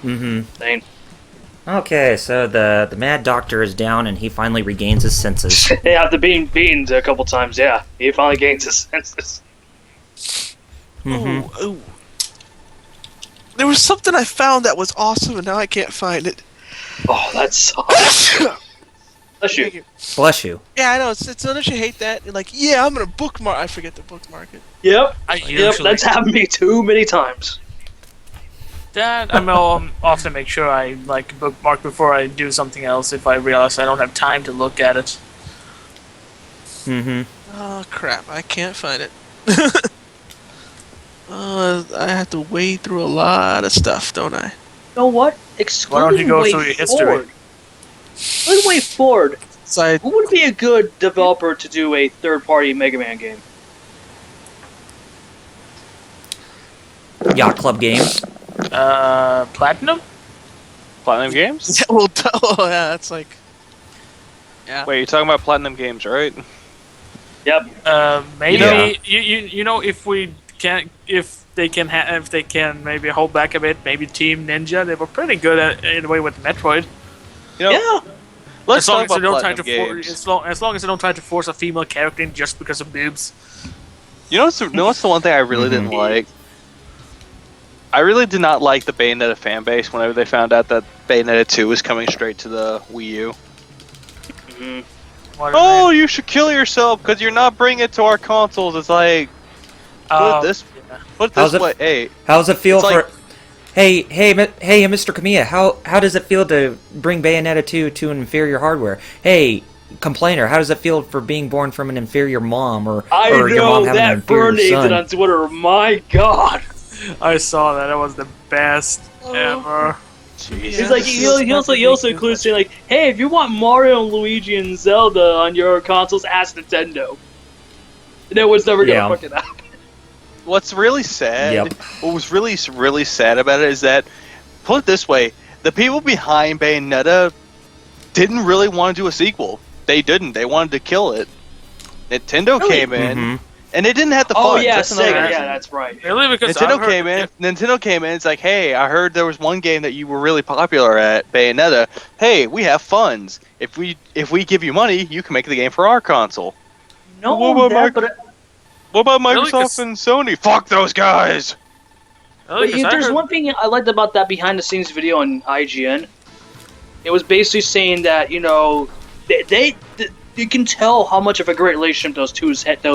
Mm-hmm. Saying, Okay, so the Mad Doctor is down and he finally regains his senses. after being beaten a couple times, yeah, he finally gains his senses. Mm-hmm. Ooh. There was something I found that was awesome, and now I can't find it. Oh, that sucks. Bless you. Bless you. Yeah, I know. It's unless you hate that. You're like, yeah, I'm gonna bookmark. I forget to bookmark it. Yep. I Yep. usually That's happened to me too many times. that I'm often make sure I like bookmark before I do something else if I realize I don't have time to look at it. Mm-hmm. Oh crap! I can't find it. I have to wade through a lot of stuff, don't I? You know what? Why don't you go Way through your history? forward. Excluding way forward. So I, Who would be a good developer to do a third-party Mega Man game? Yacht Club Games. Platinum? Platinum Games? yeah, well, oh yeah, that's like, yeah. Wait, you're talking about Platinum Games, right? Yep. Maybe Yeah. you know if they can maybe hold back a bit. Maybe Team Ninja, they were pretty good at in a way with Metroid. You know, Yeah. let's as long talk as they about don't try Platinum to Games. as long as they don't try to force a female character in just because of boobs. You know what's the one thing I really didn't like? I really did not like the Bayonetta fan base whenever they found out that Bayonetta 2 was coming straight to the Wii U. What Oh, you should kill yourself because you're not bringing it to our consoles. It's like, put it this How's it- way. Hey, How does it feel It's for? like- Hey, Mr. Kamiya, how does it feel to bring Bayonetta 2 to an inferior hardware? Hey, complainer, how does it feel for being born from an inferior mom or I your know mom having an that inferior Vern son? did on Twitter. My God. I saw that. That was the best ever. He's like he also includes saying like, hey, if you want Mario and Luigi and Zelda on your consoles, ask Nintendo. And it was never gonna Yeah. fucking happen. what's really sad, Yep. what was really sad about it is that, put it this way, the people behind Bayonetta didn't really want to do a sequel. They didn't. They wanted to kill it. Nintendo Really? came in, Mhm. and they didn't have the Oh funds. yeah, That's another Sega. reason. Yeah, that's right. Really, because I've Nintendo heard came in. that- Nintendo came in. It's like, hey, I heard there was one game that you were really popular at, Bayonetta. Hey, we have funds. If we give you money, you can make the game for our console. No, What about that, but What about Really? Microsoft 'Cause- and Sony? Fuck those guys. Really, 'cause I there's heard- one thing I liked about that behind-the-scenes video on IGN. It was basically saying that you can tell how much of a great relationship those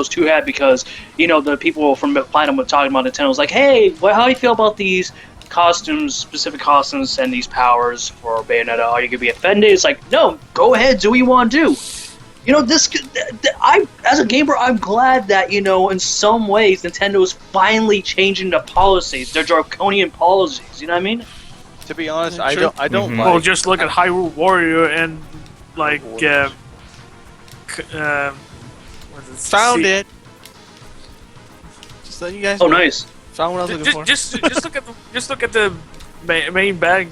two had because the people from Platinum were talking about Nintendo was like, hey, how do you feel about these specific costumes and these powers for Bayonetta? Are you gonna be offended? It's like, no, go ahead, do what you want to do. As a gamer, I'm glad that in some ways Nintendo is finally changing the policies, their draconian policies. You know what I mean? To be honest, I don't like. Well, just look at Hyrule Warrior and like Found it. Just letting you guys. Oh, nice. Found what I was looking for. Just look at the main bag